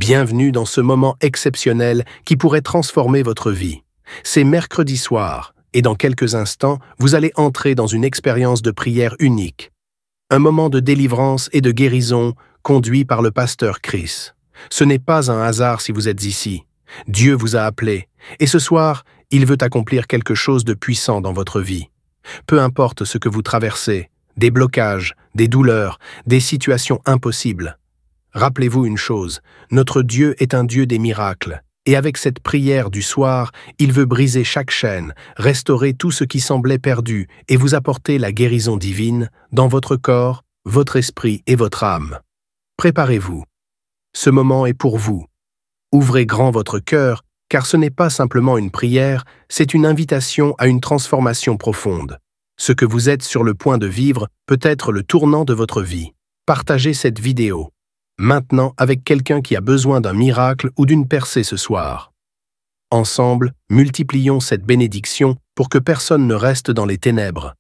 Bienvenue dans ce moment exceptionnel qui pourrait transformer votre vie. C'est mercredi soir, et dans quelques instants, vous allez entrer dans une expérience de prière unique. Un moment de délivrance et de guérison conduit par le pasteur Chris. Ce n'est pas un hasard si vous êtes ici. Dieu vous a appelé, et ce soir, il veut accomplir quelque chose de puissant dans votre vie. Peu importe ce que vous traversez, des blocages, des douleurs, des situations impossibles. Rappelez-vous une chose, notre Dieu est un Dieu des miracles, et avec cette prière du soir, il veut briser chaque chaîne, restaurer tout ce qui semblait perdu et vous apporter la guérison divine dans votre corps, votre esprit et votre âme. Préparez-vous. Ce moment est pour vous. Ouvrez grand votre cœur, car ce n'est pas simplement une prière, c'est une invitation à une transformation profonde. Ce que vous êtes sur le point de vivre peut être le tournant de votre vie. Partagez cette vidéo. Maintenant avec quelqu'un qui a besoin d'un miracle ou d'une percée ce soir. Ensemble, multiplions cette bénédiction pour que personne ne reste dans les ténèbres.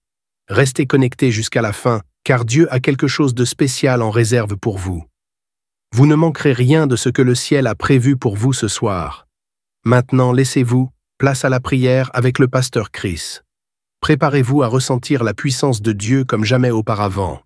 Restez connectés jusqu'à la fin, car Dieu a quelque chose de spécial en réserve pour vous. Vous ne manquerez rien de ce que le ciel a prévu pour vous ce soir. Maintenant, laissez-vous place à la prière avec le pasteur Chris. Préparez-vous à ressentir la puissance de Dieu comme jamais auparavant.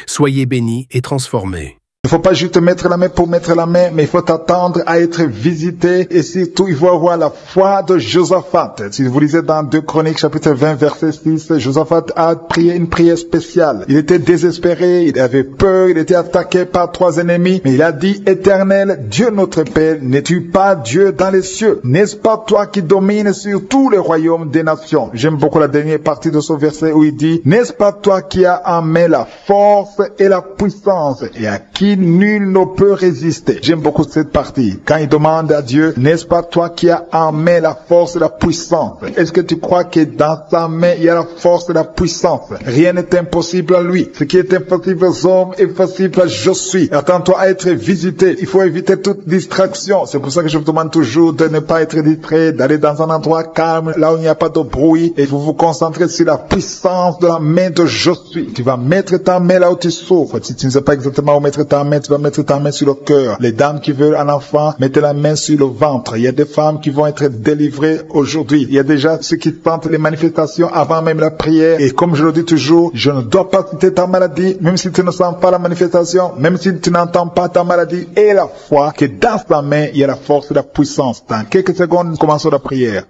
Soyez bénis et transformés. Il ne faut pas juste mettre la main pour mettre la main, mais il faut t'attendre à être visité et surtout il faut avoir la foi de Josaphat. Si vous lisez dans 2 Chroniques chapitre 20 verset 6, Josaphat a prié une prière spéciale. Il était désespéré, il avait peur, il était attaqué par 3 ennemis, mais il a dit: Éternel, Dieu notre Père, n'es-tu pas Dieu dans les cieux? N'est-ce pas toi qui domines sur tous les royaumes des nations? J'aime beaucoup la dernière partie de ce verset où il dit: N'est-ce pas toi qui as en main la force et la puissance et à qui nul ne peut résister? J'aime beaucoup cette partie. Quand il demande à Dieu: n'est-ce pas toi qui as en main la force et la puissance? Est-ce que tu crois que dans ta main il y a la force et la puissance? Rien n'est impossible à lui. Ce qui est impossible aux hommes est possible à je suis. Attends-toi à être visité. Il faut éviter toute distraction. C'est pour ça que je vous demande toujours de ne pas être distrait, d'aller dans un endroit calme, là où il n'y a pas de bruit, et vous vous concentrer sur la puissance de la main de je suis. Tu vas mettre ta main là où tu souffres. Si tu ne sais pas exactement où mettre ta main, tu vas mettre ta main sur le cœur. Les dames qui veulent un enfant, mettez la main sur le ventre. Il y a des femmes qui vont être délivrées aujourd'hui. Il y a déjà ceux qui tentent les manifestations avant même la prière. Et comme je le dis toujours, je ne dois pas citer ta maladie, même si tu ne sens pas la manifestation, même si tu n'entends pas ta maladie, et la foi que dans ta main, il y a la force et la puissance. Dans quelques secondes, nous commençons la prière.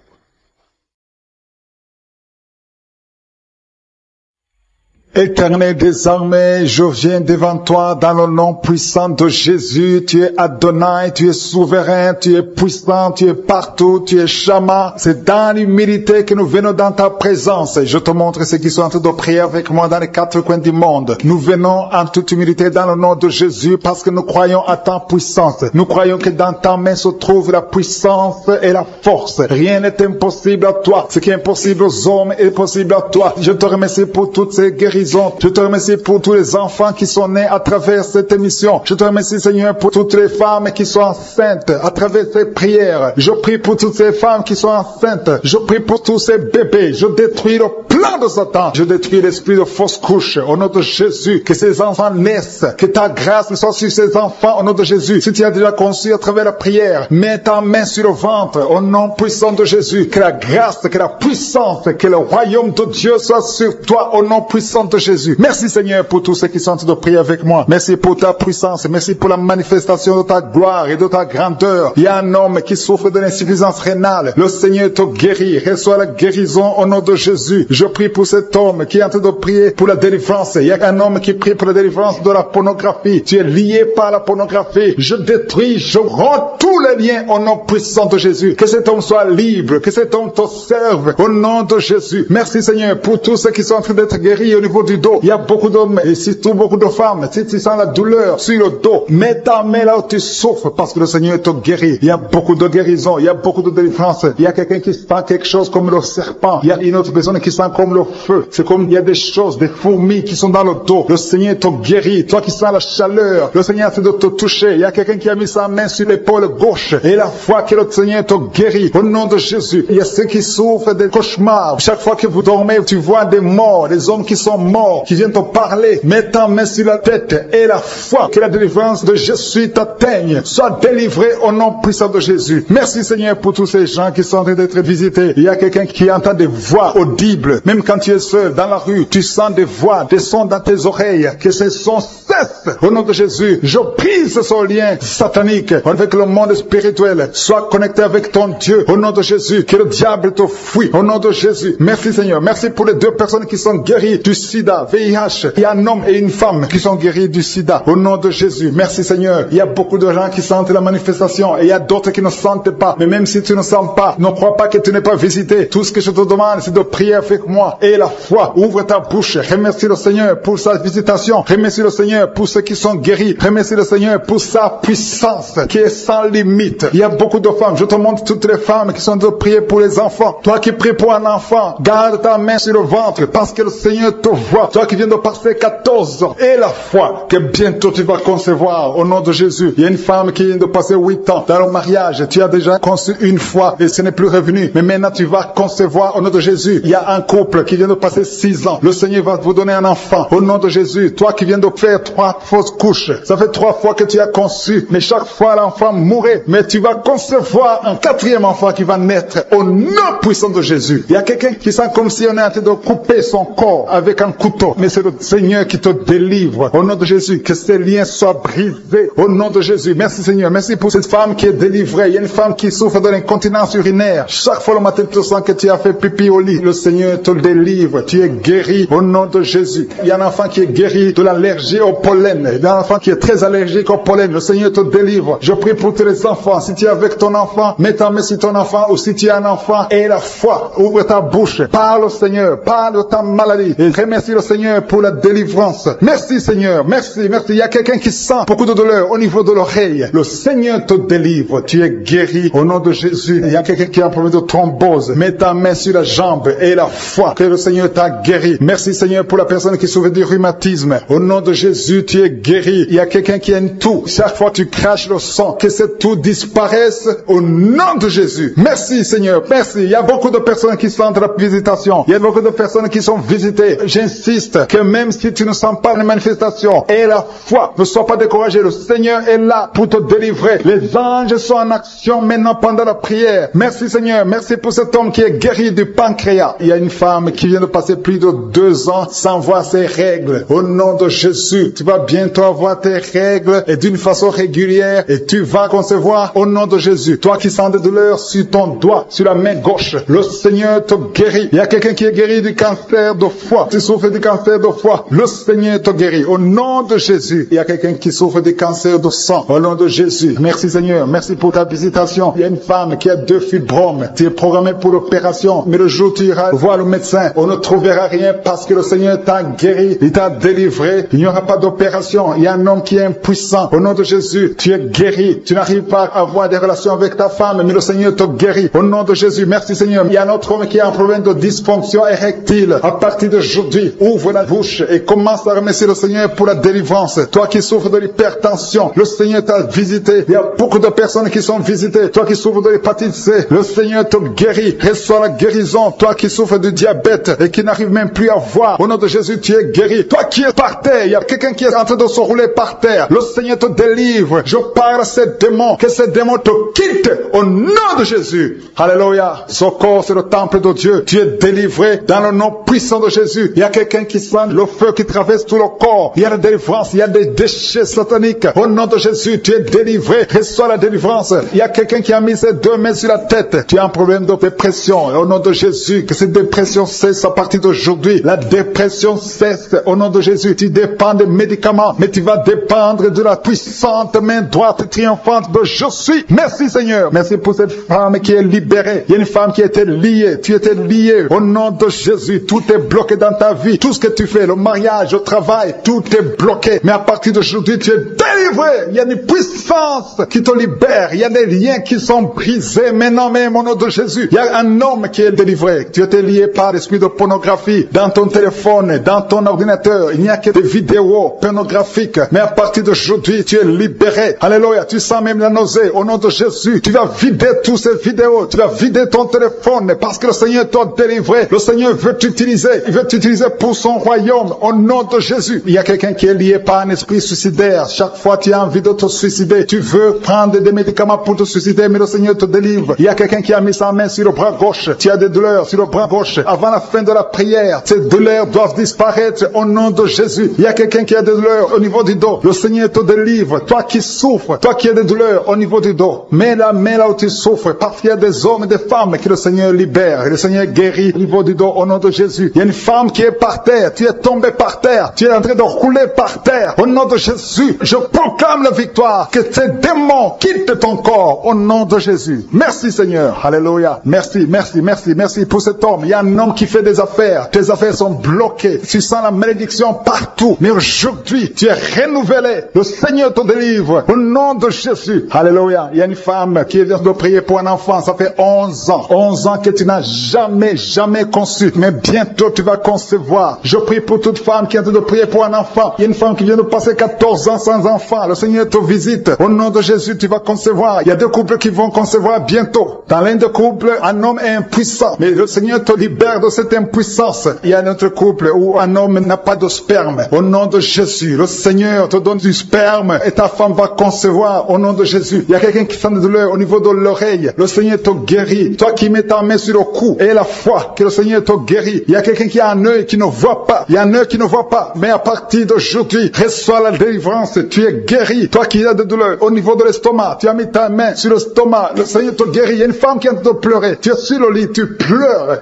Éternel, désormais, je viens devant toi dans le nom puissant de Jésus. Tu es Adonai, tu es souverain, tu es puissant, tu es partout, tu es Shama. C'est dans l'humilité que nous venons dans ta présence. Je te montre ceux qui sont en train de prier avec moi dans les 4 coins du monde. Nous venons en toute humilité dans le nom de Jésus parce que nous croyons à ta puissance. Nous croyons que dans ta main se trouve la puissance et la force. Rien n'est impossible à toi. Ce qui est impossible aux hommes est possible à toi. Je te remercie pour toutes ces guérisons. Je te remercie pour tous les enfants qui sont nés à travers cette émission. Je te remercie, Seigneur, pour toutes les femmes qui sont enceintes à travers ces prières. Je prie pour toutes ces femmes qui sont enceintes. Je prie pour tous ces bébés. Je détruis le plan de Satan. Je détruis l'esprit de fausse couche. Au nom de Jésus, que ces enfants naissent. Que ta grâce soit sur ces enfants au nom de Jésus. Si tu as déjà conçu à travers la prière, mets ta main sur le ventre au nom puissant de Jésus. Que la grâce, que la puissance, que le royaume de Dieu soit sur toi au nom puissant de Jésus. Merci Seigneur pour tous ceux qui sont en train de prier avec moi. Merci pour ta puissance. Merci pour la manifestation de ta gloire et de ta grandeur. Il y a un homme qui souffre de l'insuffisance rénale. Le Seigneur te guérit. Reçois la guérison au nom de Jésus. Je prie pour cet homme qui est en train de prier pour la délivrance. Il y a un homme qui prie pour la délivrance de la pornographie. Tu es lié par la pornographie. Je détruis, je rends tous les liens au nom puissant de Jésus. Que cet homme soit libre. Que cet homme te serve au nom de Jésus. Merci Seigneur pour tous ceux qui sont en train d'être guéris au niveau du dos. Il y a beaucoup d'hommes et surtout beaucoup de femmes. Si tu sens la douleur sur le dos, mets ta main là où tu souffres parce que le Seigneur te guérit. Il y a beaucoup de guérison, il y a beaucoup de délivrance. Il y a quelqu'un qui sent quelque chose comme le serpent. Il y a une autre personne qui sent comme le feu. C'est comme il y a des choses, des fourmis qui sont dans le dos. Le Seigneur te guérit. Toi qui sens la chaleur, le Seigneur essaie de te toucher. Il y a quelqu'un qui a mis sa main sur l'épaule gauche et la foi que le Seigneur te guérit. Au nom de Jésus, il y a ceux qui souffrent des cauchemars. Chaque fois que vous dormez, tu vois des morts, des hommes qui sont morts mort qui vient te parler. Mets ta main sur la tête et la foi que la délivrance de Jésus t'atteigne. Sois délivré au nom puissant de Jésus. Merci Seigneur pour tous ces gens qui sont en train d'être visités. Il y a quelqu'un qui entend des voix audibles. Même quand tu es seul dans la rue, tu sens des voix, des sons dans tes oreilles. Que ces sons cessent au nom de Jésus. Je brise ce lien satanique avec le monde spirituel. Sois connecté avec ton Dieu au nom de Jésus. Que le diable te fuit au nom de Jésus. Merci Seigneur. Merci pour les 2 personnes qui sont guéries du sida, VIH. Il y a un homme et une femme qui sont guéris du sida au nom de Jésus. Merci Seigneur. Il y a beaucoup de gens qui sentent la manifestation et il y a d'autres qui ne sentent pas. Mais même si tu ne sens pas, ne crois pas que tu n'es pas visité. Tout ce que je te demande, c'est de prier avec moi et la foi. Ouvre ta bouche. Remercie le Seigneur pour sa visitation. Remercie le Seigneur pour ceux qui sont guéris. Remercie le Seigneur pour sa puissance qui est sans limite. Il y a beaucoup de femmes. Je te montre toutes les femmes qui sont de prier pour les enfants. Toi qui pries pour un enfant, garde ta main sur le ventre parce que le Seigneur te voit. Toi qui viens de passer 14 ans et la foi que bientôt tu vas concevoir au nom de Jésus. Il y a une femme qui vient de passer 8 ans dans le mariage. Tu as déjà conçu une fois et ce n'est plus revenu. Mais maintenant tu vas concevoir au nom de Jésus. Il y a un couple qui vient de passer 6 ans. Le Seigneur va vous donner un enfant au nom de Jésus. Toi qui viens de faire 3 fausses couches. Ça fait 3 fois que tu as conçu. Mais chaque fois l'enfant mourait. Mais tu vas concevoir un 4e enfant qui va naître au nom puissant de Jésus. Il y a quelqu'un qui sent comme si on est en train de couper son corps avec un couteau. Mais c'est le Seigneur qui te délivre au nom de Jésus. Que ces liens soient brisés au nom de Jésus. Merci Seigneur. Merci pour cette femme qui est délivrée. Il y a une femme qui souffre de l'incontinence urinaire. Chaque fois le matin tu sens que tu as fait pipi au lit. Le Seigneur te délivre. Tu es guéri au nom de Jésus. Il y a un enfant qui est guéri de l'allergie au pollen. Il y a un enfant qui est très allergique au pollen. Le Seigneur te délivre. Je prie pour tous les enfants. Si tu es avec ton enfant, mets ta main sur ton enfant, ou si tu es un enfant, et la foi. Ouvre ta bouche. Parle au Seigneur. Parle de ta maladie. Et remercie le Seigneur pour la délivrance. Merci Seigneur. Merci, merci. Il y a quelqu'un qui sent beaucoup de douleur au niveau de l'oreille. Le Seigneur te délivre. Tu es guéri au nom de Jésus. Il y a quelqu'un qui a un problème de thrombose. Mets ta main sur la jambe et la foi que le Seigneur t'a guéri. Merci Seigneur pour la personne qui souffre du rhumatisme. Au nom de Jésus, tu es guéri. Il y a quelqu'un qui a une toux. Chaque fois tu craches le sang, que cette toux disparaisse au nom de Jésus. Merci Seigneur, merci. Il y a beaucoup de personnes qui sentent la visitation. Il y a beaucoup de personnes qui sont visitées. J'insiste que même si tu ne sens pas les manifestations et la foi, ne sois pas découragé. Le Seigneur est là pour te délivrer. Les anges sont en action maintenant pendant la prière. Merci Seigneur, merci pour cet homme qui est guéri du pancréas. Il y a une femme qui vient de passer plus de 2 ans sans voir ses règles. Au nom de Jésus, tu vas bientôt avoir tes règles et d'une façon régulière et tu vas concevoir au nom de Jésus. Toi qui sens des douleurs sur ton doigt, sur la main gauche, le Seigneur te guérit. Il y a quelqu'un qui est guéri du cancer de foie. Tu souffres du cancer de foie, le Seigneur te guérit au nom de Jésus. Il y a quelqu'un qui souffre du cancer de sang au nom de Jésus. Merci Seigneur, merci pour ta visitation. Il y a une femme qui a 2 fibromes. Tu es programmé pour l'opération, mais le jour où tu iras voir le médecin, on ne trouvera rien parce que le Seigneur t'a guéri, il t'a délivré. Il n'y aura pas d'opération. Il y a un homme qui est impuissant. Au nom de Jésus, tu es guéri. Tu n'arrives pas à avoir des relations avec ta femme, mais le Seigneur te guérit. Au nom de Jésus, merci Seigneur. Il y a un autre homme qui a un problème de dysfonction érectile. À partir d'aujourd'hui, ouvre la bouche et commence à remercier le Seigneur pour la délivrance. Toi qui souffres de l'hypertension, le Seigneur t'a visité. Il y a beaucoup de personnes qui sont visitées. Toi qui souffres de l'hépatite C, le Seigneur te guérit. Reçois la guérison. Toi qui souffres du diabète et qui n'arrive même plus à voir, au nom de Jésus, tu es guéri. Toi qui es par terre, il y a quelqu'un qui est en train de se rouler par terre. Le Seigneur te délivre. Je parle à ces démons, que ces démons te quittent au nom de Jésus. Alléluia. Ce corps, c'est le temple de Dieu. Tu es délivré dans le nom puissant de Jésus. Il y a quelqu'un qui sent le feu qui traverse tout le corps. Il y a la délivrance. Il y a des déchets sataniques. Au nom de Jésus, tu es délivré. Reçois la délivrance. Il y a quelqu'un qui a mis ses 2 mains sur la tête. Tu as un problème de dépression. Au nom de Jésus, que cette dépression cesse à partir d'aujourd'hui. La dépression cesse au nom de Jésus. Tu dépends des médicaments, mais tu vas dépendre de la puissante main droite et triomphante de je suis. Merci Seigneur. Merci pour cette femme qui est libérée. Il y a une femme qui était liée. Tu étais lié. Au nom de Jésus, tout est bloqué dans ta vie. Tout ce que tu fais, le mariage, le travail, tout est bloqué. Mais à partir d'aujourd'hui, tu es délivré. Il y a une puissance qui te libère. Il y a des liens qui sont brisés. Maintenant même au nom de Jésus, il y a un homme qui est délivré. Tu étais lié par l'esprit de pornographie dans ton téléphone, dans ton ordinateur. Il n'y a que des vidéos pornographiques. Mais à partir d'aujourd'hui, tu es libéré. Alléluia. Tu sens même la nausée. Au nom de Jésus, tu vas vider toutes ces vidéos. Tu vas vider ton téléphone parce que le Seigneur t'a délivré. Le Seigneur veut t'utiliser. Il veut t'utiliser pour son royaume, au nom de Jésus. Il y a quelqu'un qui est lié par un esprit suicidaire. Chaque fois tu as envie de te suicider, tu veux prendre des médicaments pour te suicider, mais le Seigneur te délivre. Il y a quelqu'un qui a mis sa main sur le bras gauche. Tu as des douleurs sur le bras gauche. Avant la fin de la prière, ces douleurs doivent disparaître au nom de Jésus. Il y a quelqu'un qui a des douleurs au niveau du dos. Le Seigneur te délivre. Toi qui souffres, toi qui as des douleurs au niveau du dos, mets la main là où tu souffres, parce qu'il y a des hommes et des femmes que le Seigneur libère. Le Seigneur guérit au niveau du dos au nom de Jésus. Il y a une femme qui est par terre. Tu es tombé par terre. Tu es en train de rouler par terre. Au nom de Jésus, je proclame la victoire. Que ces démons quittent ton corps au nom de Jésus. Merci Seigneur. Alléluia. Merci, merci, merci, merci pour cet homme. Il y a un homme qui fait des affaires. Tes affaires sont bloquées. Tu sens la malédiction partout. Mais aujourd'hui, tu es renouvelé. Le Seigneur te délivre au nom de Jésus. Alléluia. Il y a une femme qui vient de prier pour un enfant. Ça fait 11 ans. 11 ans que tu n'as jamais conçu. Mais bientôt tu vas concevoir. Je prie pour toute femme qui est en train de prier pour un enfant. Il y a une femme qui vient de passer 14 ans sans enfant. Le Seigneur te visite. Au nom de Jésus, tu vas concevoir. Il y a deux couples qui vont concevoir bientôt. Dans l'un des couples, un homme est impuissant. Mais le Seigneur te libère de cette impuissance. Il y a un autre couple où un homme n'a pas de sperme. Au nom de Jésus, le Seigneur te donne du sperme et ta femme va concevoir au nom de Jésus. Il y a quelqu'un qui sent de douleur au niveau de l'oreille. Le Seigneur te guérit. Toi qui mets ta main sur le cou et la foi que le Seigneur te guérit. Il y a quelqu'un qui a un œil qui ne voit pas. Il y a un œil qui ne voit pas. Mais à partir d'aujourd'hui, reçois la délivrance. Tu es guéri. Toi qui as de douleur au niveau de l'estomac, tu as mis ta main sur l'estomac. Le Seigneur te guérit. Il y a une femme qui est en train de pleurer. Tu es sur le lit, tu pleures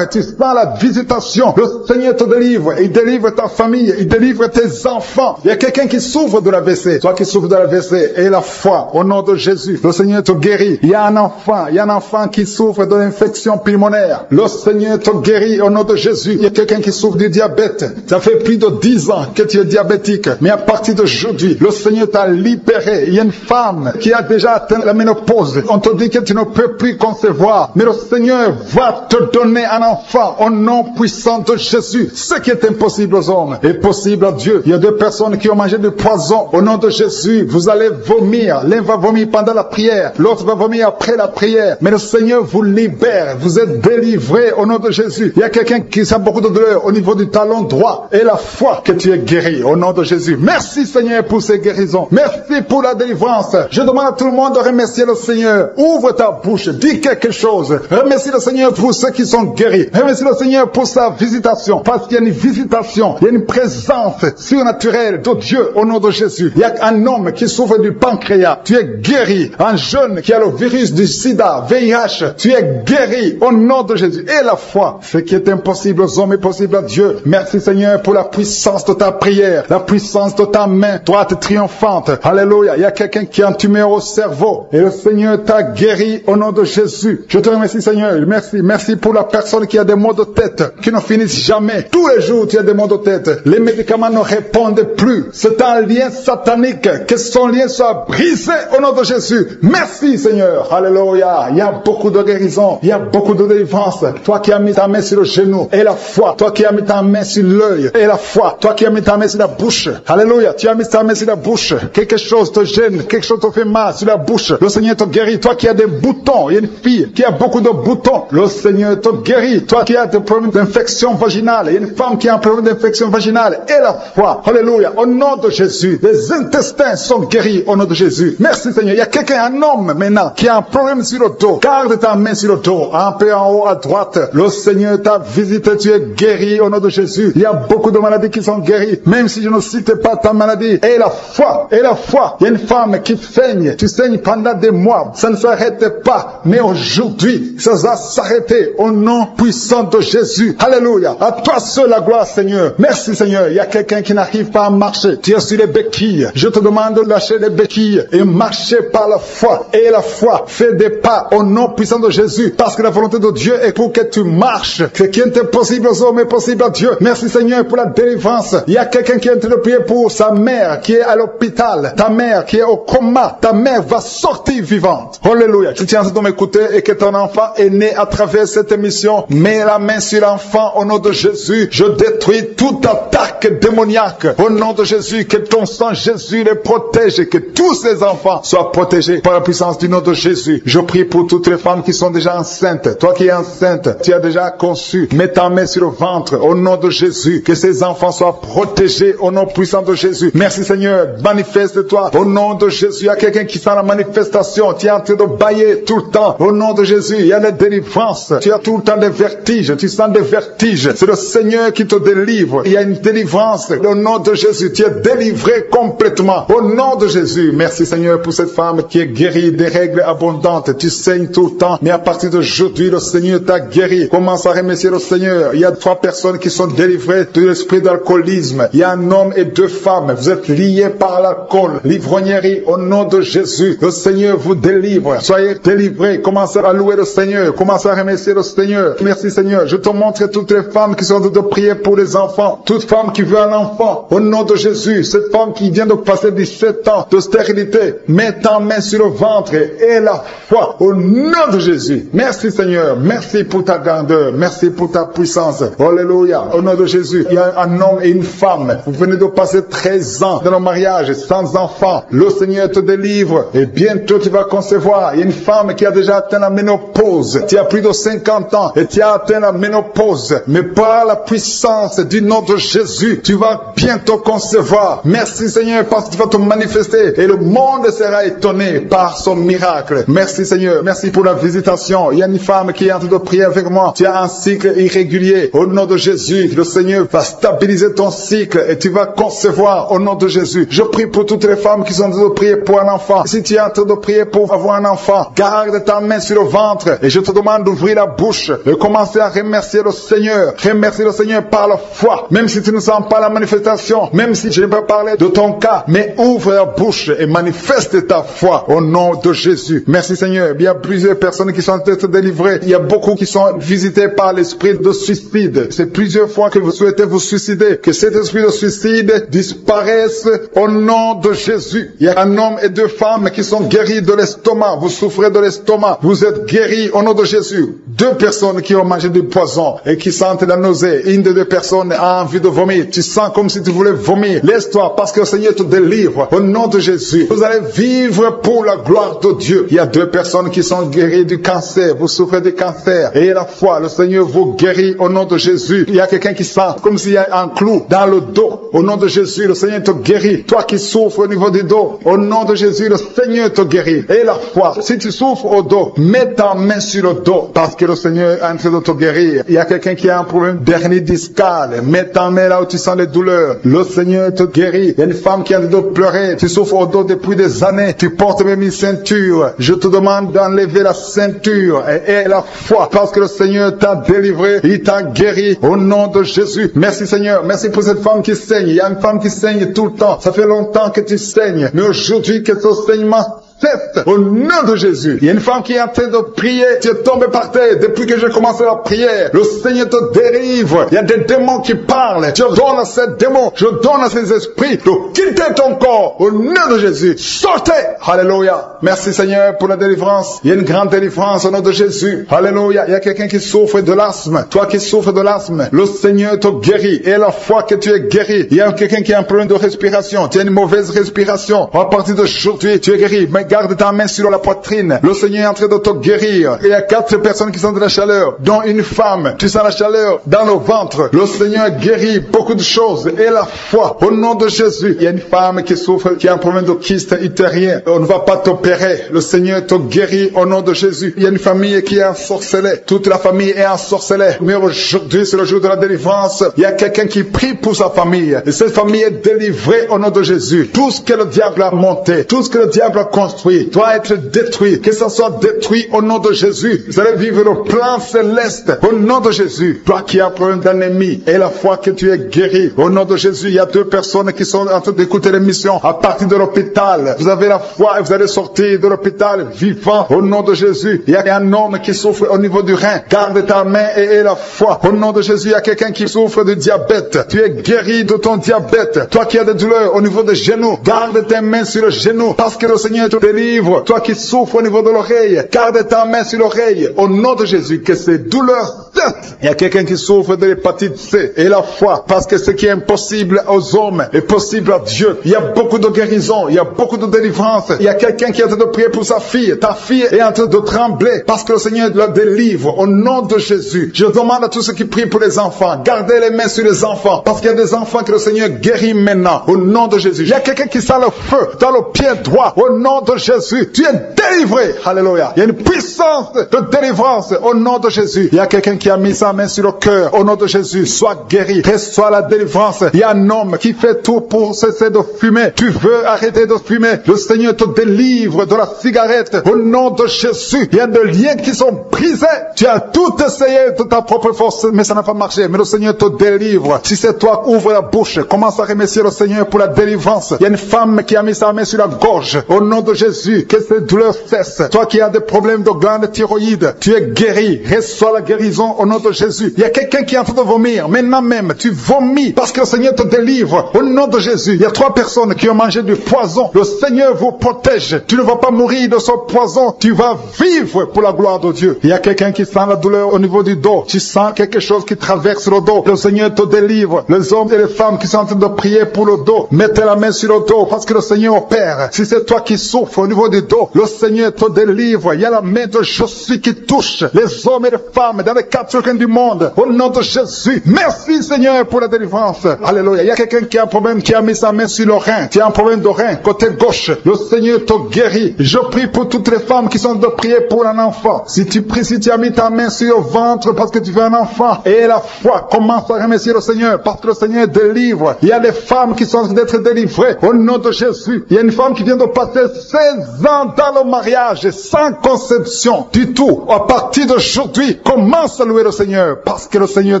et tu sens la visitation. Le Seigneur te délivre. Il délivre ta famille. Il délivre tes enfants. Il y a quelqu'un qui souffre de l'AVC. Toi qui souffres de l'AVC et la foi au nom de Jésus. Le Seigneur te guérit. Il y a un enfant qui souffre de l'infection pulmonaire. Le Seigneur te guérit au nom de Jésus. Il y a quelqu'un qui souffre du diabète. Ça fait plus de 10 ans que tu es diabétique. Mais à partir d'aujourd'hui, le Seigneur t'a libéré. Il y a une femme qui a déjà atteint la ménopause. On te dit que tu ne peux plus concevoir. Mais le Seigneur va te donner un enfant au nom puissant de Jésus. Ce qui est impossible aux hommes est possible à Dieu. Il y a deux personnes qui ont mangé du poison. Au nom de Jésus, vous allez vomir. L'un va vomir pendant la prière. L'autre va vomir après la prière. Mais le Seigneur vous libère. Vous êtes délivrés au nom de Jésus. Il y a quelqu'un qui sent beaucoup de douleur au niveau du talon droit. Et la foi que tu es guéri au nom de Jésus. Merci Seigneur pour ces guérisons. Merci pour la délivrance. Je demande à tout le monde de remercier le Seigneur. Ouvre ta bouche. Dis quelque chose. Remercie le Seigneur pour ceux qui sont guéris. Remercie le Seigneur pour sa visitation. Parce qu'il y a une visitation. Il y a une présence surnaturelle de Dieu au nom de Jésus. Il y a un homme qui souffre du pancréas. Tu es guéri. Un jeune qui a le virus du sida, VIH. Tu es guéri au nom de Jésus. Et la foi. Ce qui est impossible aux hommes est possible à Dieu. Merci Seigneur pour la puissance de ta prière. La puissance de ta main droite triomphante. Alléluia. Il y a quelqu'un qui a un tumeur au cerveau. Et le Seigneur t'a guéri au nom de Jésus. Je te remercie Seigneur. Merci. Merci pour la personne qui a des maux de tête qui ne finissent jamais. Tous les jours tu as des maux de tête. Les médicaments ne répondent plus. C'est un lien satanique. Que son lien soit brisé au nom de Jésus. Merci Seigneur. Alléluia. Il y a beaucoup de guérison. Il y a beaucoup de délivrance. Toi qui as mis ta main sur le genou et la foi. Toi qui as mis ta main sur l'œil et la foi. Toi qui as mis ta main sur la bouche. Alléluia. Tu as mis ta main sur la bouche. Quelque chose te gêne. Quelque chose te fait mal sur la bouche. Le Seigneur te guérit. Toi qui as des boutons. Il y a une fille qui a beaucoup de boutons. Le Seigneur te guérit. Toi qui as des problèmes d'infection vaginale. Il y a une femme qui a un problème d'infection vaginale et la foi. Alléluia. Au nom de Jésus. Les intestins sont guéris au nom de Jésus. Merci Seigneur. Il y a quelqu'un, un homme maintenant, qui a un problème sur le dos. Garde ta main sur le dos. Un peu en haut à droite. Le Seigneur t'a visité. Tu es guéri au nom de Jésus. Il y a beaucoup de maladies qui sont guéries. Même si je ne cite pas ta maladie. Et la foi. Et la foi. Il y a une femme qui saigne. Tu saignes pendant des mois. Ça ne s'arrête pas. Mais aujourd'hui, ça va s'arrêter au nom puissant de Jésus. Alléluia. À toi seul la gloire Seigneur. Merci Seigneur. Il y a quelqu'un qui n'arrive pas à marcher. Tu es sur les béquilles. Je te demande de lâcher les béquilles et marcher par la foi. Et la foi fait des pas au nom puissant de Jésus. Parce que la volonté de Dieu est pour que tu marches. Ce qui est impossible aux hommes est possible à Dieu. Merci Seigneur pour la délivrance. Il y a quelqu'un qui est en train de prier pour sa mère qui est à l'hôpital. Ta mère qui est au coma. Ta mère va sortir vivante. Alléluia. Tu tiens de m'écouter et que ton enfant est né à travers cette émission. Mets la main sur l'enfant au nom de Jésus. Je détruis toute attaque démoniaque. Au nom de Jésus, que ton sang Jésus les protège et que tous ces enfants soient protégés par la puissance du nom de Jésus. Je prie pour toutes les femmes qui sont déjà enceintes. Toi qui es enceinte, tu as déjà conçu. Mets ta main sur le ventre. ventre, au nom de Jésus. Que ces enfants soient protégés au nom puissant de Jésus. Merci Seigneur, manifeste-toi au nom de Jésus. Il y a quelqu'un qui sent la manifestation, tu es en train de bailler tout le temps. Au nom de Jésus, il y a des délivrances. Tu as tout le temps des vertiges, tu sens des vertiges. C'est le Seigneur qui te délivre. Il y a une délivrance. Au nom de Jésus, tu es délivré complètement. Au nom de Jésus, merci Seigneur pour cette femme qui est guérie des règles abondantes. Tu saignes tout le temps, mais à partir d'aujourd'hui, le Seigneur t'a guéri. Commence à remercier le Seigneur. Il y a 3 personnes qui sont délivrées de l'esprit d'alcoolisme. Il y a un homme et 2 femmes. Vous êtes liés par l'alcool, l'ivrognerie. Au nom de Jésus, le Seigneur vous délivre. Soyez délivrés. Commencez à louer le Seigneur. Commencez à remercier le Seigneur. Merci Seigneur. Je te montre toutes les femmes qui sont en train de prier pour les enfants. Toute femme qui veut un enfant. Au nom de Jésus, cette femme qui vient de passer 17 ans de stérilité, mets ta main sur le ventre et la foi. Au nom de Jésus. Merci Seigneur. Merci pour ta grandeur. Merci pour ta puissance. Alléluia. Au nom de Jésus, il y a un homme et une femme. Vous venez de passer 13 ans dans le mariage sans enfant. Le Seigneur te délivre et bientôt tu vas concevoir. Il y a une femme qui a déjà atteint la ménopause. Tu as plus de 50 ans et tu as atteint la ménopause. Mais par la puissance du nom de Jésus, tu vas bientôt concevoir. Merci Seigneur parce que tu vas te manifester et le monde sera étonné par son miracle. Merci Seigneur. Merci pour la visitation. Il y a une femme qui est en train de prier avec moi. Tu as un cycle irrégulier. Au nom de Jésus, le Seigneur va stabiliser ton cycle et tu vas concevoir au nom de Jésus. Je prie pour toutes les femmes qui sont en train de prier pour un enfant. Si tu es en train de prier pour avoir un enfant, garde ta main sur le ventre et je te demande d'ouvrir la bouche et commencer à remercier le Seigneur. Remercier le Seigneur par la foi. Même si tu ne sens pas la manifestation, même si je ne peux pas parler de ton cas, mais ouvre la bouche et manifeste ta foi au nom de Jésus. Merci Seigneur. Il y a plusieurs personnes qui sont en train de se délivrer. Il y a beaucoup qui sont visités par l'esprit de suicide. C'est plusieurs fois que vous souhaitez vous suicider. Que cet esprit de suicide disparaisse au nom de Jésus. Il y a un homme et 2 femmes qui sont guéris de l'estomac. Vous souffrez de l'estomac. Vous êtes guéris au nom de Jésus. 2 personnes qui ont mangé du poison et qui sentent la nausée. Une des 2 personnes a envie de vomir. Tu sens comme si tu voulais vomir. Laisse-toi parce que le Seigneur te délivre au nom de Jésus. Vous allez vivre pour la gloire de Dieu. Il y a 2 personnes qui sont guéries du cancer. Vous souffrez du cancer. Et la foi, le Seigneur vous guérit au nom de Jésus. Il y a quelqu'un qui sent comme s'il y a un clou dans le dos. Au nom de Jésus, le Seigneur te guérit. Toi qui souffres au niveau du dos, au nom de Jésus, le Seigneur te guérit. Et la foi, si tu souffres au dos, mets ta main sur le dos parce que le Seigneur est en train de te guérir. Il y a quelqu'un qui a un problème d'hernie discale. Mets ta main là où tu sens les douleurs. Le Seigneur te guérit. Il y a une femme qui a de pleurer. Tu souffres au dos depuis des années. Tu portes même une ceinture. Je te demande d'enlever la ceinture et la foi parce que le Seigneur t'a délivré. Il t'a guéri au nom de Jésus. Merci Seigneur. Merci pour cette femme qui saigne. Il y a une femme qui saigne tout le temps. Ça fait longtemps que tu saignes. Mais aujourd'hui, que ce saignement cesse au nom de Jésus. Il y a une femme qui est en train de prier. Tu es tombé par terre depuis que j'ai commencé la prière. Le Seigneur te délivre. Il y a des démons qui parlent. Je donne à ces démons, je donne à ces esprits de quitter ton corps au nom de Jésus. Sortez. Alléluia. Merci Seigneur pour la délivrance. Il y a une grande délivrance au nom de Jésus. Alléluia. Il y a quelqu'un qui souffre de l'asthme. Toi qui souffres de l'asthme, le Seigneur te guérit. Et la foi que tu es guéri. Il y a quelqu'un qui a un problème de respiration. Tu as une mauvaise respiration. À partir d'aujourd'hui, tu es guéri. Mais garde ta main sur la poitrine. Le Seigneur est en train de te guérir. Il y a 4 personnes qui sont de la chaleur, dont une femme. Tu sens la chaleur dans le ventre. Le Seigneur guérit beaucoup de choses. Et la foi, au nom de Jésus. Il y a une femme qui souffre, qui a un problème de kyste utérien. On ne va pas t'opérer. Le Seigneur te guérit au nom de Jésus. Il y a une famille qui est ensorcelée. Toute la famille est ensorcelée. Mais aujourd'hui, c'est le jour de la délivrance. Il y a quelqu'un qui prie pour sa famille. Et cette famille est délivrée au nom de Jésus. Tout ce que le diable a monté, tout ce que le diable a construit, doit être détruit. Que ça soit détruit au nom de Jésus. Vous allez vivre le plan céleste au nom de Jésus. Toi qui as un problème d'anémie et la foi que tu es guéri. Au nom de Jésus, il y a 2 personnes qui sont en train d'écouter l'émission à partir de l'hôpital. Vous avez la foi et vous allez sortir de l'hôpital vivant au nom de Jésus. Il y a un homme qui souffre au niveau du rein. Garde ta main et la foi. Au nom de Jésus, il y a quelqu'un qui souffre de diabète. Tu es guéri de ton diabète. Toi qui as des douleurs au niveau des genoux, garde tes mains sur le genou parce que le Seigneur te délivre. Toi qui souffres au niveau de l'oreille, garde ta main sur l'oreille. Au nom de Jésus, que ces douleurs cessent. Il y a quelqu'un qui souffre de l'hépatite C et la foi, parce que ce qui est impossible aux hommes est possible à Dieu. Il y a beaucoup de guérison, il y a beaucoup de délivrance. Il y a quelqu'un qui est en train de prier pour sa fille. Ta fille est en train de trembler parce que le Seigneur la délivre. Au nom de Jésus, je demande à tous ceux qui prient pour les enfants, gardez les mains sur les enfants, parce qu'il y a des enfants que le Seigneur guérit maintenant. Au nom de Jésus. Il y a quelqu'un qui sent le feu dans le pied droit. Au nom de Jésus, tu es délivré. Alléluia. Il y a une puissance de délivrance au nom de Jésus. Il y a quelqu'un qui a mis sa main sur le cœur. Au nom de Jésus, sois guéri, reçois la délivrance. Il y a un homme qui fait tout pour cesser de fumer. Tu veux arrêter de fumer. Le Seigneur te délivre de la cigarette. Au nom de Jésus, il y a des liens qui sont brisés. Tu as tout essayé de ta propre force, mais ça n'a pas marché. Mais le Seigneur te délivre. Si c'est toi, ouvre la bouche. Commence à remercier le Seigneur pour la délivrance. Il y a une femme qui a mis sa main sur la gorge. Au nom de Jésus, que ces douleurs cessent. Toi qui as des problèmes de glande thyroïde, tu es guéri. Reçois la guérison au nom de Jésus. Il y a quelqu'un qui est en train de vomir. Maintenant même, tu vomis parce que le Seigneur te délivre. Au nom de Jésus, il y a 3 personnes qui ont mangé du poison. Le Seigneur vous protège. Tu ne vas pas mourir de ce poison. Tu vas vivre pour la gloire de Dieu. Il y a quelqu'un qui sent la douleur au niveau du dos. Tu sens quelque chose qui traverse le dos. Le Seigneur te délivre. Les hommes et les femmes qui sont en train de prier pour le dos, mettez la main sur le dos parce que le Seigneur opère. Si c'est toi qui souffres au niveau du dos, le Seigneur te délivre. Il y a la main de Jésus qui touche les hommes et les femmes dans les 4 coins du monde. Au nom de Jésus. Merci Seigneur pour la délivrance. Alléluia. Il y a quelqu'un qui a un problème, qui a mis sa main sur le rein. Tu as un problème de rein, côté gauche. Le Seigneur te guérit. Je prie pour toutes les femmes qui sont de prier pour un enfant. Si tu pries, si tu as mis ta main sur le ventre parce que tu veux un enfant, et la foi, commence à remercier le Seigneur parce que le Seigneur délivre. Il y a des femmes qui sont en train d'être délivrées au nom de Jésus. Il y a une femme qui vient de passer 16 ans dans le mariage sans conception du tout. À partir d'aujourd'hui, commence à louer le Seigneur parce que le Seigneur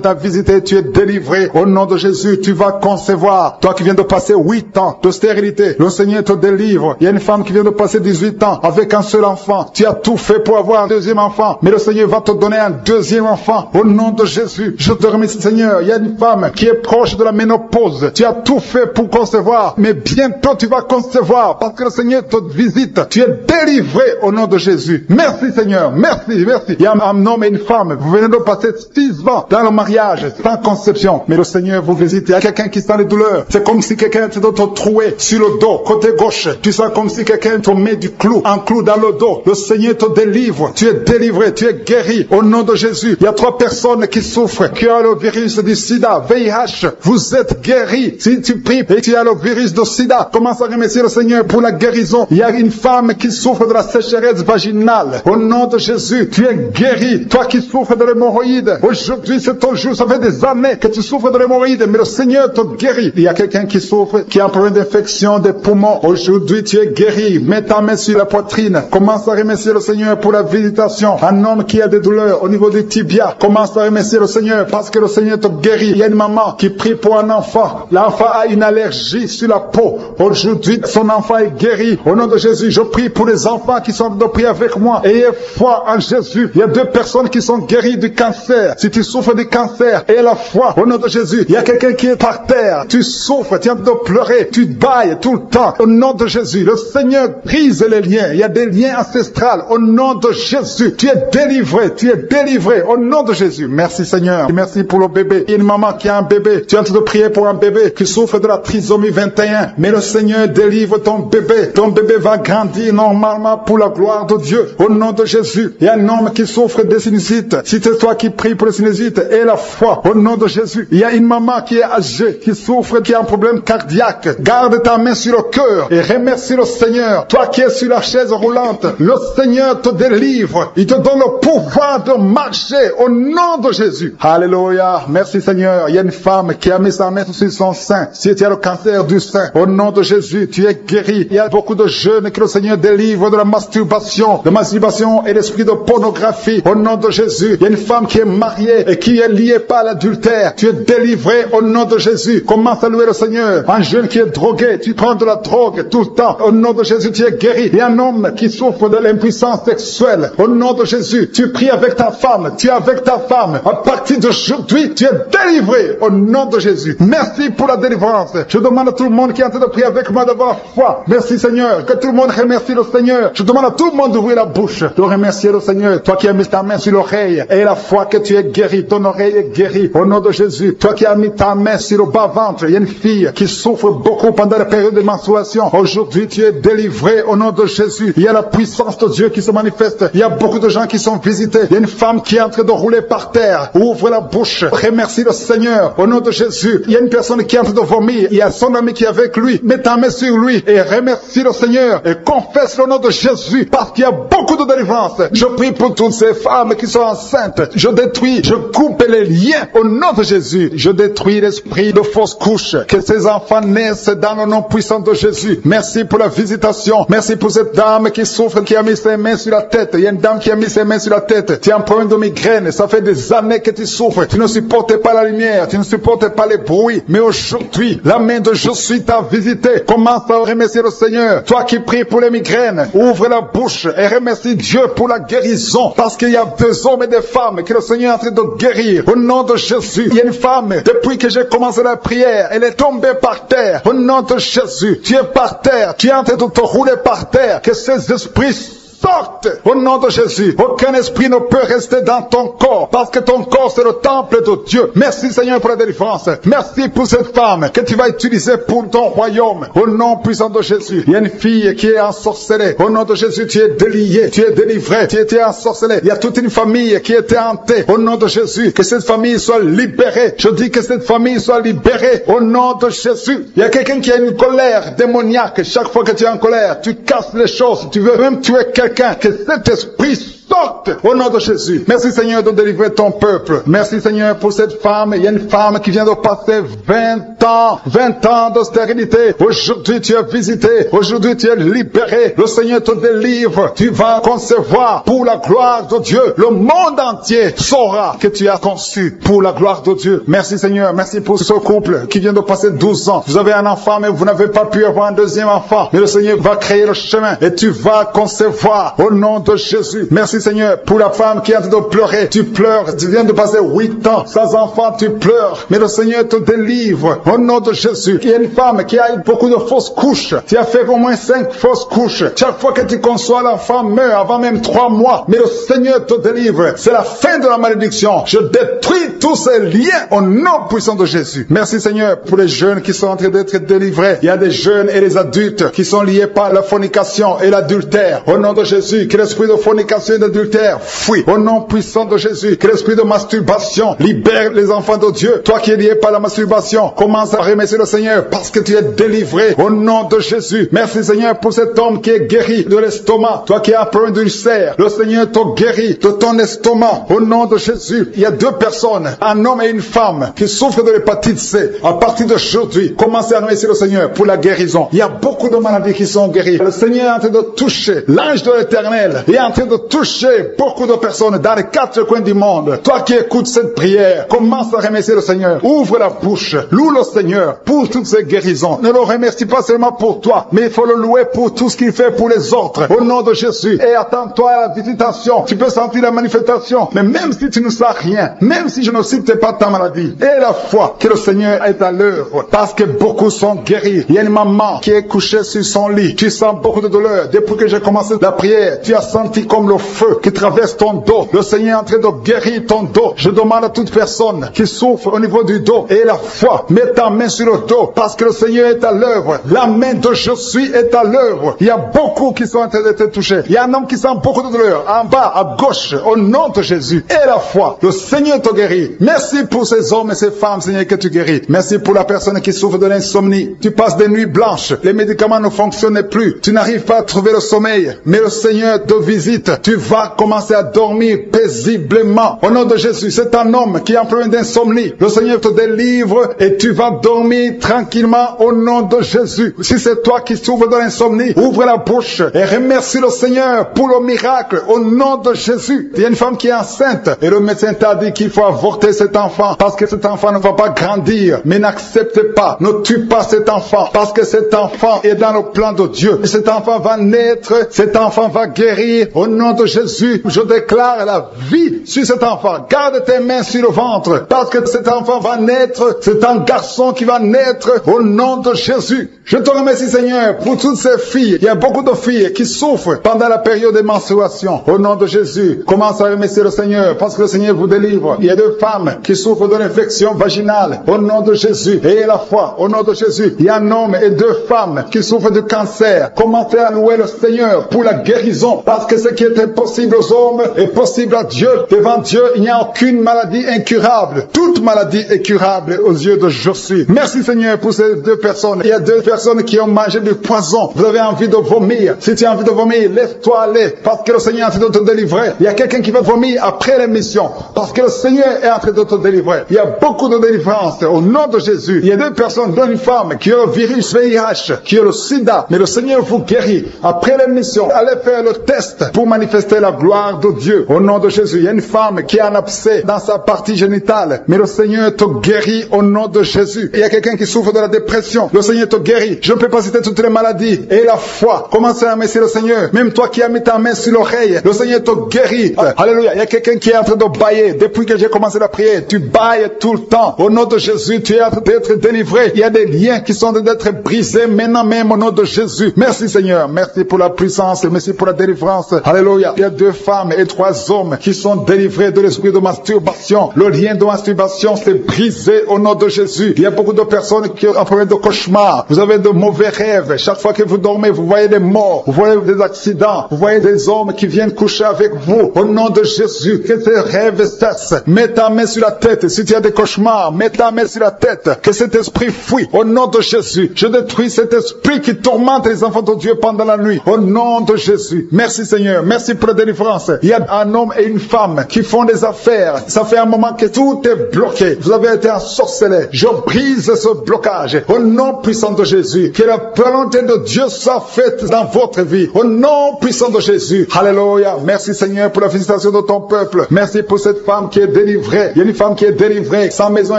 t'a visité, tu es délivré. Au nom de Jésus, tu vas concevoir. Toi qui viens de passer 8 ans de stérilité, le Seigneur te délivre. Il y a une femme qui vient de passer 18 ans avec un seul enfant. Tu as tout fait pour avoir un deuxième enfant, mais le Seigneur va te donner un deuxième enfant. Au nom de Jésus, je te remercie Seigneur. Il y a une femme qui est proche de la ménopause. Tu as tout fait pour concevoir, mais bientôt tu vas concevoir parce que le Seigneur te visite. Tu es délivré au nom de Jésus. Merci Seigneur, merci, merci. Il y a un homme et une femme, vous venez de passer 6 ans dans le mariage sans conception, mais le Seigneur vous visite. Il y a quelqu'un qui sent les douleurs. C'est comme si quelqu'un te trouait sur le dos, côté gauche. Tu sens comme si quelqu'un te met du clou, un clou dans le dos. Le Seigneur te délivre. Tu es délivré, tu es guéri au nom de Jésus. Il y a 3 personnes qui souffrent, qui ont le virus du sida, VIH. Vous êtes guéris. Si tu pries et tu as le virus du sida, commence à remercier le Seigneur pour la guérison. Il y a une femme qui souffre de la sécheresse vaginale. Au nom de Jésus, tu es guéri. Toi qui souffres de l'hémorroïde, aujourd'hui c'est ton jour. Ça fait des années que tu souffres de l'hémorroïde, mais le Seigneur te guérit. Il y a quelqu'un qui souffre, qui a un problème d'infection des poumons. Aujourd'hui tu es guéri. Mets ta main sur la poitrine. Commence à remercier le Seigneur pour la visitation. Un homme qui a des douleurs au niveau du tibia, commence à remercier le Seigneur parce que le Seigneur te guérit. Il y a une maman qui prie pour un enfant. L'enfant a une allergie sur la peau. Aujourd'hui, son enfant est guéri. Au nom de Jésus, je prie pour les enfants qui sont de prier avec moi. Ayez foi en Jésus. Il y a 2 personnes qui sont guéries du cancer. Si tu souffres du cancer, aie la foi. Au nom de Jésus, il y a quelqu'un qui est par terre. Tu souffres, tu es en train de pleurer. Tu bailles tout le temps. Au nom de Jésus, le Seigneur brise les liens. Il y a des liens ancestrales. Au nom de Jésus, tu es délivré. Tu es délivré. Au nom de Jésus. Merci Seigneur. Et merci pour le bébé. Il y a une maman qui a un bébé. Tu es en train de prier pour un bébé qui souffre de la trisomie 21. Mais le Seigneur délivre ton bébé. Ton bébé va grandir normalement pour la gloire de Dieu. Au nom de Jésus. Il y a un homme qui souffre de sinusite. Si c'est toi qui pries pour le sinusite, aie la foi. Au nom de Jésus. Il y a une maman qui est âgée, qui souffre, qui a un problème cardiaque. Garde ta main sur le cœur et remercie le Seigneur. Toi qui es sur la chaise roulante, le Seigneur te délivre. Il te donne le pouvoir de marcher au nom de Jésus. Alléluia. Merci Seigneur. Il y a une femme qui a mis sa main sur son sein. Si tu as le cancer du sein, au nom de Jésus, tu es guéri. Il y a beaucoup de jeunes que le Seigneur délivre de la masturbation. La masturbation et l'esprit de pornographie. Au nom de Jésus. Il y a une femme qui est mariée et qui est liée par l'adultère. Tu es délivré au nom de Jésus. Commence à louer le Seigneur. Un jeune qui est drogué, tu prends de la drogue tout le temps. Au nom de Jésus, tu es guéri. Il y a un homme qui souffre de l'impuissance sexuelle. Au nom de Jésus, tu pries avec ta femme. Tu es avec ta femme. À partir d'aujourd'hui, tu es délivré au nom de Jésus. Merci pour la délivrance. Je demande à tout le monde qui est en train de prier avec moi d'avoir foi. Merci Seigneur. Que tout le le monde remercie le Seigneur. Je demande à tout le monde d'ouvrir la bouche, de remercier le Seigneur. Toi qui as mis ta main sur l'oreille et la foi que tu es guéri, ton oreille est guérie au nom de Jésus. Toi qui as mis ta main sur le bas-ventre, il y a une fille qui souffre beaucoup pendant la période de menstruation. Aujourd'hui, tu es délivré au nom de Jésus. Il y a la puissance de Dieu qui se manifeste. Il y a beaucoup de gens qui sont visités. Il y a une femme qui est en train de rouler par terre. Ouvre la bouche. Remercie le Seigneur au nom de Jésus. Il y a une personne qui est en train de vomir. Il y a son ami qui est avec lui. Mets ta main sur lui et remercie le Seigneur et confesse le nom de Jésus parce qu'il y a beaucoup de délivrance. Je prie pour toutes ces femmes qui sont enceintes. Je détruis, je coupe les liens au nom de Jésus. Je détruis l'esprit de fausse couche. Que ces enfants naissent dans le nom puissant de Jésus. Merci pour la visitation. Merci pour cette dame qui souffre, qui a mis ses mains sur la tête. Il y a une dame qui a mis ses mains sur la tête. Tu as un problème de migraine. Ça fait des années que tu souffres. Tu ne supportes pas la lumière. Tu ne supportes pas les bruits. Mais aujourd'hui, la main de Jésus t'a visité. Commence à remercier le Seigneur. Toi qui pries pour les migraines, ouvre la bouche et remercie Dieu pour la guérison. Parce qu'il y a des hommes et des femmes que le Seigneur est en train de guérir. Au nom de Jésus, il y a une femme, depuis que j'ai commencé la prière, elle est tombée par terre. Au nom de Jésus, tu es par terre. Tu es en train de te rouler par terre. Que ces esprits sortent au nom de Jésus. Aucun esprit ne peut rester dans ton corps parce que ton corps c'est le temple de Dieu. Merci Seigneur pour la délivrance. Merci pour cette femme que tu vas utiliser pour ton royaume. Au nom puissant de Jésus. Il y a une fille qui est ensorcelée. Au nom de Jésus, tu es délié, tu es délivré, tu étais ensorcelé. Il y a toute une famille qui était hantée. Au nom de Jésus, que cette famille soit libérée. Je dis que cette famille soit libérée. Au nom de Jésus. Il y a quelqu'un qui a une colère démoniaque. Chaque fois que tu es en colère, tu casses les choses. Tu veux même tuer quelqu'un. Que cet esprit sorte au nom de Jésus. Merci Seigneur de délivrer ton peuple. Merci Seigneur pour cette femme. Il y a une femme qui vient de passer 20 ans de stérilité. Aujourd'hui tu es visité. Aujourd'hui tu es libéré. Le Seigneur te délivre. Tu vas concevoir pour la gloire de Dieu. Le monde entier saura que tu as conçu pour la gloire de Dieu. Merci Seigneur. Merci pour ce couple qui vient de passer 12 ans. Vous avez un enfant mais vous n'avez pas pu avoir un deuxième enfant. Mais le Seigneur va créer le chemin et tu vas concevoir au nom de Jésus. Merci Seigneur pour la femme qui est en train de pleurer. Tu pleures, tu viens de passer 8 ans sans enfant, tu pleures. Mais le Seigneur te délivre au nom de Jésus. Il y a une femme qui a eu beaucoup de fausses couches. Tu as fait au moins 5 fausses couches. Chaque fois que tu conçois, l'enfant meurt avant même 3 mois. Mais le Seigneur te délivre. C'est la fin de la malédiction. Je détruis tous ces liens au nom puissant de Jésus. Merci Seigneur pour les jeunes qui sont en train d'être délivrés. Il y a des jeunes et des adultes qui sont liés par la fornication et l'adultère. Au nom de Jésus, que l'esprit de fornication et d'adultère fuit. Au nom puissant de Jésus, que l'esprit de masturbation libère les enfants de Dieu. Toi qui es lié par la masturbation, commence à remercier le Seigneur parce que tu es délivré. Au nom de Jésus. Merci Seigneur pour cet homme qui est guéri de l'estomac. Toi qui as un problème d'ulcère, le Seigneur te guérit de ton estomac. Au nom de Jésus. Il y a 2 personnes, un homme et une femme, qui souffrent de l'hépatite C. À partir d'aujourd'hui, commencez à remercier le Seigneur pour la guérison. Il y a beaucoup de maladies qui sont guéries. Le Seigneur est en train de toucher l'ange de l'Éternel. Il est en train de toucher beaucoup de personnes dans les 4 coins du monde. Toi qui écoutes cette prière, commence à remercier le Seigneur. Ouvre la bouche. Loue le Seigneur pour toutes ces guérisons. Ne le remercie pas seulement pour toi, mais il faut le louer pour tout ce qu'il fait pour les autres. Au nom de Jésus. Et attends-toi à la visitation. Tu peux sentir la manifestation. Mais même si tu ne sens rien, même si je ne cite pas ta maladie, et la foi que le Seigneur est à l'œuvre. Parce que beaucoup sont guéris. Il y a une maman qui est couchée sur son lit. Tu sens beaucoup de douleur. Depuis que j'ai commencé la prière, tu as senti comme le feu qui traverse ton dos. Le Seigneur est en train de guérir ton dos. Je demande à toute personne qui souffre au niveau du dos et la foi, mets ta main sur le dos parce que le Seigneur est à l'œuvre. La main de Jésus est à l'œuvre. Il y a beaucoup qui sont en train d'être touchés. Il y a un homme qui sent beaucoup de douleur en bas, à gauche, au nom de Jésus. Et la foi, le Seigneur te guérit. Merci pour ces hommes et ces femmes, Seigneur, que tu guéris. Merci pour la personne qui souffre de l'insomnie. Tu passes des nuits blanches. Les médicaments ne fonctionnent plus. Tu n'arrives pas à trouver le sommeil. Mais le Seigneur te visite. Tu vas commencer à dormir paisiblement. Au nom de Jésus, c'est un homme qui a un problème d'insomnie. Le Seigneur te délivre et tu vas dormir tranquillement au nom de Jésus. Si c'est toi qui souffres de l'insomnie, ouvre la bouche et remercie le Seigneur pour le miracle au nom de Jésus. Il y a une femme qui est enceinte et le médecin t'a dit qu'il faut avorter. porter cet enfant parce que cet enfant ne va pas grandir. Mais n'acceptez pas, ne tue pas cet enfant parce que cet enfant est dans le plan de Dieu. Et cet enfant va naître, cet enfant va guérir. Au nom de Jésus, je déclare la vie sur cet enfant. Garde tes mains sur le ventre parce que cet enfant va naître. C'est un garçon qui va naître au nom de Jésus. Je te remercie Seigneur pour toutes ces filles. Il y a beaucoup de filles qui souffrent pendant la période de menstruation. Au nom de Jésus, commence à remercier le Seigneur parce que le Seigneur vous délivre. Il y a des femmes qui souffrent de l'infection vaginale. Au nom de Jésus, ayez la foi. Au nom de Jésus, il y a un homme et deux femmes qui souffrent de cancer. Commencez à louer le Seigneur pour la guérison parce que ce qui est impossible aux hommes est possible à Dieu. Devant Dieu, il n'y a aucune maladie incurable. Toute maladie est curable aux yeux de Jésus. Merci Seigneur pour ces deux personnes. Il y a deux personnes qui ont mangé du poison. Vous avez envie de vomir. Si tu as envie de vomir, laisse-toi aller parce que le Seigneur est en train de te délivrer. Il y a quelqu'un qui va vomir après l'émission parce que le Seigneur est en train de te délivrer. Il y a beaucoup de délivrance au nom de Jésus. Il y a deux personnes, dont une femme qui a le virus VIH, qui a le sida, mais le Seigneur vous guérit. Après l'émission, allez faire le test pour manifester la gloire de Dieu au nom de Jésus. Il y a une femme qui a un abcès dans sa partie génitale, mais le Seigneur te guérit au nom de Jésus. Il y a quelqu'un qui souffre de la dépression, le Seigneur te guérit. Je ne peux pas citer toutes les maladies. Et la foi, commencez à remercier le Seigneur. Même toi qui as mis ta main sur l'oreille, le Seigneur te guérit. Alléluia. Il y a quelqu'un qui est en train de bailler. Depuis que j'ai commencé la prière, tu bailles tout le temps. Au nom de Jésus, tu es en train d'être délivré. Il y a des liens qui sont en train d'être brisés maintenant même au nom de Jésus. Merci Seigneur. Merci pour la puissance. Merci pour la délivrance. Alléluia. Il y a deux femmes et trois hommes qui sont délivrés de l'esprit de masturbation. Le lien de masturbation s'est brisé au nom de Jésus. Il y a beaucoup de personnes qui ont un problème de cauchemar. Vous avez de mauvais rêves. Chaque fois que vous dormez, vous voyez des morts. Vous voyez des accidents. Vous voyez des hommes qui viennent coucher avec vous. Au nom de Jésus, que ces rêves cessent. Mets ta main sur la tête. Si tu as des cauchemars, mets ta main sur la tête. Que cet esprit fuit. Au nom de Jésus, je détruis cet esprit qui tourmente les enfants de Dieu pendant la nuit. Au nom de Jésus. Merci Seigneur. Merci pour la délivrance. Il y a un homme et une femme qui font des affaires. Ça fait un moment que tout est bloqué. Vous avez été ensorcelé. Je brise ce blocage. Au nom puissant de Jésus. Que la volonté de Dieu soit faite dans votre vie. Au nom puissant de Jésus. Alléluia. Merci Seigneur pour la visitation de ton peuple. Merci pour cette femme qui est délivrée. Il y a une femme qui est délivrée. Sa maison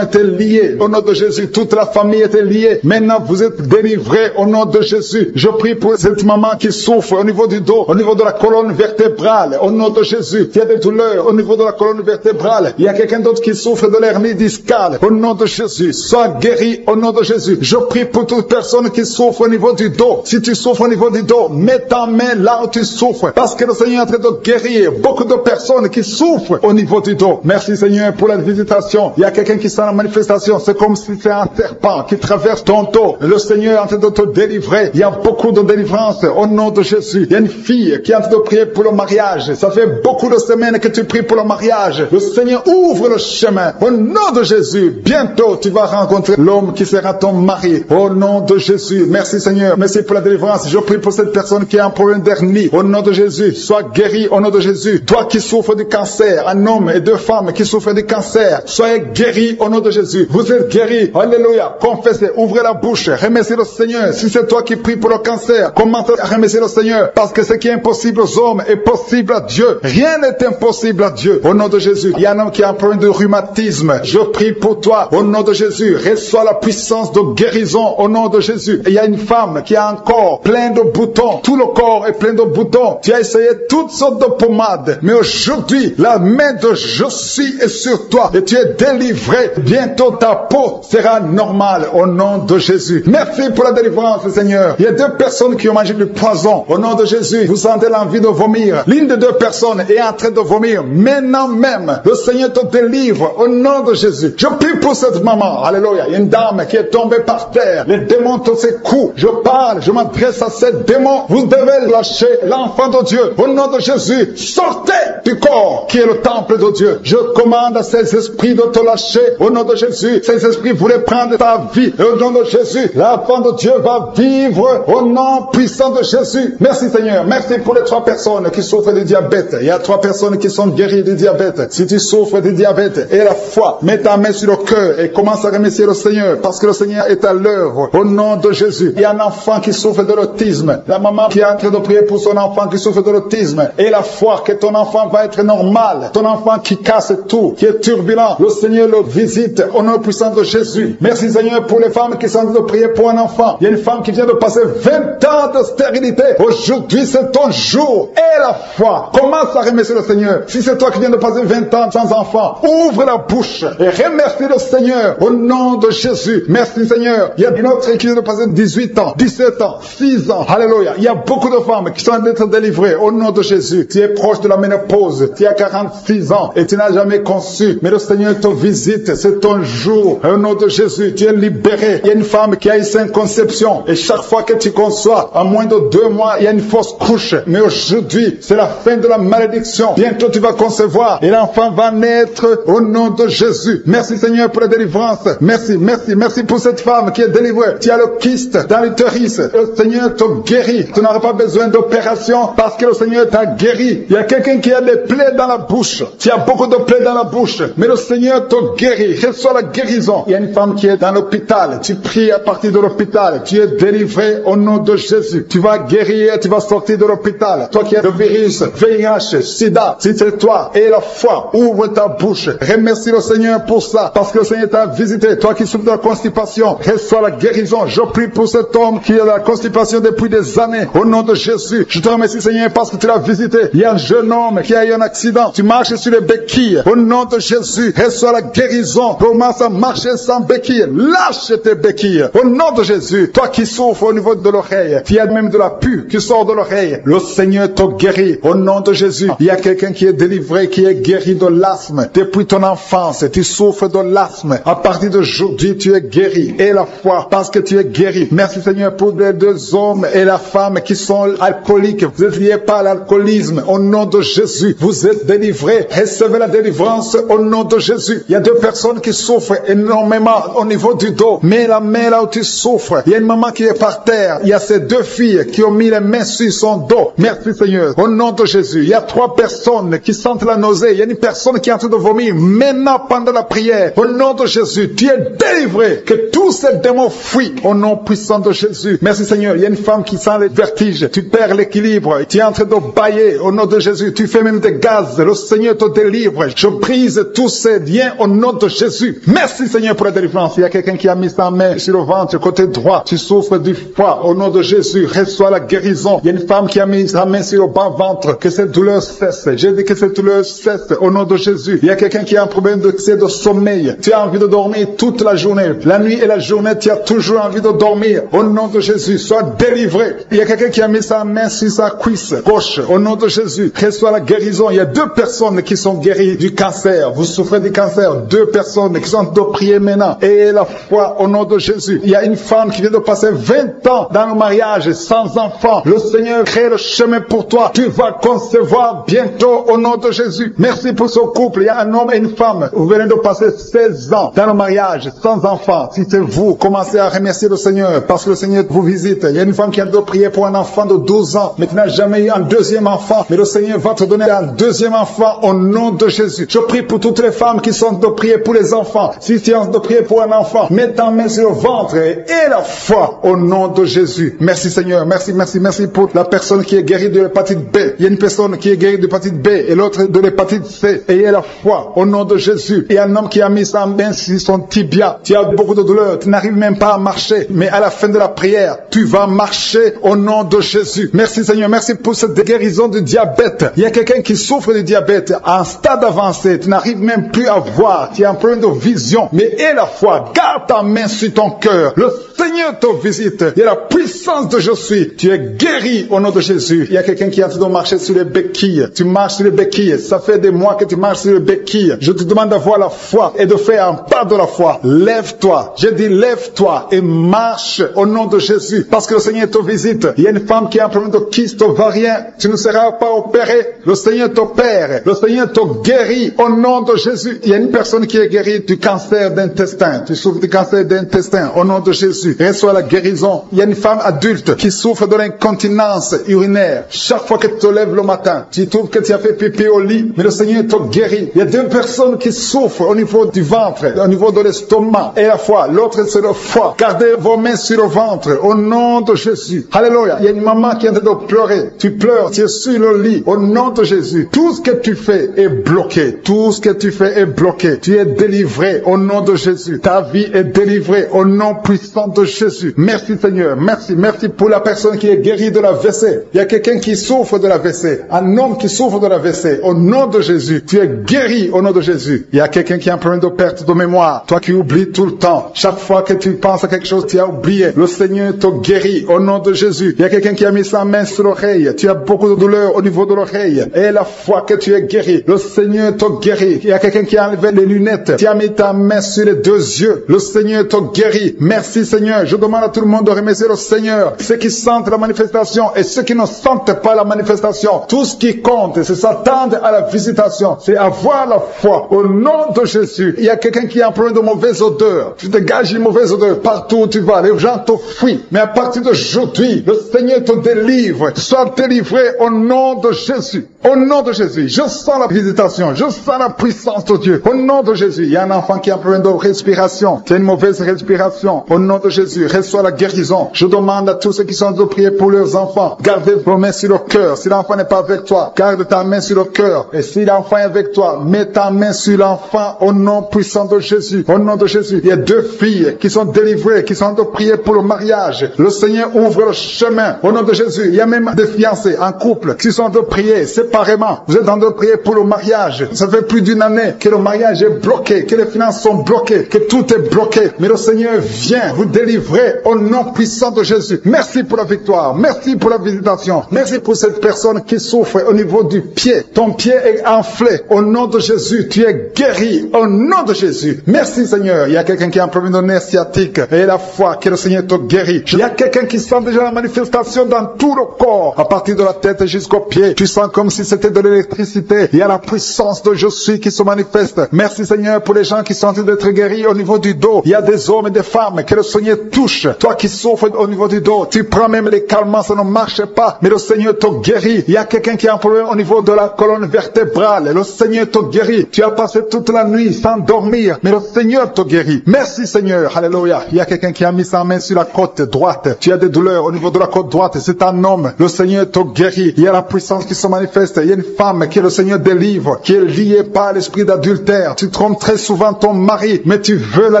était liée. Au nom de Jésus. Toute la famille était liée. Maintenant vous êtes délivrés au nom de Jésus. Je prie pour cette maman qui souffre au niveau du dos, au niveau de la colonne vertébrale. Au nom de Jésus. Il y a des douleurs au niveau de la colonne vertébrale. Il y a quelqu'un d'autre qui souffre de l'hernie discale. Au nom de Jésus. Sois guéri au nom de Jésus. Je prie pour toute personne qui souffre au niveau du dos. Si tu souffres au niveau du dos, mets ta main là où tu souffres. Parce que le Seigneur est en train de guérir beaucoup de personnes qui souffrent au niveau du dos. Merci Seigneur pour la visitation. Il y a quelqu'un qui sent la manifestation. C'est comme si c'est un serpent qui traverse ton dos. Le Seigneur est en train de te délivrer. Il y a beaucoup de délivrance au nom de Jésus. Il y a une fille qui est en train de prier pour le mariage. Ça fait beaucoup de semaines que tu pries pour le mariage. Le Seigneur ouvre le chemin. Au nom de Jésus, bientôt tu vas rencontrer l'homme qui sera ton mari. Au nom de Jésus. Merci Seigneur. Merci pour la délivrance. Je prie pour cette personne qui a un problème d'hernie. Au nom de Jésus, sois guéri au nom de Jésus. Toi qui souffres du cancer, un homme et deux femmes qui souffrent du cancer, soyez guéris au nom de Jésus. Vous êtes guéris. Alléluia. Confessez, ouvrez la bouche, remerciez le Seigneur. Si c'est toi qui pries pour le cancer, commence à remercier le Seigneur. Parce que ce qui est impossible aux hommes est possible à Dieu. Rien n'est impossible à Dieu. Au nom de Jésus. Il y a un homme qui a un problème de rhumatisme. Je prie pour toi. Au nom de Jésus. Reçois la puissance de guérison au nom de Jésus. Et il y a une femme qui a un corps plein de boutons. Tout le corps est plein de boutons. Tu as essayé toutes sortes de pommades. Mais aujourd'hui, la main de Jésus est sur toi. Et tu es délivré. Bientôt ta peau sera normale au nom de Jésus. Merci pour la délivrance, Seigneur. Il y a deux personnes qui ont mangé du poison. Au nom de Jésus, vous sentez l'envie de vomir. L'une des deux personnes est en train de vomir. Maintenant même, le Seigneur te délivre au nom de Jésus. Je prie pour cette maman. Alléluia. Il y a une dame qui est tombée par terre. Les démons te secouent. Je parle, je m'adresse à ces démons. Vous devez lâcher l'enfant de Dieu. Au nom de Jésus, sortez du corps qui est le temple de Dieu. Je commande à ces esprits de te lâcher. Au nom de Jésus, ces esprits voulaient prendre ta vie. Et au nom de Jésus, l'enfant de Dieu va vivre au nom puissant de Jésus. Merci Seigneur. Merci pour les 3 personnes qui souffrent du diabète. Il y a 3 personnes qui sont guéries du diabète. Si tu souffres du diabète et la foi, mets ta main sur le cœur et commence à remercier le Seigneur parce que le Seigneur est à l'œuvre. Au nom de Jésus. Il y a un enfant qui souffre de l'autisme. La maman qui est en train de prier pour son enfant qui souffre de l'autisme. Et la foi que ton enfant va être normal. Ton enfant qui casse tout, qui qui est turbulent, le Seigneur le visite au nom puissant de Jésus. Merci Seigneur pour les femmes qui sont en train de prier pour un enfant. Il y a une femme qui vient de passer 20 ans de stérilité. Aujourd'hui, c'est ton jour et la foi. Commence à remercier le Seigneur. Si c'est toi qui viens de passer 20 ans sans enfant, ouvre la bouche et remercie le Seigneur au nom de Jésus. Merci Seigneur. Il y a une autre qui vient de passer 18 ans, 17 ans, 6 ans. Alléluia. Il y a beaucoup de femmes qui sont en train d'être délivrées au nom de Jésus. Tu es proche de la ménopause. Tu as 46 ans et tu n'as jamais conçu. Mais le Seigneur te visite. C'est ton jour. Au nom de Jésus, tu es libéré. Il y a une femme qui a une sainte conception. Et chaque fois que tu conçois, en moins de 2 mois, il y a une fausse couche. Mais aujourd'hui, c'est la fin de la malédiction. Bientôt tu vas concevoir et l'enfant va naître au nom de Jésus. Merci Seigneur pour la délivrance. Merci, merci, merci pour cette femme qui est délivrée. Tu as le kyste dans l'utérus. Le Seigneur te guérit. Tu n'auras pas besoin d'opération parce que le Seigneur t'a guéri. Il y a quelqu'un qui a des plaies dans la bouche. Tu as beaucoup de plaies dans la bouche. Mais le Seigneur te guérit. Reçois la guérison. Il y a une femme qui est dans l'hôpital. Tu pries à partir de l'hôpital. Tu es délivré au nom de Jésus. Tu vas guérir. Tu vas sortir de l'hôpital. Toi qui as le virus, VIH, SIDA, si c'est toi et la foi, ouvre ta bouche. Remercie le Seigneur pour ça. Parce que le Seigneur t'a visité. Toi qui souffres de la constipation, reçois la guérison. Je prie pour cet homme qui a la constipation depuis des années. Au nom de Jésus. Je te remercie Seigneur parce que tu l'as visité. Il y a un jeune homme qui a eu un accident. Tu marches sur les béquilles. Au nom de Jésus. Reçois la guérison. Commence à marcher sans béquilles. Lâche tes béquilles. Au nom de Jésus. Toi qui souffres au niveau de l'oreille. Tu as même de la pus qui sort de l'oreille. Le Seigneur te guérit. Au nom de Jésus. Il y a quelqu'un qui est délivré, qui est guéri de l'asthme. Depuis ton enfance, tu souffres de l'asthme. À partir d'aujourd'hui, tu es guéri. Et la foi, parce que tu es guéri. Merci Seigneur pour les 2 hommes et la femme qui sont alcooliques. Vous êtes liés par l'alcoolisme. Au nom de Jésus, vous êtes délivrés. Recevez la délivrance au nom de Jésus. Il y a 2 personnes qui souffrent énormément au niveau du dos. Mais la main là où tu souffres, il y a une maman qui est par terre. Il y a ces 2 filles qui ont mis les mains sur son dos. Merci Seigneur. Au nom de Jésus, il y a 3 personnes qui sentent la nausée. Il y a une personne qui est en train de vomir maintenant pendant la prière. Au nom de Jésus, tu es délivré. Que tous ces démons fuient au nom puissant de Jésus. Merci Seigneur. Il y a une femme qui sent les vertiges. Tu perds l'équilibre. Tu es en train de bailler au nom de Jésus. Tu fais même des gaz. Le Seigneur te délivre. Je brise tous ces liens au nom de Jésus. Merci Seigneur pour la délivrance. Il y a quelqu'un qui a mis sa main sur le ventre, côté droit. Tu souffres du foie. Au nom de Jésus, reçois la guérison. Il y a une femme qui a mis sa main sur le bas ventre. Que cette douleur cesse. J'ai dit que cette douleur cesse au nom de Jésus. Il y a quelqu'un qui a un problème de sommeil. Tu as envie de dormir toute la journée. La nuit et la journée, tu as toujours envie de dormir. Au nom de Jésus, sois délivré. Il y a quelqu'un qui a mis sa main sur sa cuisse gauche. Au nom de Jésus, reçois la guérison. Il y a 2 personnes qui sont guéries du cancer. Vous souffrez du cancer. 2 personnes qui sont de prier maintenant. Et la foi au nom de Jésus. Il y a une femme qui vient de passer 20 ans dans le mariage sans enfant. Le Seigneur crée le chemin pour toi. Tu vas concevoir bientôt au nom de Jésus. Merci pour ce couple. Il y a un homme et une femme. Vous venez de passer 16 ans dans le mariage sans enfant. Si c'est vous, commencez à remercier le Seigneur parce que le Seigneur vous visite. Il y a une femme qui a de prier pour un enfant de 12 ans, mais qui n'a jamais eu un 2e enfant. Mais le Seigneur va te donner un 2e enfant au nom de Jésus. Je prie pour toutes les femmes qui sont de prier pour les enfants. Si tu es de prier pour un enfant, mets ta main sur le ventre et la foi au nom de Jésus. Merci Seigneur. Merci, merci, merci pour la personne qui est guérie de l'hépatite B. Il y a une personne qui est guérie de l'hépatite B et l'autre de l'hépatite C. Ayez la foi au nom de Jésus. Il y a un homme qui a mis sa main sur son tibia. Tu as beaucoup de douleur. Tu n'arrives même pas à marcher. Mais à la fin de la prière, tu vas marcher au nom de Jésus. Merci Seigneur. Merci pour cette guérison du diabète. Il y a quelqu'un qui souffre du diabète à un stade avancé. Tu n'arrives même plus à voir. Tu as un problème de vision. Mais aie la foi. Garde ta main sur ton cœur. Le Seigneur te visite. Il y a la puissance de je suis. Tu es guéri au nom de Jésus. Il y a quelqu'un qui est en train de marcher sur les béquilles. Tu marches sur les béquilles. Ça fait des mois que tu marches sur les béquilles. Je te demande d'avoir la foi et de faire un pas de la foi. Lève-toi. J'ai dit lève-toi et marche au nom de Jésus. Parce que le Seigneur te visite. Il y a une femme qui a un problème de kyste ovarien. Tu ne seras pas opéré. Le Seigneur t'opère. Le Seigneur te guérit au nom de Jésus. Il y a une personne qui est guérie du cancer d'intestin. Tu souffres du cancer d'intestin au nom de Jésus. Jésus, reçois la guérison. Il y a une femme adulte qui souffre de l'incontinence urinaire. Chaque fois que tu te lèves le matin, tu trouves que tu as fait pipi au lit, mais le Seigneur te guérit. Il y a deux personnes qui souffrent au niveau du ventre, au niveau de l'estomac et la foi. L'autre c'est le foie. Gardez vos mains sur le ventre au nom de Jésus. Alléluia. Il y a une maman qui est en train de pleurer. Tu pleures, tu es sur le lit au nom de Jésus. Tout ce que tu fais est bloqué. Tout ce que tu fais est bloqué. Tu es délivré au nom de Jésus. Ta vie est délivrée au nom puissant de Jésus. Merci Seigneur. Merci. Merci pour la personne qui est guérie de la WC. Il y a quelqu'un qui souffre de la WC. Un homme qui souffre de la WC. Au nom de Jésus. Tu es guéri au nom de Jésus. Il y a quelqu'un qui a un problème de perte de mémoire. Toi qui oublies tout le temps. Chaque fois que tu penses à quelque chose, tu as oublié. Le Seigneur te guérit au nom de Jésus. Il y a quelqu'un qui a mis sa main sur l'oreille. Tu as beaucoup de douleur au niveau de l'oreille. Et la fois que tu es guéri, le Seigneur te guérit. Il y a quelqu'un qui a enlevé les lunettes. Tu as mis ta main sur les deux yeux. Le Seigneur te guérit. Merci Seigneur. Je demande à tout le monde de remercier le Seigneur. Ceux qui sentent la manifestation et ceux qui ne sentent pas la manifestation. Tout ce qui compte, c'est s'attendre à la visitation. C'est avoir la foi au nom de Jésus. Il y a quelqu'un qui a un problème de mauvaise odeur. Tu dégages une mauvaise odeur partout où tu vas. Les gens te fuient. Mais à partir d'aujourd'hui, le Seigneur te délivre. Sois délivré au nom de Jésus. Au nom de Jésus. Je sens la visitation. Je sens la puissance de Dieu. Au nom de Jésus. Il y a un enfant qui a un problème de respiration. Tu as une mauvaise respiration. Au nom de Jésus. Reçois la guérison. Je demande à tous ceux qui sont de prier pour leurs enfants. Gardez vos mains sur le cœur. Si l'enfant n'est pas avec toi, garde ta main sur le cœur. Et si l'enfant est avec toi, mets ta main sur l'enfant au nom puissant de Jésus. Au nom de Jésus. Il y a deux filles qui sont délivrées, qui sont de prier pour le mariage. Le Seigneur ouvre le chemin. Au nom de Jésus. Il y a même des fiancés en couple qui sont de prier séparément. Vous êtes en train de prier pour le mariage. Ça fait plus d'une année que le mariage est bloqué, que les finances sont bloquées, que tout est bloqué. Mais le Seigneur vient vous délivrer au nom puissant de Jésus. Merci pour la victoire. Merci pour la visitation. Merci pour cette personne qui souffre au niveau du pied. Ton pied est enflé. Au nom de Jésus, tu es guéri. Au nom de Jésus. Merci Seigneur. Il y a quelqu'un qui a un problème de nerf sciatique. Et la foi que le Seigneur te guérit. Il y a quelqu'un qui sent déjà la manifestation dans tout le corps. À partir de la tête jusqu'au pied. Tu sens comme si c'était de l'électricité. Il y a la puissance de je suis qui se manifeste. Merci Seigneur pour les gens qui sont en train d'être guéris au niveau du dos. Il y a des hommes et des femmes que le Seigneur touche. Toi qui souffres au niveau du dos. Tu prends même les calmants, ça ne marche pas. Mais le Seigneur te guérit. Il y a quelqu'un qui a un problème au niveau de la colonne vertébrale. Le Seigneur te guérit. Tu as passé toute la nuit sans dormir. Mais le Seigneur te guérit. Merci Seigneur. Alléluia. Il y a quelqu'un qui a mis sa main sur la côte droite. Tu as des douleurs au niveau de la côte droite. C'est un homme. Le Seigneur te guérit. Il y a la puissance qui se manifeste. Il y a une femme que le Seigneur délivre, qui est liée par l'esprit d'adultère. Tu trompes très souvent ton mari, mais tu veux la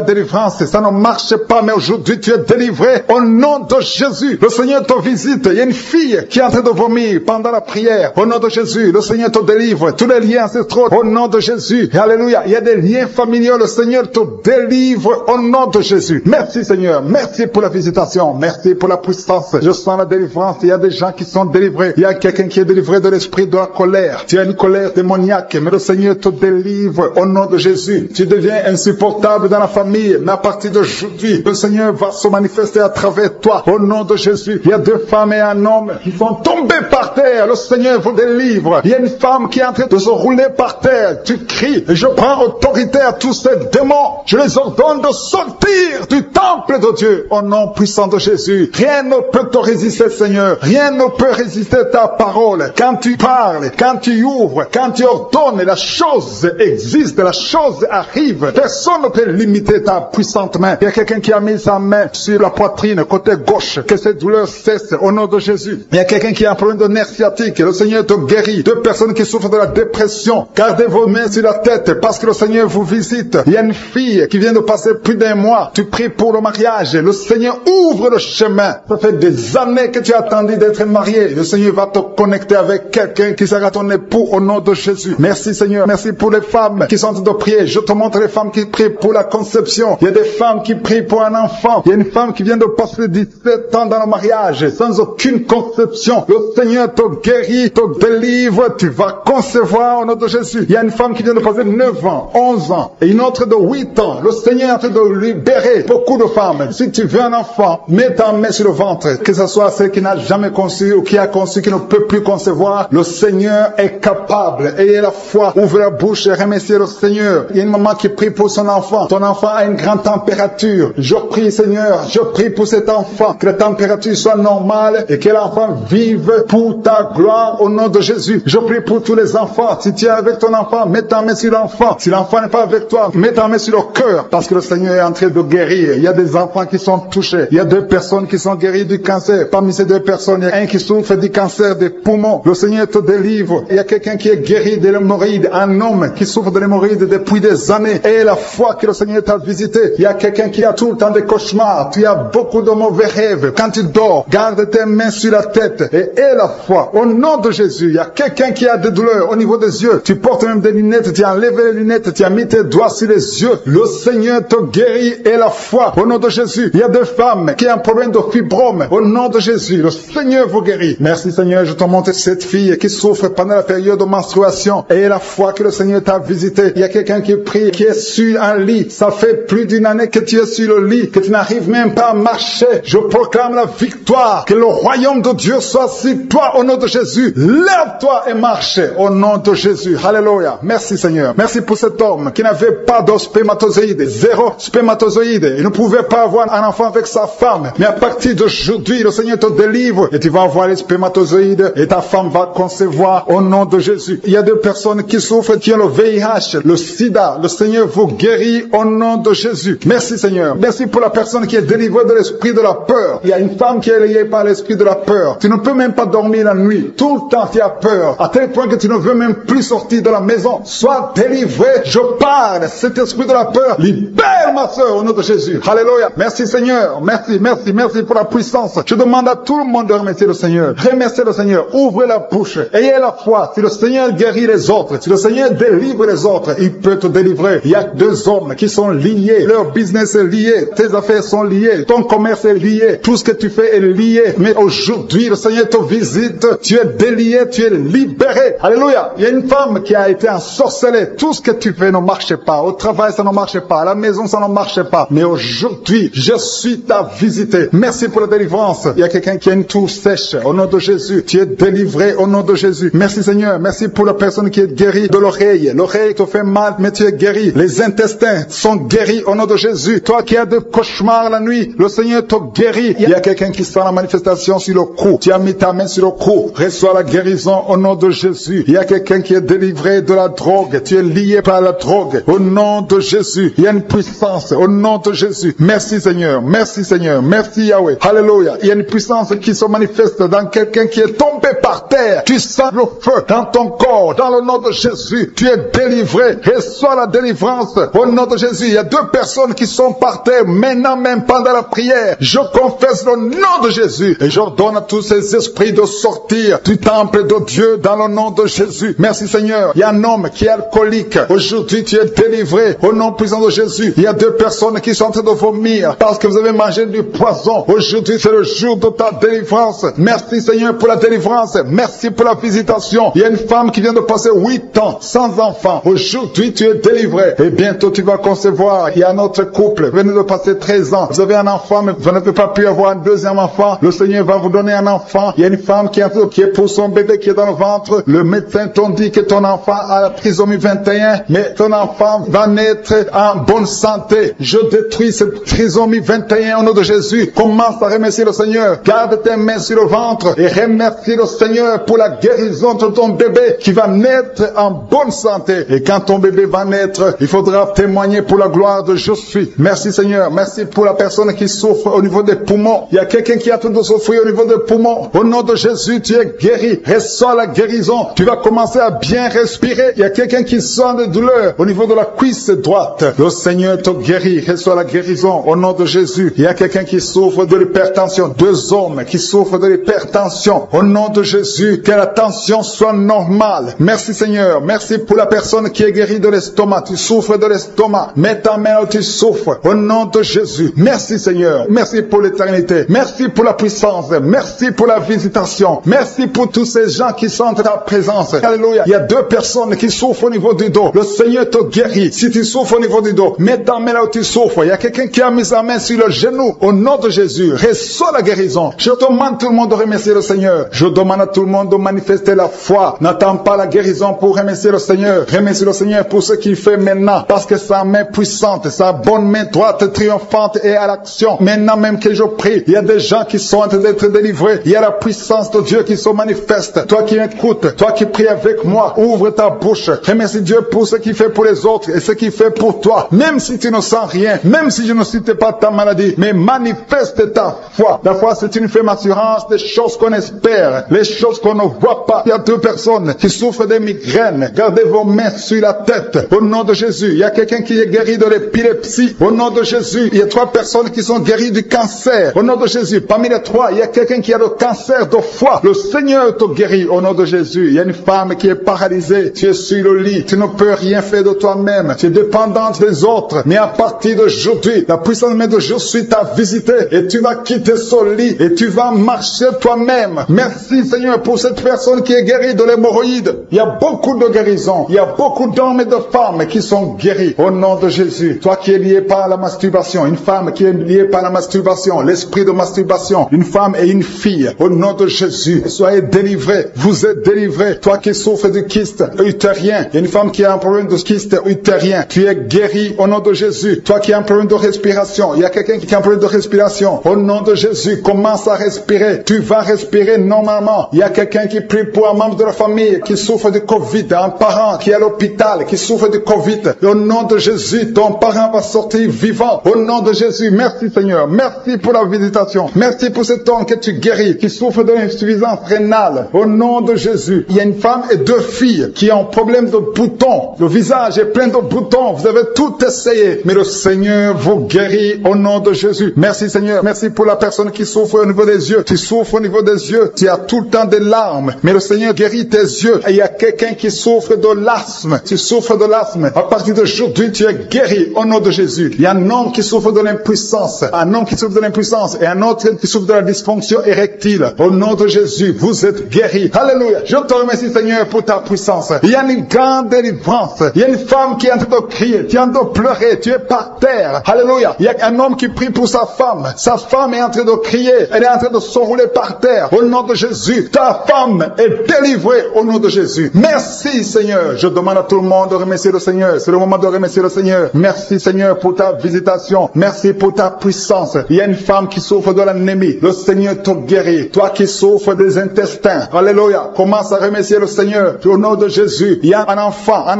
délivrance. Ça ne marche pas, mais aujourd'hui tu es délivré au nom de Jésus. Le Seigneur te visite. Il y a une fille qui est en train de vomir pendant la prière. Au nom de Jésus, le Seigneur te délivre. Tous les liens ancestraux, au nom de Jésus. Alléluia. Il y a des liens familiaux. Le Seigneur te délivre au nom de Jésus. Merci Seigneur. Merci pour la visitation. Merci pour la puissance. Je sens la délivrance. Il y a des gens qui sont délivrés. Il y a quelqu'un qui est délivré de l'esprit de la colère. Tu as une colère démoniaque, mais le Seigneur te délivre au nom de Jésus. Tu deviens insupportable dans la famille, mais à partir d'aujourd'hui, le Seigneur va se manifester à travers toi au nom de Jésus. Il y a deux femmes et un homme qui sont tombés par terre. Le Seigneur vous délivre. Il y a une femme qui est en train de se rouler par terre. Tu cries, et je prends autorité à tous ces démons. Je les ordonne de sortir du temple de Dieu au nom puissant de Jésus. Rien ne peut te résister, Seigneur. Rien ne peut résister ta parole. Quand tu parles, quand tu ouvres, quand tu ordonnes, la chose existe, la chose arrive. Personne ne peut limiter ta puissante main. Il y a quelqu'un qui a mis sa main sur la poitrine, côté gauche, que cette douleur cesse au nom de Jésus. Il y a quelqu'un qui a un problème de nerf sciatique. Le Seigneur te guérit. Deux personnes qui souffrent de la dépression. Gardez vos mains sur la tête parce que le Seigneur vous visite. Il y a une fille qui vient de passer plus d'un mois. Tu pries pour le mariage. Le Seigneur ouvre le chemin. Ça fait des années que tu as attendu d'être marié. Le Seigneur va te connecter avec quelqu'un qui sera ton époux au nom de Jésus. Merci Seigneur. Merci pour les femmes qui sont en train de prier. Je te montre les femmes qui prient pour la conception. Il y a des femmes qui prient pour un enfant. Il y a une femme qui vient de passer 17 ans dans le mariage sans aucune conception. Le Seigneur te guérit, te délivre. Tu vas concevoir au nom de Jésus. Il y a une femme qui vient de passer 9 ans, 11 ans et une autre de 8 ans. Le Seigneur est en train de libérer beaucoup de femmes. Si tu veux un enfant, mets ta main sur le ventre. Que ce soit celle qui n'a jamais conçu ou qui a conçu, qui ne peut plus concevoir. Le Seigneur Seigneur est capable. Ayez la foi, ouvrez la bouche et remerciez le Seigneur. Il y a une maman qui prie pour son enfant. Ton enfant a une grande température. Je prie, Seigneur, je prie pour cet enfant, que la température soit normale et que l'enfant vive pour ta gloire au nom de Jésus. Je prie pour tous les enfants. Si tu es avec ton enfant, mets ta main sur l'enfant. Si l'enfant n'est pas avec toi, mets ta main sur le cœur, parce que le Seigneur est en train de guérir. Il y a des enfants qui sont touchés. Il y a 2 personnes qui sont guéries du cancer. Parmi ces 2 personnes, il y a un qui souffre du cancer des poumons. Le Seigneur te délivre. Il y a quelqu'un qui est guéri de l'hémorroïde, un homme qui souffre de l'hémorroïde depuis des années. Et la foi que le Seigneur t'a visité. Il y a quelqu'un qui a tout le temps des cauchemars. Tu as beaucoup de mauvais rêves. Quand tu dors, garde tes mains sur la tête et aie la foi. Au nom de Jésus, il y a quelqu'un qui a des douleurs au niveau des yeux. Tu portes même des lunettes, tu as enlevé les lunettes, tu as mis tes doigts sur les yeux. Le Seigneur te guérit et la foi. Au nom de Jésus, il y a des femmes qui ont un problème de fibrome. Au nom de Jésus, le Seigneur vous guérit. Merci Seigneur, je te montre cette fille qui souffre pendant la période de menstruation. Et la foi que le Seigneur t'a visité. Il y a quelqu'un qui prie, qui est sur un lit. Ça fait plus d'une année que tu es sur le lit, que tu n'arrives même pas à marcher. Je proclame la victoire. Que le royaume de Dieu soit sur toi au nom de Jésus. Lève-toi et marche au nom de Jésus. Alléluia. Merci Seigneur. Merci pour cet homme qui n'avait pas de spermatozoïde, 0 spermatozoïde. Il ne pouvait pas avoir un enfant avec sa femme. Mais à partir d'aujourd'hui, le Seigneur te délivre et tu vas avoir les spermatozoïdes et ta femme va concevoir au nom de Jésus. Il y a 2 personnes qui souffrent, qui ont le VIH, le sida. Le Seigneur vous guérit au nom de Jésus. Merci Seigneur. Merci pour la personne qui est délivrée de l'esprit de la peur. Il y a une femme qui est liée par l'esprit de la peur. Tu ne peux même pas dormir la nuit. Tout le temps tu as peur. À tel point que tu ne veux même plus sortir de la maison. Sois délivré. Je parle. Cet esprit de la peur, libère ma soeur au nom de Jésus. Alléluia. Merci Seigneur. Merci, merci, merci pour la puissance. Je demande à tout le monde de remercier le Seigneur. Remerciez le Seigneur. Ouvrez la bouche. Ayez la foi. Si le Seigneur guérit les autres, si le Seigneur délivre les autres, il peut te délivrer. Il y a 2 hommes qui sont liés. Leur business est lié. Tes affaires sont liées. Ton commerce est lié. Tout ce que tu fais est lié. Mais aujourd'hui, le Seigneur te visite. Tu es délié. Tu es libéré. Alléluia. Il y a une femme qui a été ensorcelée. Tout ce que tu fais ne marche pas. Au travail, ça ne marche pas. À la maison, ça ne marche pas. Mais aujourd'hui, je suis ta visité. Merci pour la délivrance. Il y a quelqu'un qui a une toux sèche. Au nom de Jésus, tu es délivré au nom de Jésus. Merci Seigneur. Merci pour la personne qui est guérie de l'oreille. L'oreille te fait mal, mais tu es guéri. Les intestins sont guéris au nom de Jésus. Toi qui as des cauchemars la nuit, le Seigneur te guérit. Il y a quelqu'un qui sent la manifestation sur le cou. Tu as mis ta main sur le cou. Reçois la guérison au nom de Jésus. Il y a quelqu'un qui est délivré de la drogue. Tu es lié par la drogue. Au nom de Jésus. Il y a une puissance au nom de Jésus. Merci Seigneur. Merci Seigneur. Merci Yahweh. Alléluia. Il y a une puissance qui se manifeste dans quelqu'un qui est tombé par terre. Tu sens le feu dans ton corps. Dans le nom de Jésus. Tu es délivré. Reçois la délivrance au nom de Jésus. Il y a 2 personnes qui sont par terre maintenant même pendant la prière. Je confesse le nom de Jésus et j'ordonne à tous ces esprits de sortir du temple de Dieu dans le nom de Jésus. Merci Seigneur. Il y a un homme qui est alcoolique. Aujourd'hui tu es délivré au nom puissant de Jésus. Il y a 2 personnes qui sont en train de vomir parce que vous avez mangé du poison. Aujourd'hui c'est le jour de ta délivrance. Merci Seigneur pour la délivrance. Merci pour la visitation. Il y a une femme qui vient de passer 8 ans sans enfant. Aujourd'hui tu es délivré et bientôt tu vas concevoir. Il y a un autre couple, venez de passer 13 ans. Vous avez un enfant mais vous n'avez pas pu avoir un 2e enfant. Le Seigneur va vous donner un enfant. Il y a une femme qui est pour son bébé qui est dans le ventre. Le médecin t'ont dit que ton enfant a la trisomie 21, mais ton enfant va naître en bonne santé. Je détruis cette trisomie 21 au nom de Jésus. Commence à remercier le Seigneur. Garde tes mains sur le ventre et remercie le Seigneur pour la guérison de ton bébé qui va naître en bonne santé. Et quand ton bébé va naître, il faudra témoigner pour la gloire de je suis. Merci Seigneur. Merci pour la personne qui souffre au niveau des poumons. Il y a quelqu'un qui a tout de souffrir au niveau des poumons. Au nom de Jésus, tu es guéri. Reçois la guérison. Tu vas commencer à bien respirer. Il y a quelqu'un qui sent des douleurs au niveau de la cuisse droite. Le Seigneur te guérit. Reçois la guérison au nom de Jésus. Il y a quelqu'un qui souffre de l'hypertension. 2 hommes qui souffrent de l'hypertension. Au nom de Jésus, que la tension soit normale. Merci Seigneur. Merci pour la personne qui est guérie de l'estomac. Tu souffres de l'estomac. Mets ta main où tu souffres. Au nom de Jésus. Merci Seigneur. Merci pour l'éternité. Merci pour la puissance. Merci pour la visitation. Merci pour tous ces gens qui sentent ta présence. Alléluia. Il y a 2 personnes qui souffrent au niveau du dos. Le Seigneur te guérit. Si tu souffres au niveau du dos. Mets ta main là où tu souffres. Il y a quelqu'un qui a mis sa main sur le genou. Au nom de Jésus, reçois la guérison. Je demande tout le monde de remercier le Seigneur. Je demande à tout le monde de manifester la foi. N'attends pas la guérison pour remercier le Seigneur. Remercie le Seigneur pour ce qu'il fait maintenant. Parce que sa main puissante, sa bonne main droite triomphante est à l'action. Maintenant même que je prie, il y a des gens qui sont en train d'être délivrés. Il y a la puissance de Dieu qui se manifeste. Toi qui écoutes, toi qui pries avec moi, ouvre ta bouche. Remercie Dieu pour ce qu'il fait pour les autres et ce qu'il fait pour toi. Même si tu ne sens rien, même si je ne cite pas ta maladie, mais manifeste ta foi. La foi, c'est une ferme assurance des choses qu'on espère, les choses qu'on ne voit pas. Il y a 2 personnes qui souffrent de migraines. Gardez vos mains sur la tête. Au nom de Jésus, il y a quelqu'un qui est guéri de l'épilepsie. Au nom de Jésus, il y a 3 personnes qui sont guéries du cancer. Au nom de Jésus, parmi les 3, il y a quelqu'un qui a le cancer de foie. Le Seigneur te guérit au nom de Jésus. Il y a une femme qui est paralysée. Tu es sur le lit. Tu ne peux rien faire de toi-même. Tu es dépendante des autres. Mais à partir d'aujourd'hui, la puissance même de Jésus t'a visité et tu vas quitter ce lit et tu vas marcher toi-même. Merci Seigneur pour cette personne qui est guérie de l'hémorroïde. Il y a beaucoup de guérisons. Il y a beaucoup d'hommes et de femmes qui sont guéris au nom de Jésus. Toi qui es lié par la masturbation, une femme qui est liée par la masturbation, l'esprit de masturbation, une femme et une fille, au nom de Jésus, soyez délivrés. Vous êtes délivrés. Toi qui souffres du kyste utérien, il y a une femme qui a un problème de kyste utérien, tu es guéri au nom de Jésus. Toi qui as un problème de respiration, il y a quelqu'un qui a un problème de respiration, au nom de Jésus, commence à respirer. Tu vas respirer normalement. Il y a quelqu'un qui prie pour un membre de la famille qui souffre de Covid, un parent qui est à l'hôpital, qui souffre de Covid. Au nom de Jésus, ton parent va sortir vivant. Au nom de Jésus, merci Seigneur. Merci pour la visitation. Merci pour cet homme que tu guéris, qui souffre de l'insuffisance rénale. Au nom de Jésus, il y a une femme et 2 filles qui ont un problème de boutons. Le visage est plein de boutons. Vous avez tout essayé, mais le Seigneur vous guérit au nom de Jésus. Merci Seigneur. Merci pour la personne qui souffre au niveau des yeux. Tu souffres au niveau des yeux. Tu as tout le temps des larmes, mais le Seigneur guérit tes yeux. Et il y a quelqu'un qui souffre de l'asthme. Tu souffres de l'asthme. À partir d'aujourd'hui, tu es guéri au nom de Jésus. Il y a un homme qui souffre de l'impuissance. Un homme qui souffre de l'impuissance et un autre qui souffre de la dysfonction érectile. Au nom de Jésus, vous êtes guéris. Alléluia. Je te remercie Seigneur pour ta puissance. Il y a une grande délivrance. Il y a une femme qui est en train de crier. Tu es en train de pleurer. Tu es par terre. Alléluia. Il y a un homme qui prie pour sa femme. Sa femme est en train de crier. Elle est en train de s'enrouler par terre. Au nom de Jésus, ta femme est délivrée au nom de Jésus. Merci Seigneur. Je demande à tout le monde de remercier le Seigneur. C'est le moment de remercier le Seigneur. Merci Seigneur pour ta visitation. Merci pour ta puissance. Il y a une femme qui souffre de l'anémie. Le Seigneur te guérit. Toi qui souffres des intestins. Alléluia. Commence à remercier le Seigneur. Au nom de Jésus. Il y a un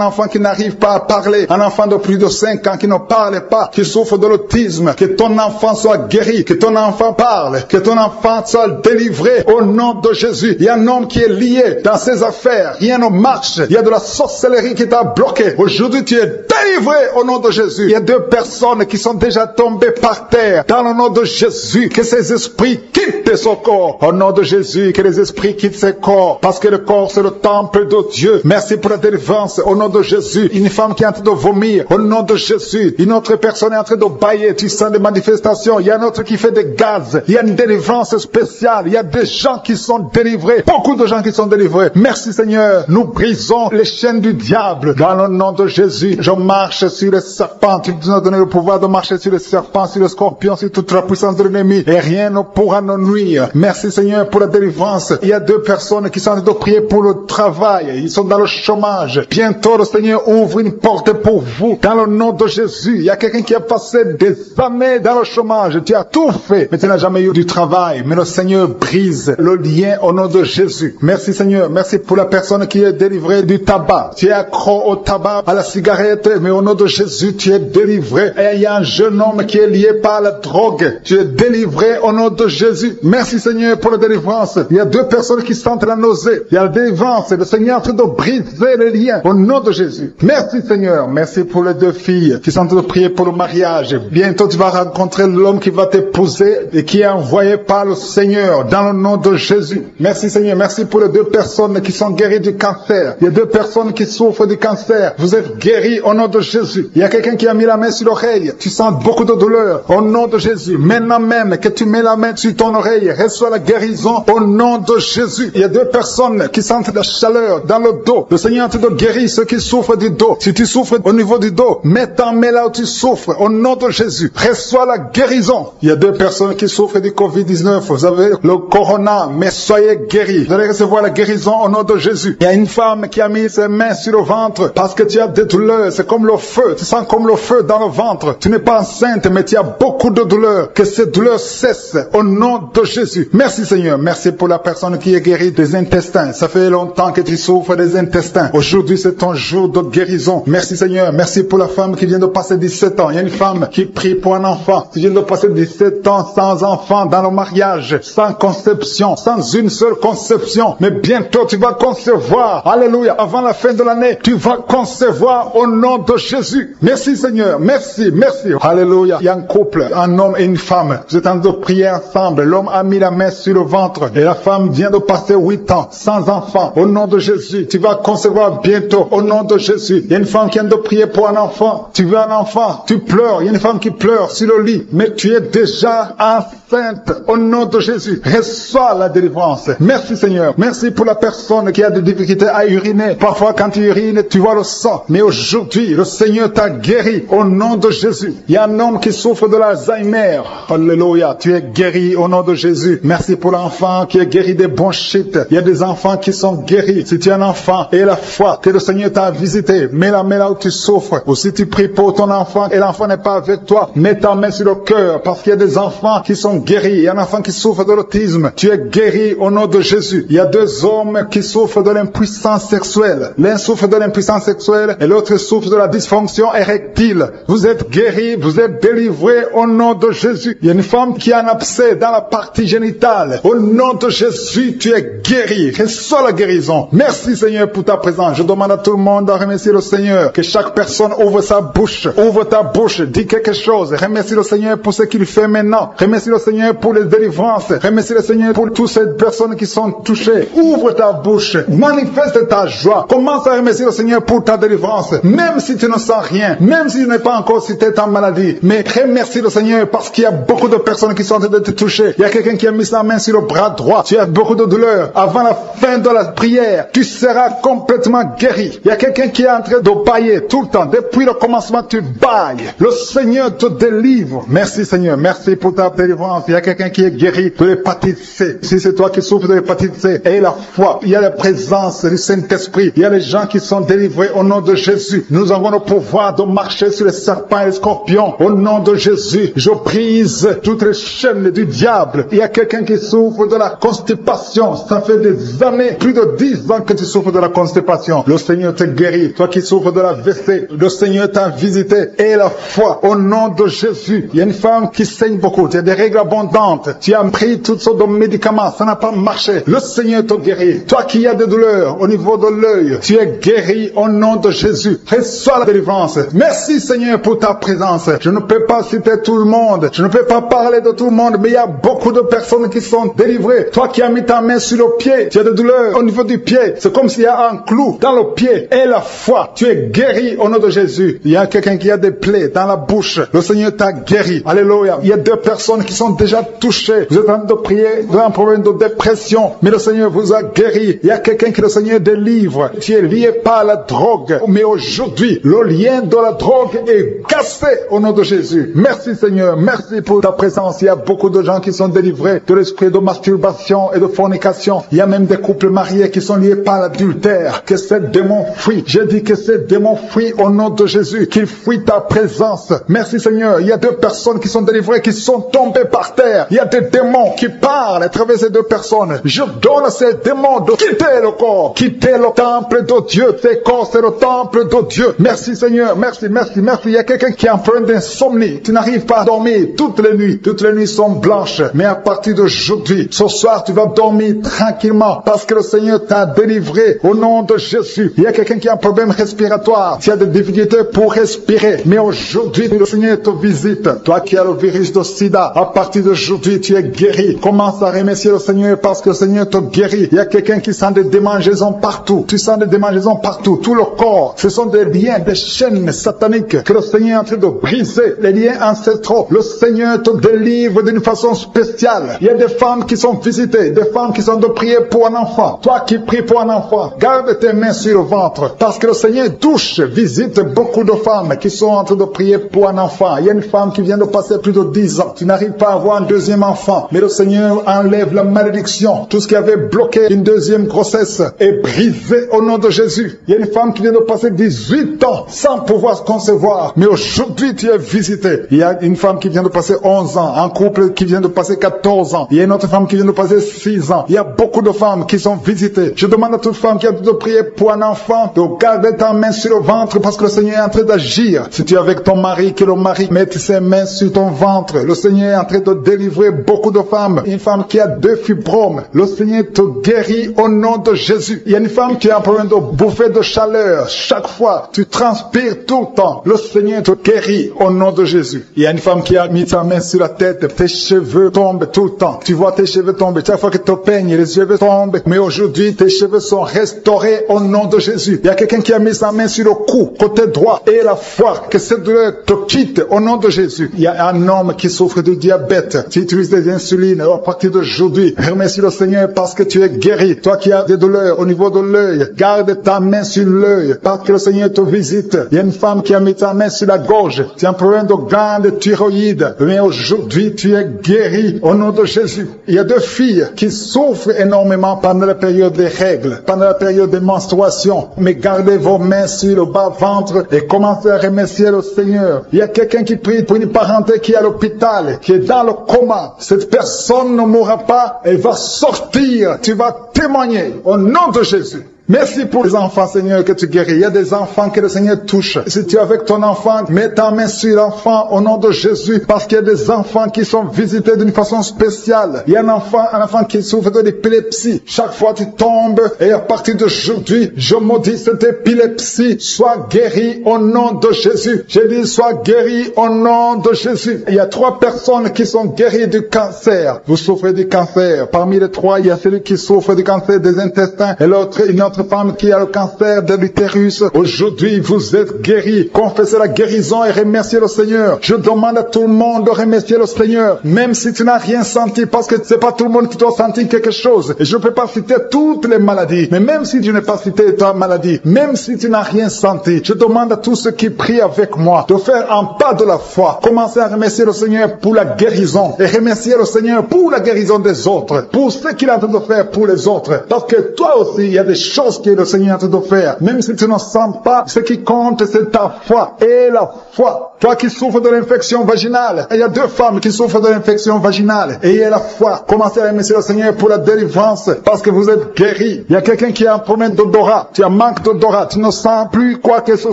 enfant qui n'arrive pas à parler. Un enfant de plus de 5 ans qui ne parle pas, qui souffre de l'autisme. Que ton enfant soit guéri. Que ton enfant parle. Que ton enfant soit délivré. Au nom de Jésus. Il y a un homme qui est lié dans ses affaires. Rien ne marche. Il y a de la sorcellerie qui t'a bloqué. Aujourd'hui, tu es délivré au nom de Jésus. Il y a 2 personnes qui sont déjà tombées par terre. Dans le nom de Jésus, que ces esprits quittent son corps. Au nom de Jésus, que les esprits quittent ce corps. Parce que le corps, c'est le temple de Dieu. Merci pour la délivrance. Au nom de Jésus. Une femme qui est en train de vomir. Au nom de Jésus. Une autre personne est en train de bailler. Tu sens des manifestations. Il y a un autre qui fait des gaz. Il y a une délivrance spéciale. Il y a des gens qui sont délivrés. Beaucoup de gens qui sont délivrés. Merci Seigneur. Nous brisons les chaînes du diable. Dans le nom de Jésus, je marche sur les serpents. Tu nous as donné le pouvoir de marcher sur les serpents, sur les scorpions, sur toute la puissance de l'ennemi. Et rien ne pourra nous nuire. Merci Seigneur pour la délivrance. Il y a 2 personnes qui sont en train de prier pour le travail. Ils sont dans le chômage. Bientôt le Seigneur ouvre une porte pour vous. Dans le nom de Jésus. Il y a quelqu'un qui a passé des années dans le chômage. Tu as tout fait, mais tu n'as jamais eu du travail. Mais le Seigneur brise le lien au nom de Jésus. Merci Seigneur. Merci pour la personne qui est délivrée du tabac. Tu es accro au tabac, à la cigarette, mais au nom de Jésus, tu es délivré. Et il y a un jeune homme qui est lié par la drogue. Tu es délivré au nom de Jésus. Merci Seigneur pour la délivrance. Il y a 2 personnes qui sentent la nausée. Il y a la délivrance. Le Seigneur est en train de briser les liens au nom de Jésus. Merci Seigneur. Merci pour les 2 filles qui sont en train de prier pour le mariage. Bientôt tu vas rencontrer l'homme qui va t'épouser et qui est envoyé par le Seigneur dans le nom de Jésus. Merci Seigneur. Merci pour les 2 personnes qui sont guéries du cancer. Il y a 2 personnes qui souffrent du cancer. Vous êtes guéris au nom de Jésus. Il y a quelqu'un qui a mis la main sur l'oreille. Tu sens beaucoup de douleur. Au nom de Jésus. Maintenant même que tu mets la main sur ton oreille, reçois la guérison au nom de Jésus. Il y a 2 personnes qui sentent la chaleur dans le dos. Le Seigneur te guérit ceux qui souffrent du dos. Si tu souffres au niveau du dos, bientôt. Mets ta main là où tu souffres. Au nom de Jésus, reçois la guérison. Il y a 2 personnes qui souffrent du Covid-19. Vous avez le corona, mais soyez guéris. Vous allez recevoir la guérison au nom de Jésus. Il y a une femme qui a mis ses mains sur le ventre parce que tu as des douleurs. C'est comme le feu. Tu sens comme le feu dans le ventre. Tu n'es pas enceinte, mais tu as beaucoup de douleurs. Que ces douleurs cessent au nom de Jésus. Merci Seigneur. Merci pour la personne qui est guérie des intestins. Ça fait longtemps que tu souffres des intestins. Aujourd'hui, c'est ton jour de guérison. Merci Seigneur. Merci pour la femme qui vient de passer 17 ans. Il y a une femme qui prie pour un enfant. Tu viens de passer 17 ans sans enfant dans le mariage, sans conception, sans une seule conception. Mais bientôt, tu vas concevoir. Alléluia. Avant la fin de l'année, tu vas concevoir au nom de Jésus. Merci Seigneur. Merci, merci. Alléluia. Il y a un couple, un homme et une femme. Vous êtes en train de prier ensemble. L'homme a mis la main sur le ventre et la femme vient de passer 8 ans sans enfant. Au nom de Jésus, tu vas concevoir bientôt. Au nom de Jésus. Il y a une femme qui vient de prier pour un enfant. Tu veux un enfant, tu pleures. Il y a une femme qui pleure sur le lit, mais tu es déjà enceinte. Au nom de Jésus, reçois la délivrance. Merci Seigneur. Merci pour la personne qui a des difficultés à uriner. Parfois quand tu urines, tu vois le sang. Mais aujourd'hui, le Seigneur t'a guéri. Au nom de Jésus. Il y a un homme qui souffre de l'Alzheimer. Alléluia. Tu es guéri au nom de Jésus. Merci pour l'enfant qui est guéri des bronchites. Il y a des enfants qui sont guéris. Si tu es un enfant et la foi que le Seigneur t'a visité, mets la main là où tu souffres. Ou si tu pries pour ton enfant et l'enfant n'est pas avec toi, mets ta main sur le cœur parce qu'il y a des enfants qui sont guéris. Il y a un enfant qui souffre de l'autisme. Tu es guéri au nom de Jésus. Il y a 2 hommes qui souffrent de l'impuissance sexuelle. L'un souffre de l'impuissance sexuelle et l'autre souffre de la dysfonction érectile. Vous êtes guéris, vous êtes délivrés au nom de Jésus. Il y a une femme qui a un abcès dans la partie génitale. Au nom de Jésus, tu es guéri. Reçois la guérison. Merci Seigneur pour ta présence. Je demande à tout le monde de remercier le Seigneur. Que chaque personne ouvre sa bouche. Ouvre ta bouche. Dis quelque chose. Remercie le Seigneur pour ce qu'il fait maintenant. Remercie le Seigneur pour les délivrances. Remercie le Seigneur pour toutes ces personnes qui sont touchées. Ouvre ta bouche. Manifeste ta joie. Commence à remercier le Seigneur pour ta délivrance. Même si tu ne sens rien. Même si tu n'es pas encore cité ta maladie. Mais remercie le Seigneur parce qu'il y a beaucoup de personnes qui sont en train de te toucher. Il y a quelqu'un qui a mis sa main sur le bras droit. Tu as beaucoup de douleur. Avant la fin de la prière, tu seras complètement guéri. Il y a quelqu'un qui est en train de bailler tout le temps. Depuis le commencement, tu bailles. Le Seigneur te délivre. Merci Seigneur. Merci pour ta délivrance. Il y a quelqu'un qui est guéri de l'hépatite C. Si c'est toi qui souffres de l'hépatite C, aie la foi. Il y a la présence du Saint-Esprit. Il y a les gens qui sont délivrés au nom de Jésus. Nous avons le pouvoir de marcher sur les serpents et les scorpions. Au nom de Jésus, je brise toutes les chaînes du diable. Il y a quelqu'un qui souffre de la constipation. Ça fait des années, plus de 10 ans que tu souffres de la constipation. Le Seigneur te guérit. Toi qui souffres de la WC, le Seigneur t'a visité. Et la foi, au nom de Jésus. Il y a une femme qui saigne beaucoup. Tu as des règles abondantes. Tu as pris toutes sortes de médicaments. Ça n'a pas marché. Le Seigneur te guérit. Toi qui as des douleurs au niveau de l'œil, tu es guéri au nom de Jésus. Reçois la délivrance. Merci Seigneur pour ta présence. Je ne peux pas citer tout le monde. Je ne peux pas parler de tout le monde, mais il y a beaucoup de personnes qui sont délivrées. Toi qui as mis ta main sur le pied, tu as des douleurs au niveau du pied. C'est comme s'il y a un clou dans le pied. Et la foi, tu es guéri au nom de Jésus. Il y a quelqu'un qui a des plaies dans la bouche. Le Seigneur t'a guéri. Alléluia. Il y a 2 personnes qui sont déjà touchées. Vous êtes en train de prier de un problème de dépression, mais le Seigneur vous a guéri. Il y a quelqu'un que le Seigneur délivre. Tu es lié par la drogue, mais aujourd'hui, le lien de la drogue est cassé au nom de Jésus. Merci Seigneur. Merci pour ta présence. Il y a beaucoup de gens qui sont délivrés de l'esprit de masturbation et de fornication. Il y a même des couples mariés qui sont liés par l'adultère. Que ces démons fuient. J'ai dit que ces démons fuient au nom de Jésus. Qu'ils fuient ta présence. Merci Seigneur. Il y a 2 personnes qui sont délivrées, qui sont tombées par terre. Il y a des démons qui parlent à travers ces 2 personnes. Je donne à ces démons de quitter le corps. Quitter le temple de Dieu. Ces corps, c'est le temple de Dieu. Merci Seigneur. Merci, merci, merci. Il y a quelqu'un qui est en problème d'insomnie. Tu n'arrives pas à dormir toutes les nuits. Toutes les nuits sont blanches. Mais à partir d'aujourd'hui, ce soir, tu vas dormir tranquillement parce que le Seigneur t'a délivré au nom de Jésus. Il y a quelqu'un qui a un problème respiratoire. Tu as des difficultés pour respirer. Mais aujourd'hui, le Seigneur te visite. Toi qui as le virus de sida, à partir partir d'aujourd'hui, tu es guéri. Commence à remercier le Seigneur parce que le Seigneur te guérit. Il y a quelqu'un qui sent des démangeaisons partout. Tu sens des démangeaisons partout. Tout le corps. Ce sont des liens, des chaînes sataniques que le Seigneur est en train de briser. Les liens ancestraux. Le Seigneur te délivre d'une façon spéciale. Il y a des femmes qui sont visitées. Des femmes qui sont de prier pour un enfant. Toi qui pries pour un enfant, garde tes mains sur le ventre. Parce que le Seigneur touche, visite beaucoup de femmes qui sont en train de prier pour un enfant. Il y a une femme qui vient de passer plus de 10 ans. Tu n'arrives pas à avoir un deuxième enfant. Mais le Seigneur enlève la malédiction. Tout ce qui avait bloqué une deuxième grossesse est brisé au nom de Jésus. Il y a une femme qui vient de passer 18 ans sans pouvoir se concevoir. Mais aujourd'hui, tu es visité. Il y a une femme qui vient de passer 11 ans. Un couple qui vient de passer 14 ans. Il y a une autre femme qui vient de passer 6 ans. Il y a beaucoup de femmes qui sont visitées. Je demande à toute femme qui a de prier pour un enfant de garder ta main sur le ventre parce que le Seigneur est en train d'agir. Si tu es avec ton mari, que le mari mette ses mains sur ton ventre. Le Seigneur est en train de délivrer beaucoup de femmes. Une femme qui a 2 fibromes. Le Seigneur te guérit au nom de Jésus. Il y a une femme qui a un problème de bouffée de chaleur. Chaque fois, tu transpires tout le temps. Le Seigneur te guérit au nom de Jésus. Il y a une femme qui a mis sa main sur la tête. Tes cheveux tombent tout le temps. Tu vois tes cheveux tomber. Chaque fois que tu te peignes, les cheveux tombent. Mais aujourd'hui, tes cheveux sont restaurés au nom de Jésus. Il y a quelqu'un qui a mis sa main sur le cou, côté droit, et la foi. Que cette douleur te quitte au nom de Jésus. Il y a un homme qui souffre de diabète. Tu utilises des insulines. À partir d'aujourd'hui, remercie le Seigneur parce que tu es guéri. Toi qui as des douleurs au niveau de l'œil, garde ta main sur l'œil parce que le Seigneur te visite. Il y a une femme qui a mis sa main sur la gorge. Tu as un problème de glande thyroïde. Mais aujourd'hui, tu es guéri au nom de Jésus. Il y a 2 filles qui souffrent énormément pendant la période des règles, pendant la période des menstruations. Mais gardez vos mains sur le bas-ventre et commencez à remercier le Seigneur. Il y a quelqu'un qui prie pour une parenté qui est à l'hôpital, qui est dans le coma. Cette personne ne mourra pas, elle va sortir. Tu vas témoigner au nom de Jésus. Merci pour les enfants, Seigneur, que tu guéris. Il y a des enfants que le Seigneur touche. Si tu es avec ton enfant, mets ta main sur l'enfant au nom de Jésus, parce qu'il y a des enfants qui sont visités d'une façon spéciale. Il y a un enfant qui souffre de l'épilepsie. Chaque fois tu tombes, et à partir d'aujourd'hui, je maudis cette épilepsie. Sois guéri au nom de Jésus. J'ai dit, sois guéri au nom de Jésus. Il y a 3 personnes qui sont guéries du cancer. Vous souffrez du cancer. Parmi les 3, il y a celui qui souffre du cancer des intestins, et l'autre, une autre femme qui a le cancer de l'utérus. Aujourd'hui, vous êtes guéris. Confessez la guérison et remerciez le Seigneur. Je demande à tout le monde de remercier le Seigneur, même si tu n'as rien senti, parce que c'est pas tout le monde qui doit sentir quelque chose. Et je ne peux pas citer toutes les maladies, mais même si je n'ai pas cité ta maladie, même si tu n'as rien senti, je demande à tous ceux qui prient avec moi de faire un pas de la foi. Commencez à remercier le Seigneur pour la guérison et remercier le Seigneur pour la guérison des autres, pour ce qu'il est en train de faire pour les autres. Parce que toi aussi, il y a des choses que le Seigneur est en train de faire. Même si tu ne sens pas, ce qui compte, c'est ta foi. Et la foi. Toi qui souffres de l'infection vaginale. Il y a 2 femmes qui souffrent de l'infection vaginale. Et il y a la foi. Commencez à remercier le Seigneur pour la délivrance. Parce que vous êtes guéris. Il y a quelqu'un qui a un problème d'odorat. Tu as un manque d'odorat. Tu ne sens plus quoi que ce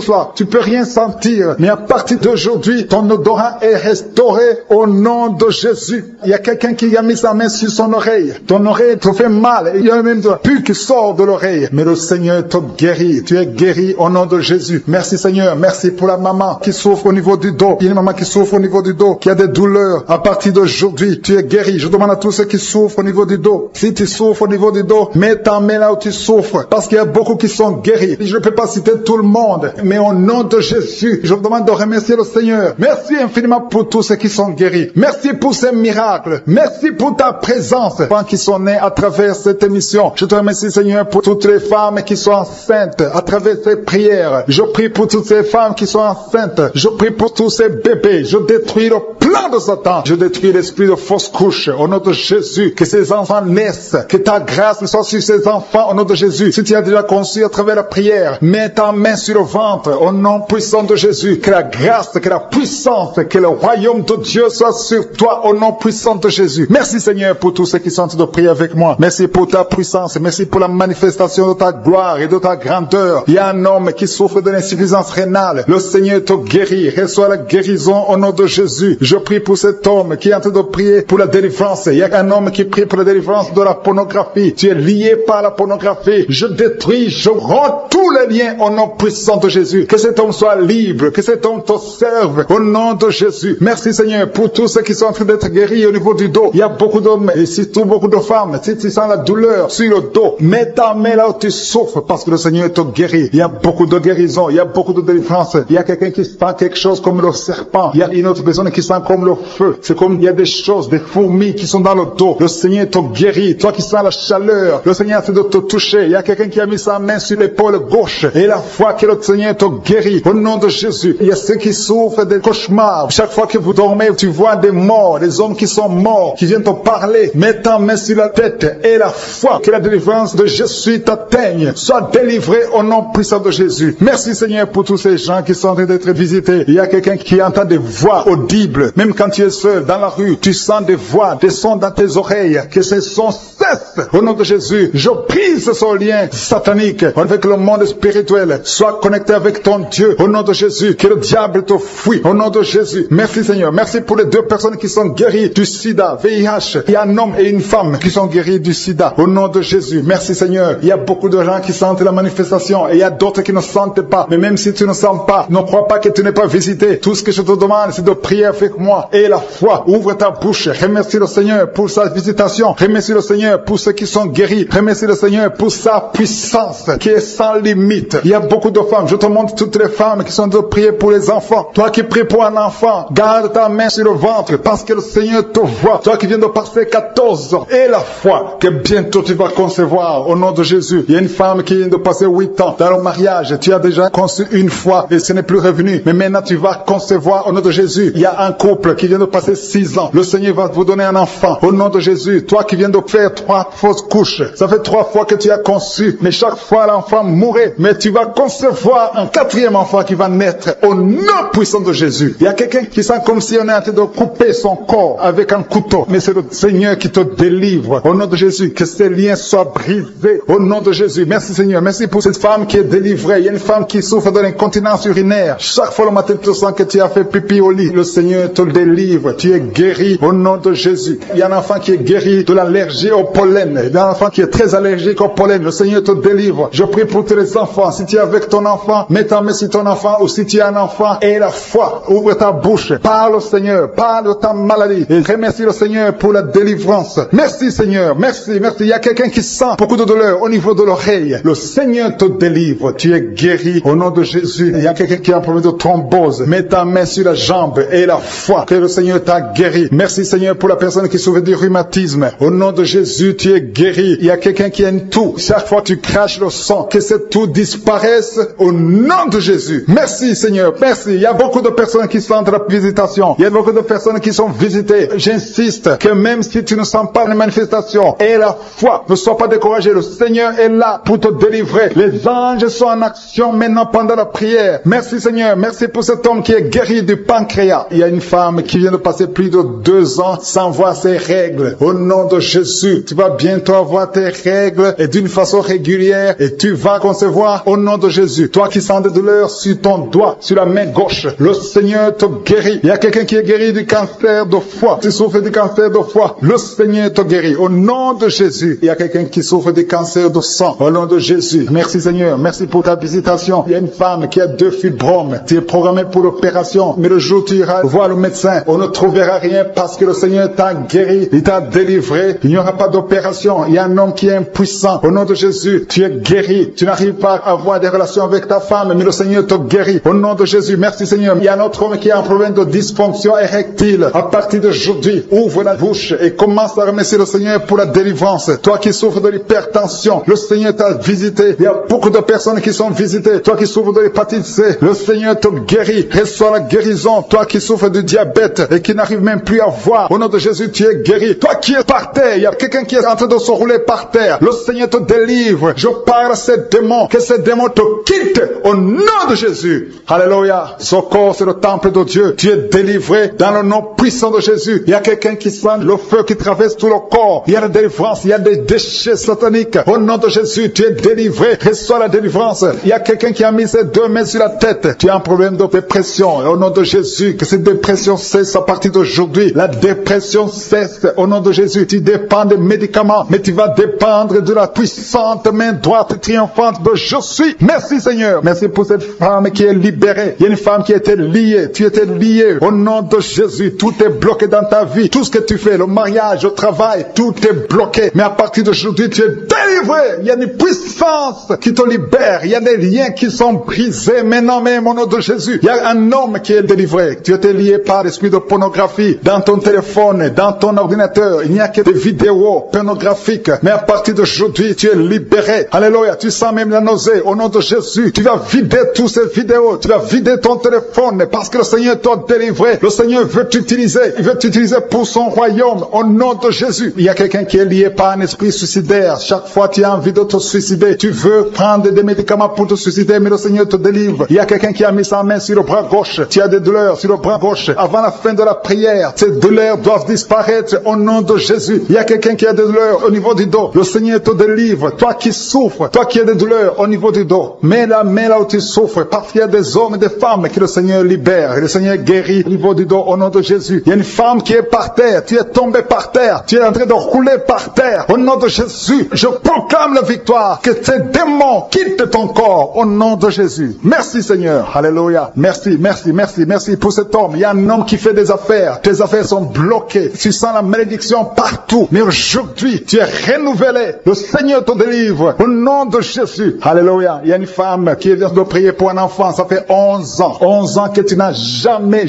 soit. Tu peux rien sentir. Mais à partir d'aujourd'hui, ton odorat est restauré au nom de Jésus. Il y a quelqu'un qui a mis sa main sur son oreille. Ton oreille te fait mal. Il y a même de la pus qui sort de l'oreille. Mais le Seigneur te guérit. Tu es guéri au nom de Jésus. Merci Seigneur. Merci pour la maman qui souffre au niveau du dos. Il y a une maman qui souffre au niveau du dos, qui a des douleurs. À partir d'aujourd'hui, tu es guéri. Je demande à tous ceux qui souffrent au niveau du dos. Si tu souffres au niveau du dos, mets ta main là où tu souffres. Parce qu'il y a beaucoup qui sont guéris. Je ne peux pas citer tout le monde. Mais au nom de Jésus, je vous demande de remercier le Seigneur. Merci infiniment pour tous ceux qui sont guéris. Merci pour ces miracles. Merci pour ta présence. Les enfants qui sont nés à travers cette émission. Je te remercie Seigneur pour toutes les femmes qui sont enceintes à travers ces prières. Je prie pour toutes ces femmes qui sont enceintes. Je prie pour tous ces bébés. Je détruis le plan de Satan. Je détruis l'esprit de fausse couche. Au nom de Jésus, que ces enfants naissent. Que ta grâce soit sur ces enfants au nom de Jésus. Si tu as déjà conçu à travers la prière, mets ta main sur le ventre au nom puissant de Jésus. Que la grâce, que la puissance, que le royaume de Dieu soit sur toi au nom puissant de Jésus. Merci Seigneur pour tous ceux qui sont en train de prier avec moi. Merci pour ta puissance. Merci pour la manifestation de ta gloire et de ta grandeur. Il y a un homme qui souffre de l'insuffisance rénale. Le Seigneur te guérit. Reçois la guérison au nom de Jésus. Je prie pour cet homme qui est en train de prier pour la délivrance. Il y a un homme qui prie pour la délivrance de la pornographie. Tu es lié par la pornographie. Je détruis, je rends tous les liens au nom puissant de Jésus. Que cet homme soit libre, que cet homme te serve au nom de Jésus. Merci Seigneur pour tous ceux qui sont en train d'être guéris au niveau du dos. Il y a beaucoup d'hommes et surtout beaucoup de femmes. Si tu sens la douleur sur le dos, mets ta main là où tu souffres parce que le Seigneur te guérit. Il y a beaucoup de guérison, il y a beaucoup de délivrance. Il y a quelqu'un qui sent quelque chose comme le serpent. Il y a une autre personne qui sent comme le feu. C'est comme il y a des choses, des fourmis qui sont dans le dos. Le Seigneur te guérit. Toi qui sens la chaleur, le Seigneur essaie de te toucher. Il y a quelqu'un qui a mis sa main sur l'épaule gauche et la foi que le Seigneur te guérit. Au nom de Jésus. Il y a ceux qui souffrent des cauchemars. Chaque fois que vous dormez, tu vois des morts, des hommes qui sont morts, qui viennent te parler. Mets ta main sur la tête et la foi que la délivrance de Jésus t'atteigne. Sois délivré au nom puissant de Jésus. Merci Seigneur pour tous ces gens qui sont en train d'être visités. Il y a quelqu'un qui entend des voix audibles. Même quand tu es seul dans la rue, tu sens des voix, des sons dans tes oreilles. Que ces sons cessent. Au nom de Jésus, je brise ce lien satanique avec le monde spirituel. Sois connecté avec ton Dieu. Au nom de Jésus, que le diable te fuit. Au nom de Jésus. Merci Seigneur. Merci pour les deux personnes qui sont guéries du sida, VIH. Il y a un homme et une femme qui sont guéris du sida. Au nom de Jésus. Merci Seigneur. Il y a beaucoup de gens qui sentent la manifestation et il y a d'autres qui ne sentent pas. Mais même si tu ne sens pas, ne crois pas que tu n'es pas visité. Tout ce que je te demande, c'est de prier avec moi. Et la foi, ouvre ta bouche. Remercie le Seigneur pour sa visitation. Remercie le Seigneur pour ceux qui sont guéris. Remercie le Seigneur pour sa puissance qui est sans limite. Il y a beaucoup de femmes. Je te montre toutes les femmes qui sont de prier pour les enfants. Toi qui pries pour un enfant, garde ta main sur le ventre parce que le Seigneur te voit. Toi qui viens de passer 14 ans. Et la foi que bientôt tu vas concevoir au nom de Jésus. Il y a une femme qui vient de passer 8 ans dans le mariage. Tu as déjà conçu une fois et ce n'est plus revenu. Mais maintenant tu vas concevoir au nom de Jésus. Il y a un couple qui vient de passer 6 ans. Le Seigneur va vous donner un enfant au nom de Jésus. Toi qui viens de faire 3 fausses couches. Ça fait 3 fois que tu as conçu. Mais chaque fois l'enfant mourait. Mais tu vas concevoir un 4e enfant qui va naître au nom puissant de Jésus. Il y a quelqu'un qui sent comme si on est en train de couper son corps avec un couteau. Mais c'est le Seigneur qui te délivre. Au nom de Jésus, que ces liens soient brisés. Au nom de Jésus. Merci Seigneur. Merci pour cette femme qui est délivrée. Il y a une femme qui souffre de l'incontinence urinaire. Chaque fois le matin, tu sens que tu as fait pipi au lit. Le Seigneur te délivre. Tu es guéri au nom de Jésus. Il y a un enfant qui est guéri de l'allergie au pollen. Il y a un enfant qui est très allergique au pollen. Le Seigneur te délivre. Je prie pour tous les enfants. Si tu es avec ton enfant, mets ta main sur ton enfant, ou si tu es un enfant, et la foi. Ouvre ta bouche. Parle au Seigneur. Parle de ta maladie. Et remercie le Seigneur pour la délivrance. Merci Seigneur. Merci, merci. Il y a quelqu'un qui sent beaucoup de douleur au niveau de l'oreille. Le Seigneur te délivre. Tu es guéri au nom de Jésus. Il y a quelqu'un qui a un problème de thrombose. Mets ta main sur la jambe et la foi que le Seigneur t'a guéri. Merci Seigneur pour la personne qui souffre du rhumatisme. Au nom de Jésus, tu es guéri. Il y a quelqu'un qui a une toux. Chaque fois tu craches le sang, que cette toux disparaisse au nom de Jésus. Merci Seigneur. Merci. Il y a beaucoup de personnes qui sentent la visitation. Il y a beaucoup de personnes qui sont visitées. J'insiste que même si tu ne sens pas les manifestations et la foi, ne sois pas découragé. Le Seigneur est là pour te délivrer. Les anges sont en action maintenant pendant la prière. Merci Seigneur. Merci pour cet homme qui est guéri du pancréas. Il y a une femme qui vient de passer plus de 2 ans sans voir ses règles. Au nom de Jésus, tu vas bientôt avoir tes règles et d'une façon régulière et tu vas concevoir au nom de Jésus. Toi qui sens des douleurs sur ton doigt, sur la main gauche, le Seigneur te guérit. Il y a quelqu'un qui est guéri du cancer de foie. Tu souffres du cancer de foie. Le Seigneur te guérit. Au nom de Jésus. Il y a quelqu'un qui souffre du cancer de sang. Au nom de Jésus. Merci Seigneur. Merci pour ta visitation. Il y a une femme qui a 2 fibromes. Tu es programmé pour l'opération. Mais le jour où tu iras voir le médecin, on ne trouvera rien parce que le Seigneur t'a guéri. Il t'a délivré. Il n'y aura pas d'opération. Il y a un homme qui est impuissant. Au nom de Jésus, tu es guéri. Tu n'arrives pas à avoir des relations avec ta femme, mais le Seigneur te guérit. Au nom de Jésus. Merci Seigneur. Il y a un autre homme qui a un problème de dysfonction érectile. À partir d'aujourd'hui, ouvre la bouche et commence à remercier le Seigneur pour la délivrance. Toi qui souffres de l'hypertension, le Seigneur t'a visité. Il y a beaucoup de personnes qui sont visitées. Toi qui souffres de l'hépatite C, le Seigneur te guérit. Reçois la guérison. Toi qui souffres du diabète et qui n'arrive même plus à voir, au nom de Jésus, tu es guéri. Toi qui es par terre, il y a quelqu'un qui est en train de se rouler par terre. Le Seigneur te délivre. Je parle à ces démons. Que ces démons te quittent au nom de Jésus. Alléluia. Ce corps, c'est le temple de Dieu. Tu es délivré dans le nom puissant de Jésus. Il y a quelqu'un qui sent le feu qui traverse tout le corps. Il y a la délivrance. Il y a des déchets sataniques. Au nom de Jésus, tu es délivré. Reçois la délivrance. Il y a quelqu'un qui a mis ses 2 mains sur la tête. Tu as un problème de dépression. Au nom de Jésus, que cette dépression l'anxiété cesse à partir d'aujourd'hui. La dépression cesse au nom de Jésus. Tu dépends des médicaments, mais tu vas dépendre de la puissante main droite et triomphante de je suis. Merci Seigneur. Merci pour cette femme qui est libérée. Il y a une femme qui était liée. Tu étais lié. Au nom de Jésus, tout est bloqué dans ta vie. Tout ce que tu fais, le mariage, le travail, tout est bloqué. Mais à partir d'aujourd'hui, tu es délivré. Il y a une puissance qui te libère. Il y a des liens qui sont brisés. Maintenant même au nom de Jésus, il y a un homme qui est délivré. Tu étais lié par l'esprit de pornographie dans ton téléphone, dans ton ordinateur. Il n'y a que des vidéos pornographiques. Mais à partir d'aujourd'hui, tu es libéré. Alléluia. Tu sens même la nausée. Au nom de Jésus, tu vas vider toutes ces vidéos. Tu vas vider ton téléphone parce que le Seigneur t'a délivré. Le Seigneur veut t'utiliser. Il veut t'utiliser pour son royaume. Au nom de Jésus. Il y a quelqu'un qui est lié par un esprit suicidaire. Chaque fois tu as envie de te suicider, tu veux prendre des médicaments pour te suicider, mais le Seigneur te délivre. Il y a quelqu'un qui a mis sa main sur le bras gauche. Tu as des douleurs sur le bras gauche. Avant la fin de la prière, ces douleurs doivent disparaître au nom de Jésus. Il y a quelqu'un qui a des douleurs au niveau du dos. Le Seigneur te délivre. Toi qui souffres, toi qui as des douleurs au niveau du dos, mets la main là où tu souffres, parce qu'il y a des hommes et des femmes que le Seigneur libère. Et le Seigneur guérit au niveau du dos au nom de Jésus. Il y a une femme qui est par terre. Tu es tombé par terre. Tu es en train de rouler par terre. Au nom de Jésus, je proclame la victoire. Que ces démons quittent ton corps au nom de Jésus. Merci Seigneur. Alléluia. Merci, merci, merci, merci pour cet homme. Il y a un homme qui fait des affaires. Tes affaires sont bloquées. Tu sens la malédiction partout. Mais aujourd'hui, tu es renouvelé. Le Seigneur te délivre au nom de Jésus. Alléluia. Il y a une femme qui vient de prier pour un enfant. Ça fait 11 ans. 11 ans que tu n'as jamais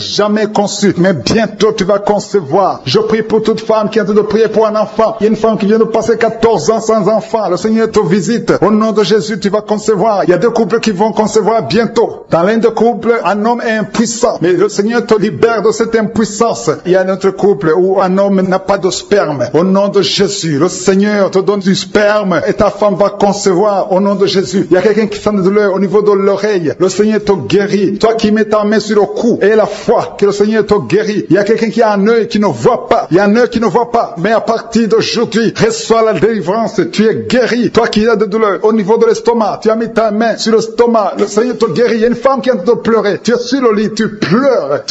conçu. Mais bientôt tu vas concevoir. Je prie pour toute femme qui est en train de prier pour un enfant. Il y a une femme qui vient de passer 14 ans sans enfant. Le Seigneur te visite. Au nom de Jésus, tu vas concevoir. Il y a deux couples qui vont concevoir bientôt. Dans l'un des couples, un homme est impuissant. Mais le Seigneur te libère de cette impuissance. Il y a un autre couple où un homme n'a pas de sperme. Au nom de Jésus, le Seigneur te donne du sperme et ta femme va concevoir au nom de Jésus. Il y a quelqu'un qui sent de douleur au niveau de l'oreille. Le Seigneur te guérit. Toi qui mets ta main sur le cou et la foi que le Seigneur te guérit. Il y a quelqu'un qui a un œil qui ne voit pas. Il y a un œil qui ne voit pas. Mais à partir d'aujourd'hui, reçois la délivrance. Tu es guéri. Toi qui as de douleur au niveau de l'estomac, tu as mis ta main sur l'estomac. Le Seigneur te guérit. Il y a une femme qui est en train de pleurer. Tu es sur le lit, tu pleures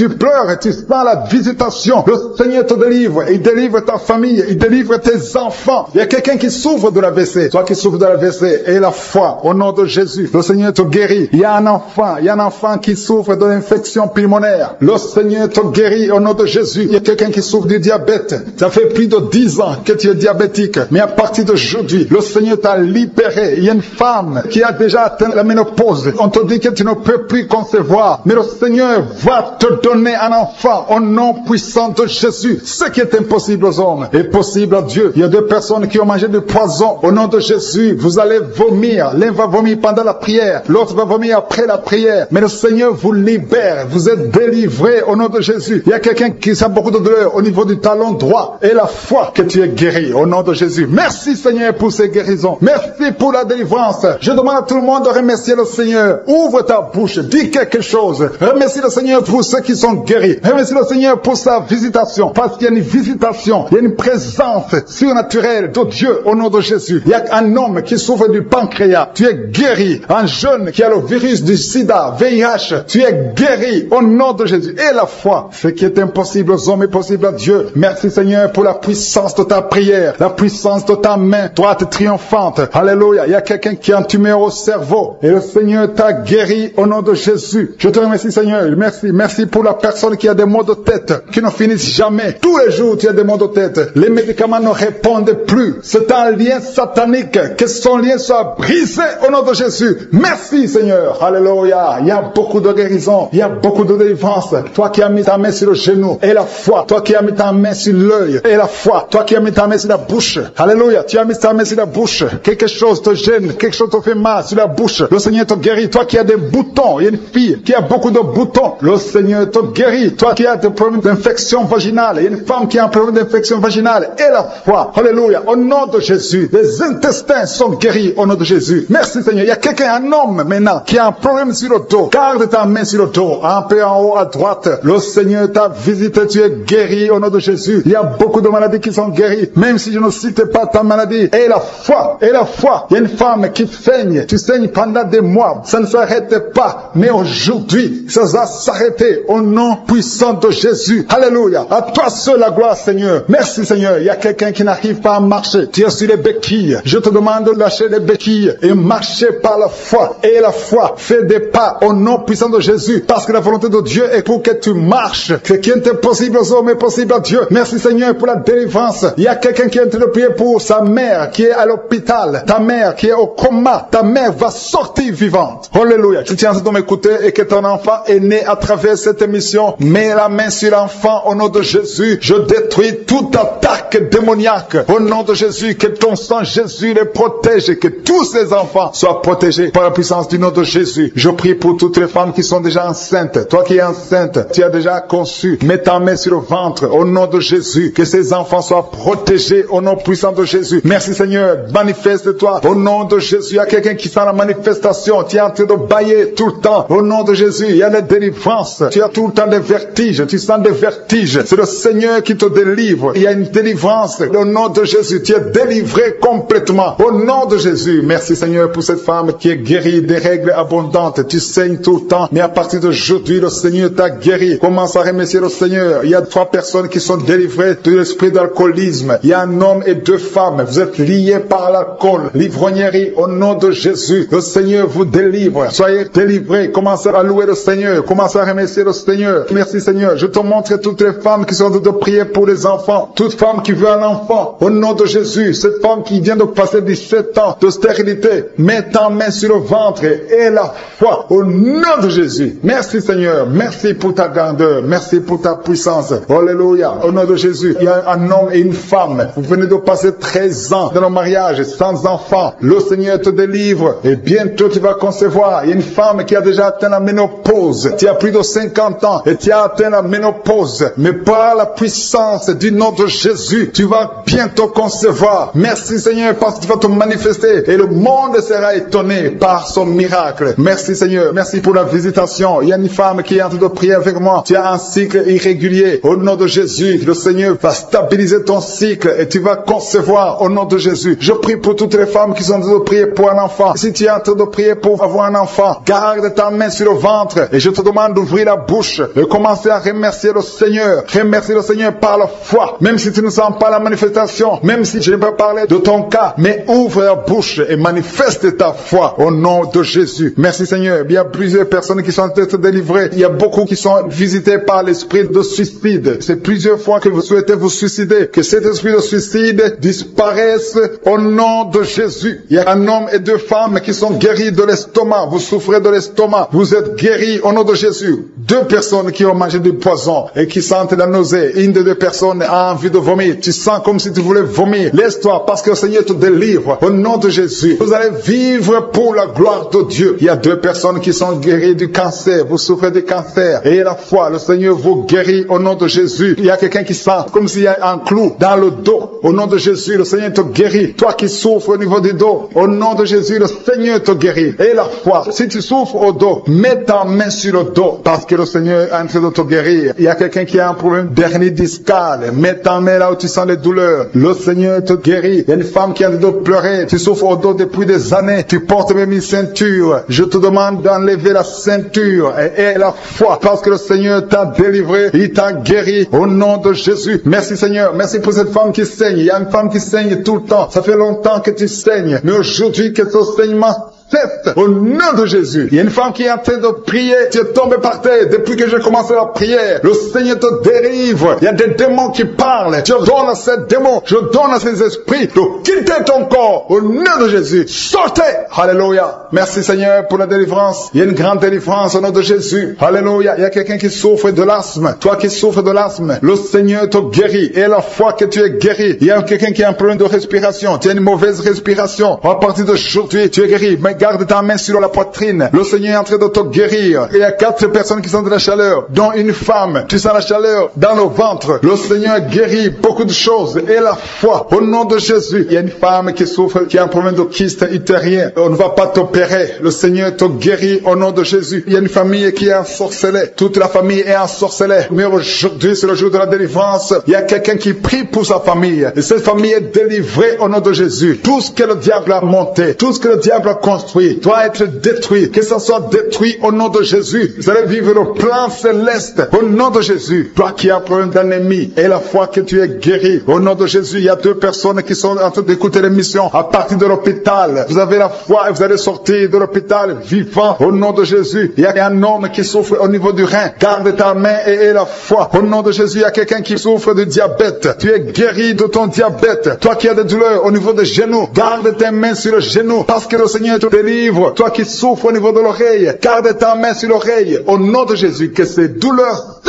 et tu sens la visitation. Le Seigneur te délivre. Il délivre ta famille. Il délivre tes enfants. Il y a quelqu'un qui souffre de l'AVC. Toi qui souffres de l'AVC et la foi au nom de Jésus. Le Seigneur te guérit. Il y a un enfant qui souffre de l'infection pulmonaire. Le Seigneur te guérit au nom de Jésus. Il y a quelqu'un qui souffre du diabète. Ça fait plus de 10 ans que tu es diabétique. Mais à partir d'aujourd'hui, le Seigneur t'a libéré. Il y a une femme qui a déjà atteint la ménopause. On te dit que tu ne peux plus concevoir. Mais le Seigneur va te donner un enfant au nom puissant de Jésus. Ce qui est impossible aux hommes est possible à Dieu. Il y a deux personnes qui ont mangé du poison. Au nom de Jésus, vous allez vomir. L'un va vomir pendant la prière. L'autre va vomir après la prière. Mais le Seigneur vous libère. Vous êtes délivrés au nom de Jésus. Il y a quelqu'un qui a beaucoup de douleur au niveau du talon droit. Et la foi que tu es guéri au nom de Jésus. Merci Seigneur pour ces guérisons. Merci pour la délivrance. Je demande à tout le monde de remercier le Seigneur. Ouvre ta bouche. Dis quelque chose. Remercie le Seigneur pour ceux qui sont guéris. Remercie le Seigneur pour sa visitation. Parce qu'il y a une visitation. Il y a une présence surnaturelle de Dieu au nom de Jésus. Il y a un homme qui souffre du pancréas. Tu es guéri. Un jeune qui a le virus du sida, VIH. Tu es guéri au nom de Jésus. Et la foi. Ce qui est impossible aux hommes est possible à Dieu. Merci Seigneur pour la puissance de ta prière. La puissance de ta main droite triomphante. Alléluia. Il y a quelqu'un qui a un tumeur au cerveau. Et le Seigneur t'a guéri au nom de Jésus. Je te remercie Seigneur. Merci. Merci pour la personne qui a des maux de tête qui ne finissent jamais. Tous les jours tu as des maux de tête. Les médicaments ne répondent plus. C'est un lien satanique. Que son lien soit brisé au nom de Jésus. Merci Seigneur. Alléluia. Il y a beaucoup de guérison. Il y a beaucoup de délivrance. Toi qui as mis ta main sur le genou et la foi. Toi qui as mis ta main sur l'œil et la foi. Toi qui as mis ta main sur la bouche. Alléluia. Tu as mis ta main sur la bouche. Quelque chose te gêne. Quelque chose te fait mal sur la bouche. Le Seigneur te guérit. Toi qui as des boutons. Il y a une fille qui a beaucoup de boutons. Le Seigneur te guérit. Toi qui as des problèmes d'infection vaginale. Il y a une femme qui a un problème d'infection vaginale et la foi. Alléluia. Au nom de Jésus. Les intestins sont guéris au nom de Jésus. Merci Seigneur. Il y a quelqu'un, un homme maintenant, qui a un problème sur le dos. Garde ta main sur le dos. Un peu en haut à droite. Le Seigneur t'a visité. Tu es guéri au nom de Jésus. Il y a beaucoup de maladies qui sont guéries. Même si je ne cite pas ta maladie. Et la foi. Et la foi. Il y a une femme qui saigne. Tu saignes pendant des mois. Ça ne s'arrête pas. Mais aujourd'hui, ça va s'arrêter au nom puissant puissant de Jésus. Alléluia. À toi seul la gloire, Seigneur. Merci, Seigneur. Il y a quelqu'un qui n'arrive pas à marcher. Tu es sur les béquilles. Je te demande de lâcher les béquilles et marcher par la foi. Et la foi fait des pas au nom puissant de Jésus. Parce que la volonté de Dieu est pour que tu marches. Ce qui est impossible aux hommes est possible à Dieu. Merci, Seigneur, pour la délivrance. Il y a quelqu'un qui est en train de prier pour sa mère qui est à l'hôpital. Ta mère qui est au coma. Ta mère va sortir vivante. Alléluia. Tu tiens en train de m'écouter et que ton enfant est né à travers cette émission. Mets la main sur l'enfant au nom de Jésus. Je détruis toute attaque démoniaque. Au nom de Jésus, que ton sang Jésus les protège et que tous ces enfants soient protégés par la puissance du nom de Jésus. Je prie pour toutes les femmes qui sont déjà enceintes. Toi qui es enceinte, tu as déjà conçu. Mets ta main sur le ventre au nom de Jésus. Que ces enfants soient protégés au nom puissant de Jésus. Merci Seigneur. Manifeste-toi au nom de Jésus. Il y a quelqu'un qui sent la manifestation. Tu es en train de bailler tout le temps. Au nom de Jésus, il y a des délivrances. Tu as tout le temps des vertiges. Tu sens des vertiges. C'est le Seigneur qui te délivre. Il y a une délivrance. Au nom de Jésus, tu es délivré complètement. Au nom de Jésus. Merci Seigneur pour cette femme qui est guérie des règles abondantes. Tu saignes tout le temps. Mais à partir d'aujourd'hui, le Seigneur t'a guéri. Commence à remercier le Seigneur. Il y a 3 personnes qui sont délivrées de l'esprit d'alcoolisme. Il y a un homme et 2 femmes. Vous êtes liés par l'alcool. L'ivrognerie. Au nom de Jésus. Le Seigneur vous délivre. Soyez délivrés. Commencez à louer le Seigneur. Commencez à remercier le Seigneur. Merci Seigneur. Je te montre toutes les femmes qui sont en train de prier pour les enfants. Toute femme qui veut un enfant. Au nom de Jésus. Cette femme qui vient de passer 17 ans de stérilité. Mets ta main sur le ventre et la foi. Au nom de Jésus. Merci Seigneur. Merci pour ta grandeur. Merci pour ta puissance. Alléluia. Au nom de Jésus. Il y a un homme et une femme. Vous venez de passer 13 ans dans le mariage sans enfant. Le Seigneur te délivre. Et bientôt tu vas concevoir. Il y a une femme qui a déjà atteint la ménopause. Tu as plus de 50 ans et tu as atteint la ménopause. Mais par la puissance du nom de Jésus, tu vas bientôt concevoir. Merci Seigneur parce que tu vas te manifester. Et le monde sera étonné par son miracle. Merci Seigneur. Merci pour la visitation. Il y a une femme qui est en train de prier avec moi. Tu as un cycle irrégulier. Au nom de Jésus, le Seigneur va stabiliser ton cycle et tu vas concevoir au nom de Jésus. Je prie pour toutes les femmes qui sont en train de prier pour un enfant. Si tu es en train de prier pour avoir un enfant, garde ta main sur le ventre et je te demande d'ouvrir la bouche et commencer à remercier le Seigneur. Remercier le Seigneur par la foi. Même si tu ne sens pas la manifestation, même si je ne peux pas parler de ton cas, mais ouvre la bouche et manifeste ta foi au nom de Jésus. Merci Seigneur. Il y a plusieurs personnes qui sont en train de se délivrer. Il y a beaucoup qui sont visités par l'esprit de suicide. C'est plusieurs fois que vous souhaitez vous suicider. Que cet esprit de suicide disparaisse au nom de Jésus. Il y a un homme et 2 femmes qui sont guéris de l'estomac. Vous souffrez de l'estomac. Vous êtes guéris au nom de Jésus. 2 personnes qui ont mangé du poison et qui sentent la nausée. Une des 2 personnes a envie de vomir. Tu sens comme si tu voulais vomir. Laisse-toi parce que le Seigneur te délivre au nom de Jésus. Vous allez vivre pour la gloire de Dieu. Il y a 2 personnes qui sont guéries du cancer. Vous souffrez du cancer. Et la foi, le Seigneur vous guérit au nom de Jésus. Il y a quelqu'un qui sent comme s'il y a un clou dans le dos. Au nom de Jésus, le Seigneur te guérit. Toi qui souffres au niveau du dos, au nom de Jésus, le Seigneur te guérit. Et la foi, si tu souffres au dos, mets ta main sur le dos parce que le Seigneur est en train de te guérir. Il y a quelqu'un qui a un problème d'hernie discale. Mets ta main là où tu sens les douleurs. Le Seigneur te guérit. Il y a une femme qui a le dos pleurer. Tu souffres au dos depuis des années. Tu portes même une ceinture. Je te demande d'enlever la ceinture et la foi parce que le Seigneur t'a délivré. Il t'a guéri au nom de Jésus. Merci Seigneur. Merci pour cette femme qui saigne. Il y a une femme qui saigne tout le temps. Ça fait longtemps que tu saignes. Mais aujourd'hui que ce saignement au nom de Jésus. Il y a une femme qui est en train de prier. Tu es tombé par terre depuis que j'ai commencé la prière. Le Seigneur te délivre. Il y a des démons qui parlent. Je donne à ces démons, je donne à ces esprits de quitter ton corps au nom de Jésus. Sortez. Alléluia. Merci Seigneur pour la délivrance. Il y a une grande délivrance au nom de Jésus. Alléluia. Il y a quelqu'un qui souffre de l'asthme. Toi qui souffres de l'asthme, le Seigneur te guérit. Et la fois que tu es guéri, il y a quelqu'un qui a un problème de respiration. Tu as une mauvaise respiration. À partir d'aujourd'hui, tu es guéri. Mais garde ta main sur la poitrine. Le Seigneur est en train de te guérir. Il y a 4 personnes qui sentent de la chaleur, dont une femme. Tu sens la chaleur dans le ventre. Le Seigneur guérit beaucoup de choses. Et la foi, au nom de Jésus. Il y a une femme qui souffre, qui a un problème de kyste utérien. On ne va pas t'opérer. Le Seigneur te guérit au nom de Jésus. Il y a une famille qui est ensorcelée. Toute la famille est ensorcelée. Mais aujourd'hui, c'est le jour de la délivrance. Il y a quelqu'un qui prie pour sa famille. Et cette famille est délivrée au nom de Jésus. Tout ce que le diable a monté, tout ce que le diable a construit, reconstruit, doit être détruit, que ça soit détruit au nom de Jésus. Vous allez vivre le plan céleste au nom de Jésus. Toi qui as un problème d'ennemi et la foi que tu es guéri, au nom de Jésus, il y a 2 personnes qui sont en train d'écouter l'émission à partir de l'hôpital. Vous avez la foi et vous allez sortir de l'hôpital vivant au nom de Jésus. Il y a un homme qui souffre au niveau du rein. Garde ta main et la foi. Au nom de Jésus, il y a quelqu'un qui souffre de diabète. Tu es guéri de ton diabète. Toi qui as des douleurs au niveau des genoux, garde tes mains sur le genou parce que le Seigneur te délivre. Toi qui souffres au niveau de l'oreille, garde ta main sur l'oreille. Au nom de Jésus, que ces douleurs...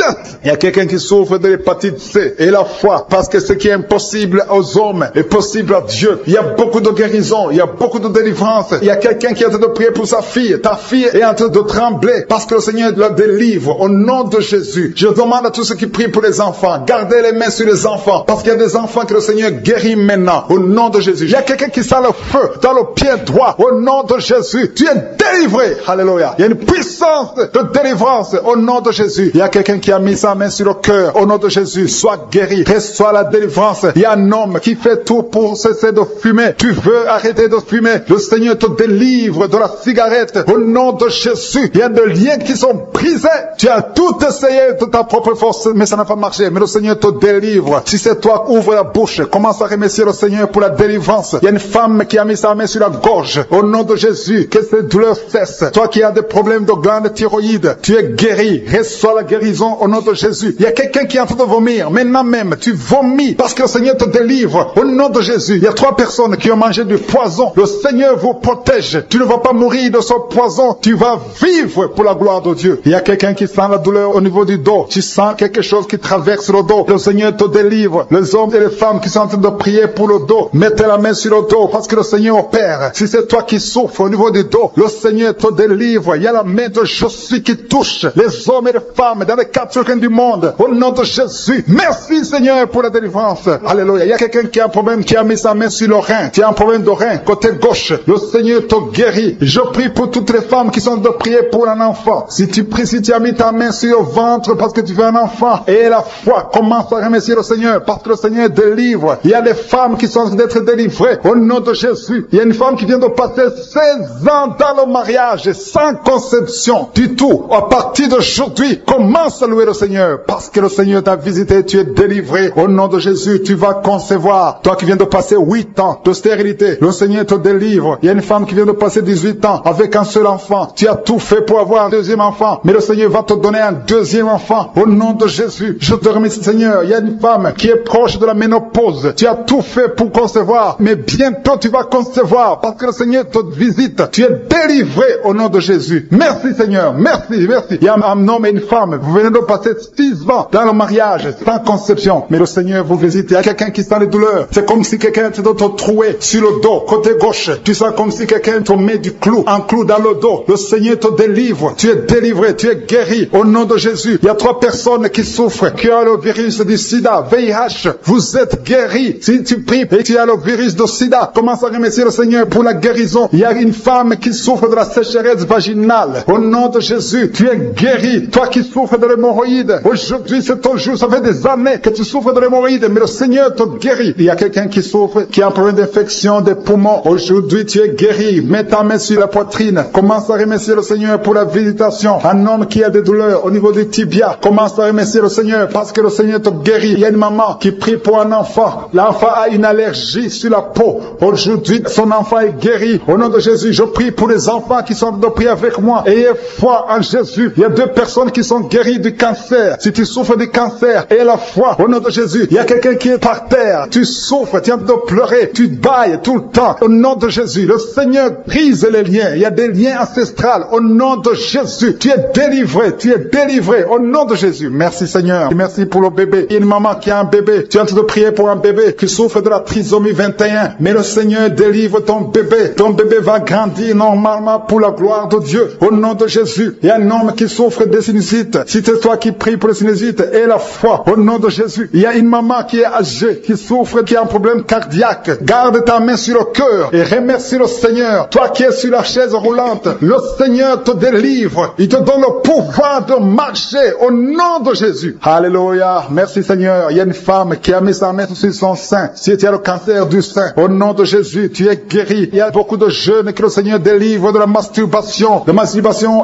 Il y a quelqu'un qui souffre de l'hépatite C et la foi parce que ce qui est impossible aux hommes est possible à Dieu. Il y a beaucoup de guérison, il y a beaucoup de délivrance. Il y a quelqu'un qui est en train de prier pour sa fille. Ta fille est en train de trembler parce que le Seigneur la délivre au nom de Jésus. Je demande à tous ceux qui prient pour les enfants, gardez les mains sur les enfants parce qu'il y a des enfants que le Seigneur guérit maintenant au nom de Jésus. Il y a quelqu'un qui sent le feu dans le pied droit au nom de Jésus. Tu es délivré. Alléluia. Il y a une puissance de délivrance au nom de Jésus. Il y a quelqu'un qui a mis sa main sur le cœur au nom de Jésus. Sois guéri, reçois la délivrance. Il y a un homme qui fait tout pour cesser de fumer. Tu veux arrêter de fumer. Le Seigneur te délivre de la cigarette au nom de Jésus. Il y a des liens qui sont brisés. Tu as tout essayé de ta propre force, mais ça n'a pas marché. Mais le Seigneur te délivre. Si c'est toi, ouvre la bouche. Commence à remercier le Seigneur pour la délivrance. Il y a une femme qui a mis sa main sur la gorge. Au nom de Jésus, que ces douleurs cessent. Toi qui as des problèmes de glande thyroïde, tu es guéri. Reçois la guérison au nom de Jésus. Il y a quelqu'un qui est en train de vomir. Maintenant même, tu vomis parce que le Seigneur te délivre. Au nom de Jésus, il y a 3 personnes qui ont mangé du poison. Le Seigneur vous protège. Tu ne vas pas mourir de ce poison. Tu vas vivre pour la gloire de Dieu. Il y a quelqu'un qui sent la douleur au niveau du dos. Tu sens quelque chose qui traverse le dos. Le Seigneur te délivre. Les hommes et les femmes qui sont en train de prier pour le dos, mettez la main sur le dos parce que le Seigneur opère. Si c'est toi qui souffres au niveau du dos, le Seigneur te délivre. Il y a la main de Jésus qui touche les hommes et les femmes dans les 4 coins du monde. Au nom de Jésus. Merci Seigneur pour la délivrance. Alléluia. Il y a quelqu'un qui a un problème, qui a mis sa main sur le rein. Tu as un problème de rein, côté gauche. Le Seigneur te guérit. Je prie pour toutes les femmes qui sont de prier pour un enfant. Si tu pries, si tu as mis ta main sur le ventre parce que tu veux un enfant, et la foi, commence à remercier le Seigneur parce que le Seigneur délivre. Il y a des femmes qui sont en train d'être délivrées au nom de Jésus. Il y a une femme qui vient de passer 16 ans dans le mariage sans conception du tout. À partir d'aujourd'hui, commence à louer le Seigneur parce que le Seigneur t'a visité, tu es délivré. Au nom de Jésus, tu vas concevoir. Toi qui viens de passer 8 ans de stérilité, le Seigneur te délivre. Il y a une femme qui vient de passer 18 ans avec un seul enfant. Tu as tout fait pour avoir un deuxième enfant, mais le Seigneur va te donner un deuxième enfant. Au nom de Jésus, je te remercie Seigneur. Il y a une femme qui est proche de la ménopause. Tu as tout fait pour concevoir, mais bientôt tu vas concevoir parce que le Seigneur te visite. Tu es délivré au nom de Jésus. Merci Seigneur, merci, merci. Il y a un homme et une femme. Vous venez de passer 6 ans dans le mariage sans conception, mais le Seigneur vous visite. Il y a quelqu'un qui sent les douleurs. C'est comme si quelqu'un te trouait sur le dos, côté gauche. Tu sens comme si quelqu'un te met du clou, un clou dans le dos. Le Seigneur te délivre. Tu es délivré, tu es guéri au nom de Jésus. Il y a 3 personnes qui souffrent, qui ont le virus du sida, VIH. Vous êtes guéris. Si tu pries et tu as le virus du sida, commence à remercier le Seigneur pour la guérison. Il y a une femme qui souffre de la sécheresse vaginale. Au nom de Jésus, tu es guéri. Toi qui souffres de l'hémorroïde, aujourd'hui c'est ton jour. Ça fait des années que tu souffres de l'hémorroïde, mais le Seigneur te guérit. Il y a quelqu'un qui souffre, qui a un problème d'infection des poumons. Aujourd'hui tu es guéri. Mets ta main sur la poitrine. Commence à remercier le Seigneur pour la visitation. Un homme qui a des douleurs au niveau du tibia, commence à remercier le Seigneur parce que le Seigneur te guérit. Il y a une maman qui prie pour un enfant. L'enfant a une allergie sur la peau. Aujourd'hui son enfant est guéri. Au nom de Jésus, je prie pour les enfants qui sont de prier avec moi. Ayez foi en Jésus. Il y a 2 personnes qui sont guéries du cancer. Si tu souffres du cancer, aie la foi au nom de Jésus. Il y a quelqu'un qui est par terre. Tu souffres, tu es en train de pleurer, tu bailles tout le temps. Au nom de Jésus, le Seigneur brise les liens. Il y a des liens ancestrales. Au nom de Jésus, tu es délivré, tu es délivré. Au nom de Jésus. Merci Seigneur. Merci pour le bébé. Il y a une maman qui a un bébé. Tu es en train de prier pour un bébé qui souffre de la trisomie 21. Mais le Seigneur délivre ton bébé. Ton bébé va grandir normalement pour la gloire de Dieu. Au nom de Jésus. Il y a un homme qui souffre de sinusite. Si c'est toi qui prie pour le sinusite, aie la foi. Au nom de Jésus. Il y a une maman qui est âgée, qui souffre, qui a un problème cardiaque. Garde ta main sur le cœur et remercie le Seigneur. Toi qui es sur la chaise roulante, le Seigneur te délivre. Il te donne le pouvoir de marcher au nom de Jésus. Alléluia. Merci Seigneur. Il y a une femme qui a mis sa main sur son sein. Si tu as le cancer du sein, au nom de Jésus, tu es guéri. Il y a beaucoup de jeunes jeunes que le Seigneur délivre de la masturbation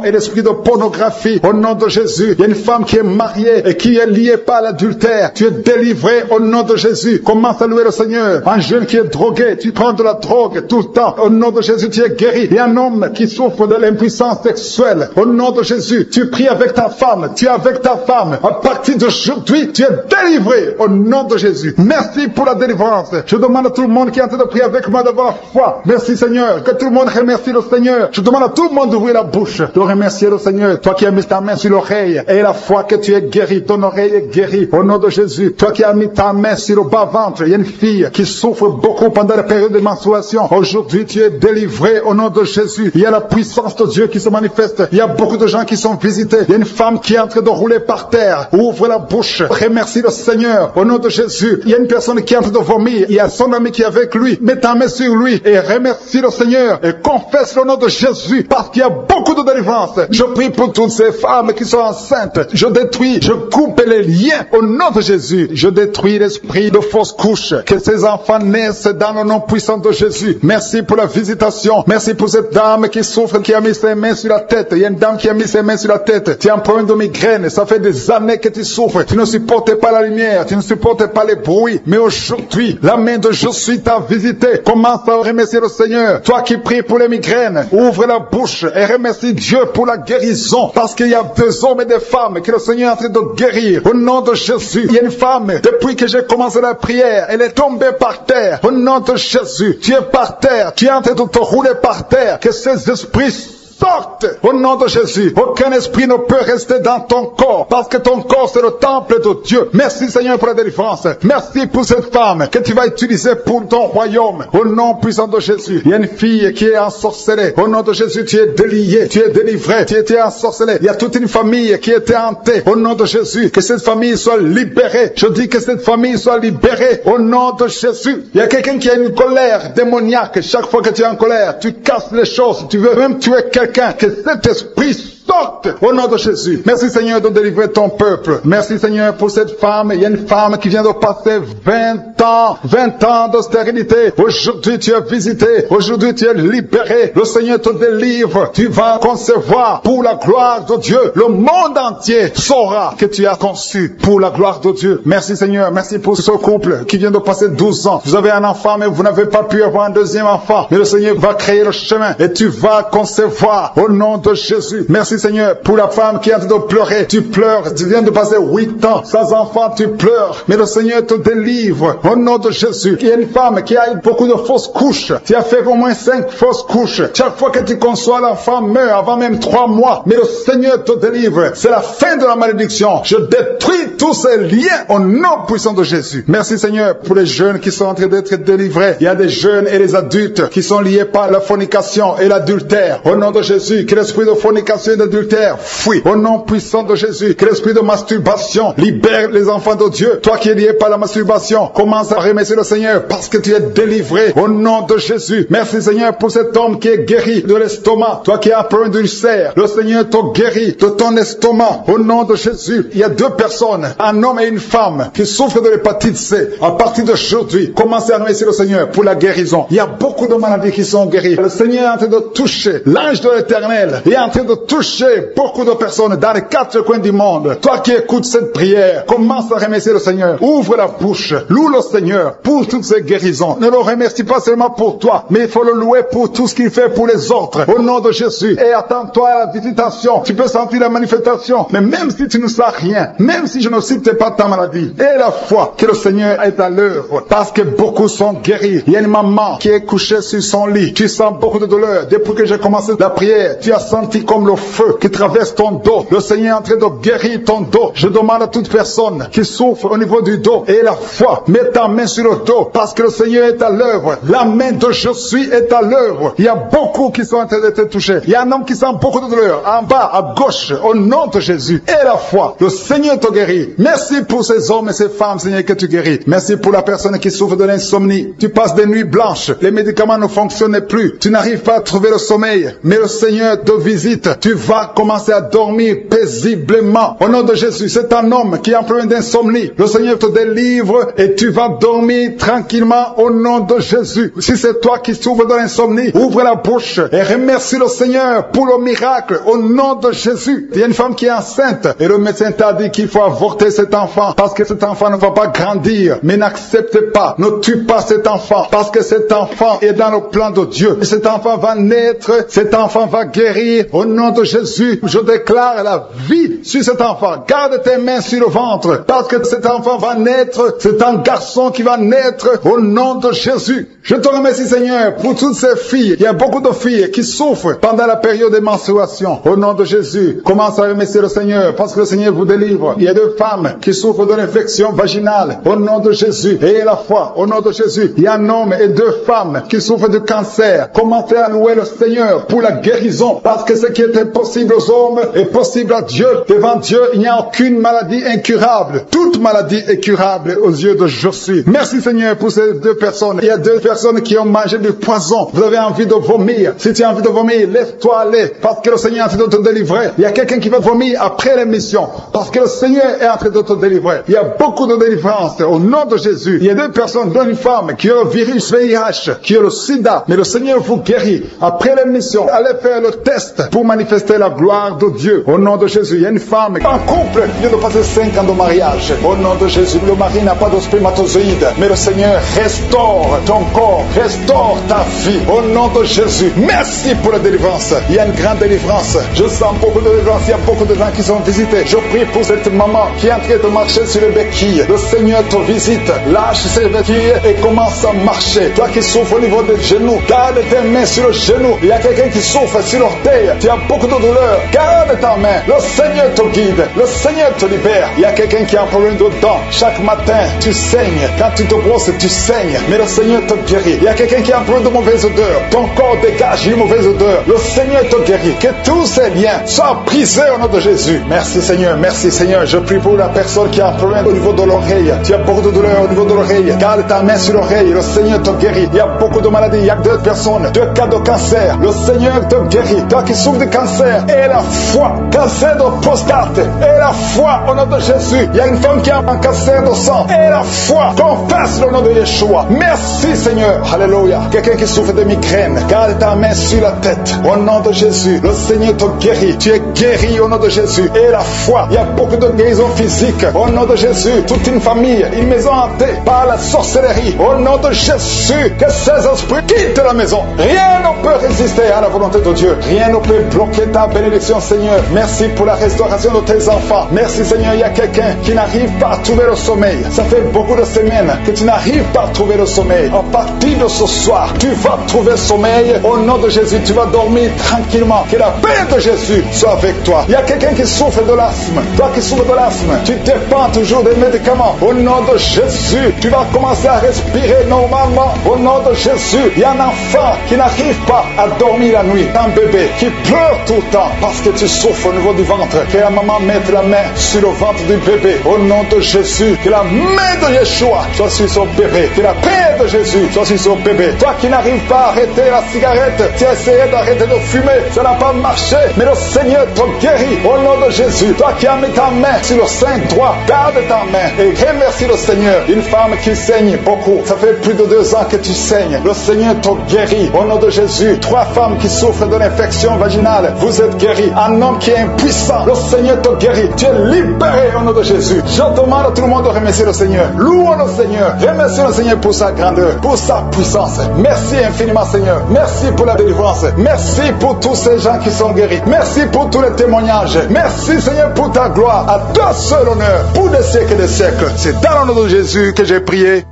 et l'esprit de pornographie. Au nom de Jésus, il y a une femme qui est mariée et qui est liée par l'adultère. Tu es délivré au nom de Jésus. Commence à louer le Seigneur. Un jeune qui est drogué, tu prends de la drogue tout le temps. Au nom de Jésus, tu es guéri. Il y a un homme qui souffre de l'impuissance sexuelle. Au nom de Jésus, tu pries avec ta femme. Tu es avec ta femme. À partir d'aujourd'hui, tu es délivré au nom de Jésus. Merci pour la délivrance. Je demande à tout le monde qui est en train de prier avec moi d'avoir la foi. Merci Seigneur. Que tout le monde remercie le Seigneur. Je demande à tout le monde d'ouvrir la bouche, de remercier le Seigneur. Toi qui as mis ta main sur l'oreille et la foi que tu es guéri, ton oreille est guérie au nom de Jésus. Toi qui as mis ta main sur le bas-ventre, il y a une fille qui souffre beaucoup pendant la période de menstruation. Aujourd'hui, tu es délivré au nom de Jésus. Il y a la puissance de Dieu qui se manifeste. Il y a beaucoup de gens qui sont visités. Il y a une femme qui est en train de rouler par terre. Ouvre la bouche. Remercie le Seigneur au nom de Jésus. Il y a une personne qui est en train de vomir. Il y a son ami qui est avec lui. Mets ta main sur lui et remercie le Seigneur et confesse le nom de Jésus parce qu'il y a beaucoup de délivrance. Je prie pour toutes ces femmes qui sont enceintes. Je détruis, je coupe les liens au nom de Jésus. Je détruis l'esprit de fausse couche. Que ces enfants naissent dans le nom puissant de Jésus. Merci pour la visitation. Merci pour cette dame qui souffre, qui a mis ses mains sur la tête. Il y a une dame qui a mis ses mains sur la tête. Tu as un problème de migraine. Ça fait des années que tu souffres. Tu ne supportes pas la lumière. Tu ne supportes pas les bruits. Mais aujourd'hui, la main de Jésus t'a visité. Commence à remercier le Seigneur. Toi qui pries pour les migraines, ouvre la bouche et remercie Dieu pour la guérison. Parce qu'il y a des hommes et des femmes que le Seigneur est en train de guérir. Au nom de Jésus, il y a une femme, depuis que j'ai commencé la prière, elle est tombée par terre. Au nom de Jésus, tu es par terre. Tu es en train de te rouler par terre. Que ces esprits sortent au nom de Jésus. Aucun esprit ne peut rester dans ton corps parce que ton corps c'est le temple de Dieu. Merci Seigneur pour la délivrance. Merci pour cette femme que tu vas utiliser pour ton royaume. Au nom puissant de Jésus. Il y a une fille qui est ensorcelée. Au nom de Jésus, tu es délié, tu es délivré, tu étais ensorcelé. Il y a toute une famille qui était hantée. Au nom de Jésus, que cette famille soit libérée. Je dis que cette famille soit libérée. Au nom de Jésus. Il y a quelqu'un qui a une colère démoniaque. Chaque fois que tu es en colère, tu casses les choses. Tu veux même tuer quelqu'un. Que cet esprit sorte au nom de Jésus. Merci Seigneur de délivrer ton peuple. Merci Seigneur pour cette femme. Il y a une femme qui vient de passer 20 ans de stérilité. Aujourd'hui tu es visité. Aujourd'hui tu es libéré. Le Seigneur te délivre. Tu vas concevoir pour la gloire de Dieu. Le monde entier saura que tu as conçu pour la gloire de Dieu. Merci Seigneur. Merci pour ce couple qui vient de passer 12 ans. Vous avez un enfant mais vous n'avez pas pu avoir un deuxième enfant. Mais le Seigneur va créer le chemin et tu vas concevoir au nom de Jésus. Merci Seigneur pour la femme qui est en train de pleurer. Tu pleures, tu viens de passer 8 ans sans enfant, tu pleures. Mais le Seigneur te délivre au nom de Jésus. Il y a une femme qui a eu beaucoup de fausses couches. Tu as fait au moins 5 fausses couches. Chaque fois que tu conçois, l'enfant meurt avant même 3 mois. Mais le Seigneur te délivre. C'est la fin de la malédiction. Je détruis tous ces liens au nom puissant de Jésus. Merci Seigneur pour les jeunes qui sont en train d'être délivrés. Il y a des jeunes et des adultes qui sont liés par la fornication et l'adultère. Au nom de Jésus, que l'esprit de fornication et d'adultère fuit. Au nom puissant de Jésus, que l'esprit de masturbation libère les enfants de Dieu. Toi qui es lié par la masturbation, commence à remercier le Seigneur parce que tu es délivré. Au nom de Jésus. Merci Seigneur pour cet homme qui est guéri de l'estomac. Toi qui as un problème d'ulcère, le Seigneur te guérit de ton estomac. Au nom de Jésus. Il y a 2 personnes, un homme et une femme, qui souffrent de l'hépatite C. À partir d'aujourd'hui, commencez à remercier le Seigneur pour la guérison. Il y a beaucoup de maladies qui sont guéries. Le Seigneur est en train de toucher l'ange de l'Éternel. Il est en train de toucher beaucoup de personnes dans les 4 coins du monde. Toi qui écoutes cette prière, commence à remercier le Seigneur. Ouvre la bouche. Loue le Seigneur pour toutes ces guérisons. Ne le remercie pas seulement pour toi, mais il faut le louer pour tout ce qu'il fait pour les autres. Au nom de Jésus. Et attends-toi à la visitation. Tu peux sentir la manifestation. Mais même si tu ne sens rien, même si je ne cite pas ta maladie, et la foi que le Seigneur est à l'œuvre. Parce que beaucoup sont guéris. Il y a une maman qui est couchée sur son lit. Tu sens beaucoup de douleur. Depuis que j'ai commencé la prière, tu as senti comme le feu qui traverse ton dos. Le Seigneur est en train de guérir ton dos. Je demande à toute personne qui souffre au niveau du dos et la foi, mets ta main sur le dos parce que le Seigneur est à l'œuvre. La main de Jésus est à l'œuvre. Il y a beaucoup qui sont en train d'être touchés. Il y a un homme qui sent beaucoup de douleur en bas, à gauche, au nom de Jésus. Et la foi, le Seigneur te guérit. Merci pour ces hommes et ces femmes, Seigneur, que tu guéris. Merci pour la personne qui souffre de l'insomnie. Tu passes des nuits blanches. Les médicaments ne fonctionnent plus. Tu n'arrives pas à trouver le sommeil. Mais le Seigneur te visite. Tu vas vas commencer à dormir paisiblement. Au nom de Jésus, c'est un homme qui a un problème d'insomnie. Le Seigneur te délivre et tu vas dormir tranquillement au nom de Jésus. Si c'est toi qui souffres de l'insomnie, ouvre la bouche et remercie le Seigneur pour le miracle au nom de Jésus. Il y a une femme qui est enceinte et le médecin t'a dit qu'il faut avorter cet enfant parce que cet enfant ne va pas grandir. Mais n'accepte pas, ne tue pas cet enfant parce que cet enfant est dans le plan de Dieu. Et cet enfant va naître, cet enfant va guérir au nom de Jésus. Je déclare la vie sur cet enfant. Garde tes mains sur le ventre parce que cet enfant va naître. C'est un garçon qui va naître au nom de Jésus. Je te remercie Seigneur pour toutes ces filles. Il y a beaucoup de filles qui souffrent pendant la période de menstruation. Au nom de Jésus, commence à remercier le Seigneur parce que le Seigneur vous délivre. Il y a deux femmes qui souffrent de l'infection vaginale. Au nom de Jésus, ayez la foi. Au nom de Jésus, il y a un homme et deux femmes qui souffrent de cancer. Commencez à louer le Seigneur pour la guérison parce que ce qui est impossible aux hommes est possible à Dieu. Devant Dieu, il n'y a aucune maladie incurable. Toute maladie est curable aux yeux de Jésus. Merci Seigneur pour ces deux personnes. Il y a deux personnes qui ont mangé du poison. Vous avez envie de vomir. Si tu as envie de vomir, laisse-toi aller parce que le Seigneur est en train de te délivrer. Il y a quelqu'un qui va vomir après l'émission parce que le Seigneur est en train de te délivrer. Il y a beaucoup de délivrance au nom de Jésus. Il y a deux personnes, dont une femme qui a le virus VIH, qui a le sida, mais le Seigneur vous guérit. Après l'émission, allez faire le test pour manifester la gloire de Dieu. Au nom de Jésus, il y a une femme, un couple qui vient de passer 5 ans de mariage. Au nom de Jésus, le mari n'a pas de spermatozoïde, mais le Seigneur restaure ton corps, restaure ta vie. Au nom de Jésus, merci pour la délivrance. Il y a une grande délivrance. Je sens beaucoup de délivrance. Il y a beaucoup de gens qui sont visités. Je prie pour cette maman qui est en train de marcher sur les béquilles. Le Seigneur te visite. Lâche ses béquilles et commence à marcher. Toi qui souffres au niveau des genoux, garde tes mains sur le genou. Il y a quelqu'un qui souffre sur l'orteil. Tu as beaucoup de douleur. Garde ta main. Le Seigneur te guide. Le Seigneur te libère. Il y a quelqu'un qui a un problème de dents. Chaque matin, tu saignes. Quand tu te brosses, tu saignes. Mais le Seigneur te guérit. Il y a quelqu'un qui a un problème de mauvaise odeur. Ton corps dégage une mauvaise odeur. Le Seigneur te guérit. Que tous ces liens soient brisés au nom de Jésus. Merci Seigneur. Merci Seigneur. Je prie pour la personne qui a un problème au niveau de l'oreille. Tu as beaucoup de douleur au niveau de l'oreille. Garde ta main sur l'oreille. Le Seigneur te guérit. Il y a beaucoup de maladies. Il y a deux personnes. 2 cas de cancer. Le Seigneur te guérit. Toi qui souffres de cancer. Et la foi. Cancer de prostate. Et la foi au nom de Jésus. Il y a une femme qui a un cancer de sang. Et la foi. Confesse le nom de Yeshua. Merci Seigneur. Alléluia. Quelqu'un qui souffre de migraine. Garde ta main sur la tête. Au nom de Jésus. Le Seigneur te guérit. Tu es guéri au nom de Jésus. Et la foi. Il y a beaucoup de guérisons physiques. Au nom de Jésus. Toute une famille. Une maison hantée par la sorcellerie. Au nom de Jésus. Que ces esprits quittent la maison. Rien ne peut résister à la volonté de Dieu. Rien ne peut bloquer ta bénédiction Seigneur. Merci pour la restauration de tes enfants. Merci Seigneur. Il y a quelqu'un qui n'arrive pas à trouver le sommeil. Ça fait beaucoup de semaines que tu n'arrives pas à trouver le sommeil. À partir de ce soir, tu vas trouver le sommeil. Au nom de Jésus, tu vas dormir tranquillement. Que la paix de Jésus soit avec toi. Il y a quelqu'un qui souffre de l'asthme. Toi qui souffres de l'asthme, tu dépends toujours des médicaments. Au nom de Jésus, tu vas commencer à respirer normalement. Au nom de Jésus, il y a un enfant qui n'arrive pas à dormir la nuit. Un bébé qui pleure tout le temps parce que tu souffres au niveau du ventre. Que la maman mette la main sur le ventre du bébé. Au nom de Jésus, que la main de Yeshua soit sur son bébé. Que la paix de Jésus soit sur son bébé. Toi qui n'arrives pas à arrêter la cigarette, tu as essayé d'arrêter de fumer, ça n'a pas marché, mais le Seigneur te guérit au nom de Jésus. Toi qui as mis ta main sur le sein droit, garde ta main et remercie le Seigneur. Une femme qui saigne beaucoup, ça fait plus de 2 ans que tu saignes. Le Seigneur te guérit au nom de Jésus. 3 femmes qui souffrent de l'infection vaginale, vous êtes guéris. Un homme qui est impuissant, le Seigneur te guérit. Tu es libéré au nom de Jésus. Je demande à tout le monde de remercier le Seigneur. Louons le Seigneur. Remercions le Seigneur pour sa grandeur, pour sa puissance. Merci infiniment Seigneur. Merci pour la délivrance. Merci pour tous ces gens qui sont guéris. Merci pour tous les témoignages. Merci Seigneur pour ta gloire. À toi seul honneur pour des siècles et des siècles. C'est dans le nom de Jésus que j'ai prié.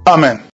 Amen.